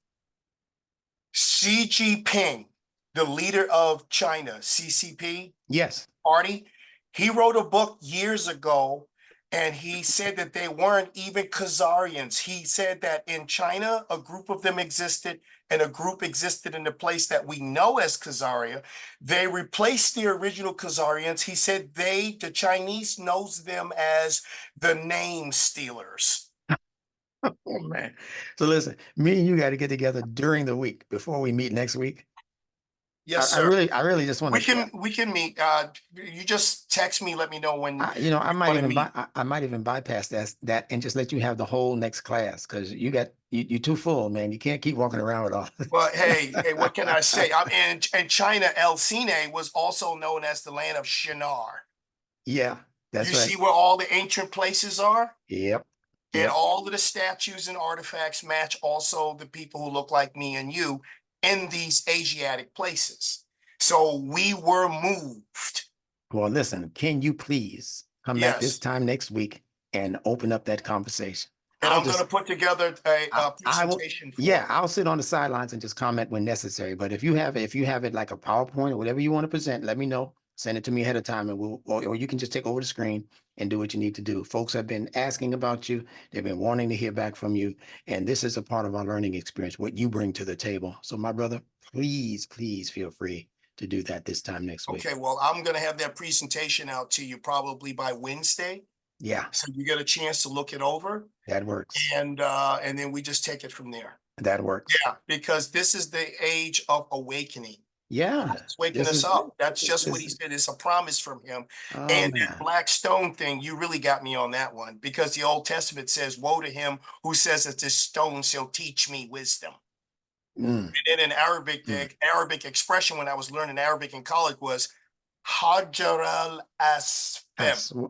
Xi Jinping, the leader of China, CCP
Yes.
party, he wrote a book years ago and he said that they weren't even Khazarians. He said that in China, a group of them existed and a group existed in the place that we know as Khazaria. They replaced the original Khazarians. He said the Chinese knows them as the name stealers.
Oh man. So listen, me and you got to get together during the week before we meet next week.
Yes,
I
sir.
really just want to.
We can meet. You just text me. Let me know when.
I might
wanna
even
meet.
I might even bypass that and just let you have the whole next class because you're too full, man. You can't keep walking around with all.
Well, hey, what can I say? In China, El Sine was also known as the land of Shinar.
Yeah, that's
You
right.
see where all the ancient places are?
Yep.
And
Yep.
all of the statues and artifacts match also the people who look like me and you in these Asiatic places. So we were moved.
Well, listen, can you please come back this
Yes.
time next week and open up that conversation?
And I'm going to put together a presentation for
yeah, I'll sit on the sidelines and just comment when necessary. But if you have it like a PowerPoint or whatever you want to present, let me know. Send it to me ahead of time, and or you can just take over the screen and do what you need to do. Folks have been asking about you. They've been wanting to hear back from you, and this is a part of our learning experience, what you bring to the table. So, my brother, please feel free to do that this time next week.
Okay, well, I'm going to have that presentation out to you probably by Wednesday.
Yeah.
So you get a chance to look it over.
That works.
And then we just take it from there.
That works.
Yeah, because this is the age of awakening.
Yeah.
It's waking us up. That's just what he said. It's a promise from him. And that black stone thing, you really got me on that one because the Old Testament says, woe to him who says that this stone shall teach me wisdom. And then in Arabic, the Arabic expression when I was learning Arabic in college was Hajar al-Asfem.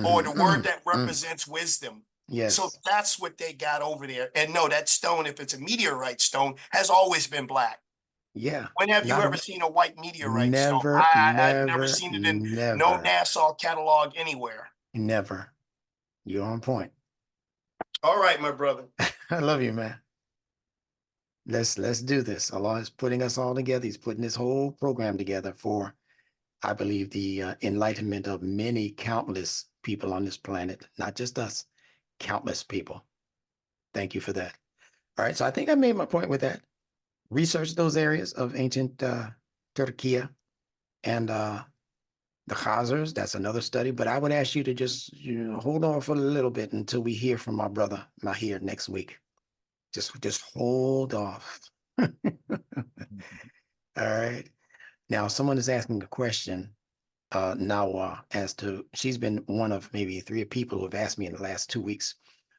Or the word that represents wisdom.
Yes.
So that's what they got over there. And no, that stone, if it's a meteorite stone, has always been black.
Yeah.
When have you ever seen a white meteorite stone? I've never seen it in no NASA catalog anywhere.
Never. You're on point.
All right, my brother.
I love you, man. Let's do this. Allah is putting us all together. He's putting this whole program together for, I believe, the enlightenment of many countless people on this planet, not just us, countless people. Thank you for that. All right. So I think I made my point with that. Research those areas of ancient Turkey and The Chazars, that's another study, but I would ask you to just hold on for a little bit until we hear from our brother Mahir next week. Just hold off. All right. Now, someone is asking a question now as to, she's been one of maybe 3 people who have asked me in the last 2 weeks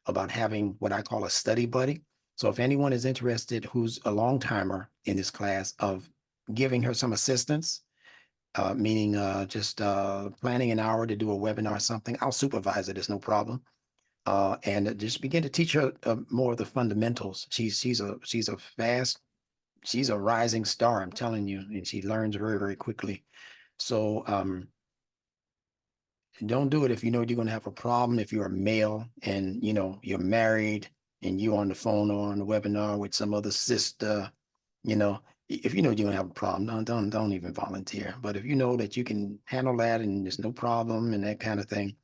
about having what I call a study buddy. So if anyone is interested who's a long timer in this class, of giving her some assistance, meaning just planning an hour to do a webinar or something, I'll supervise it. It's no problem. And just begin to teach her more of the fundamentals. She's a rising star, I'm telling you, and she learns very, very quickly. So don't do it if you know you're going to have a problem. If you're a male and you're married and you're on the phone or on the webinar with some other sister, if you know you're going to have a problem, don't even volunteer. But if you know that you can handle that and there's no problem and that kind of thing,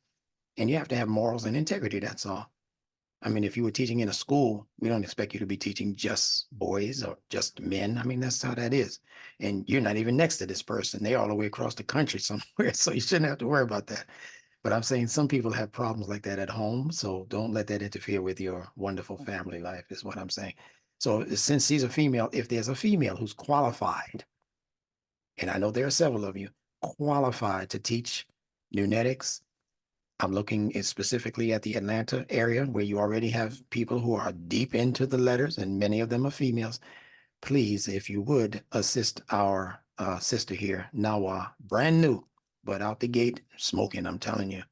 and you have to have morals and integrity, that's all. I mean, if you were teaching in a school, we don't expect you to be teaching just boys or just men. I mean, that's how that is. And you're not even next to this person. They're all the way across the country somewhere. So you shouldn't have to worry about that. But I'm saying some people have problems like that at home. So don't let that interfere with your wonderful family life, is what I'm saying. So since she's a female, if there's a female who's qualified, and I know there are several of you qualified to teach Nunetics, I'm looking specifically at the Atlanta area where you already have people who are deep into the letters, and many of them are females. Please, if you would, assist our sister here, Nawa, brand new, but out the gate smoking, I'm telling you.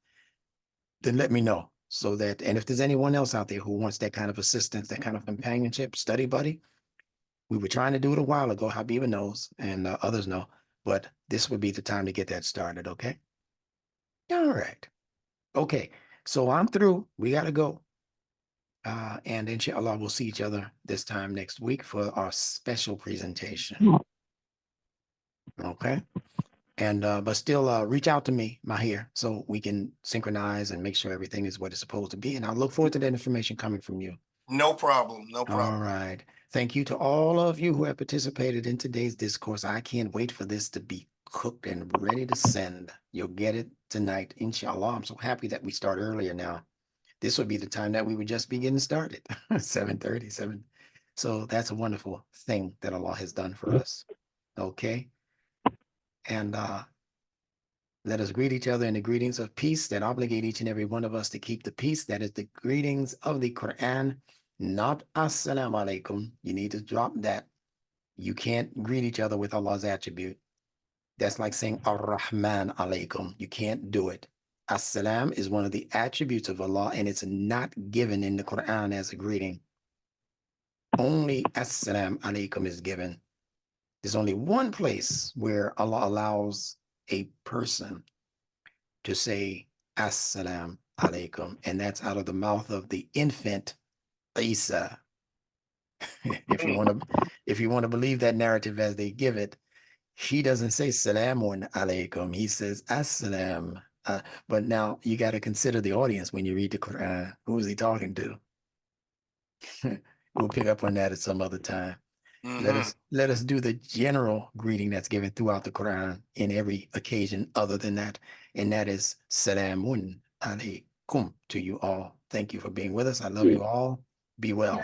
Then let me know so that, and if there's anyone else out there who wants that kind of assistance, that kind of companionship, study buddy, we were trying to do it a while ago, Habiba knows, and others know, but this would be the time to get that started, okay? All right. Okay, so I'm through. We got to go. And inshallah, we'll see each other this time next week for our special presentation. Okay. And but still reach out to me, Mahir, so we can synchronize and make sure everything is what it's supposed to be. And I'll look forward to that information coming from you.
No problem. No problem.
All right. Thank you to all of you who have participated in today's discourse. I can't wait for this to be cooked and ready to send. You'll get it tonight, inshallah. I'm so happy that we start earlier now. This would be the time that we would just be getting started, 7:37. So that's a wonderful thing that Allah has done for us. Okay. And let us greet each other in the greetings of peace that obligate each and every one of us to keep the peace. That is the greetings of the Quran, not assalamu alaikum. You need to drop that. You can't greet each other with Allah's attribute. That's like saying ar-Rahman alaikum. You can't do it. As-salam is one of the attributes of Allah, and it's not given in the Quran as a greeting. Only as-salam alaikum is given. There's only one place where Allah allows a person to say as-salam alaikum, and that's out of the mouth of the infant Isa. If you want to believe that narrative as they give it, he doesn't say salamun alaikum. He says as-salam. But now you got to consider the audience when you read the Quran. Who is he talking to? We'll pick up on that at some other time. Let us do the general greeting that's given throughout the Quran in every occasion other than that, and that is salamun alaikum to you all. Thank you for being with us. I love you all. Be well.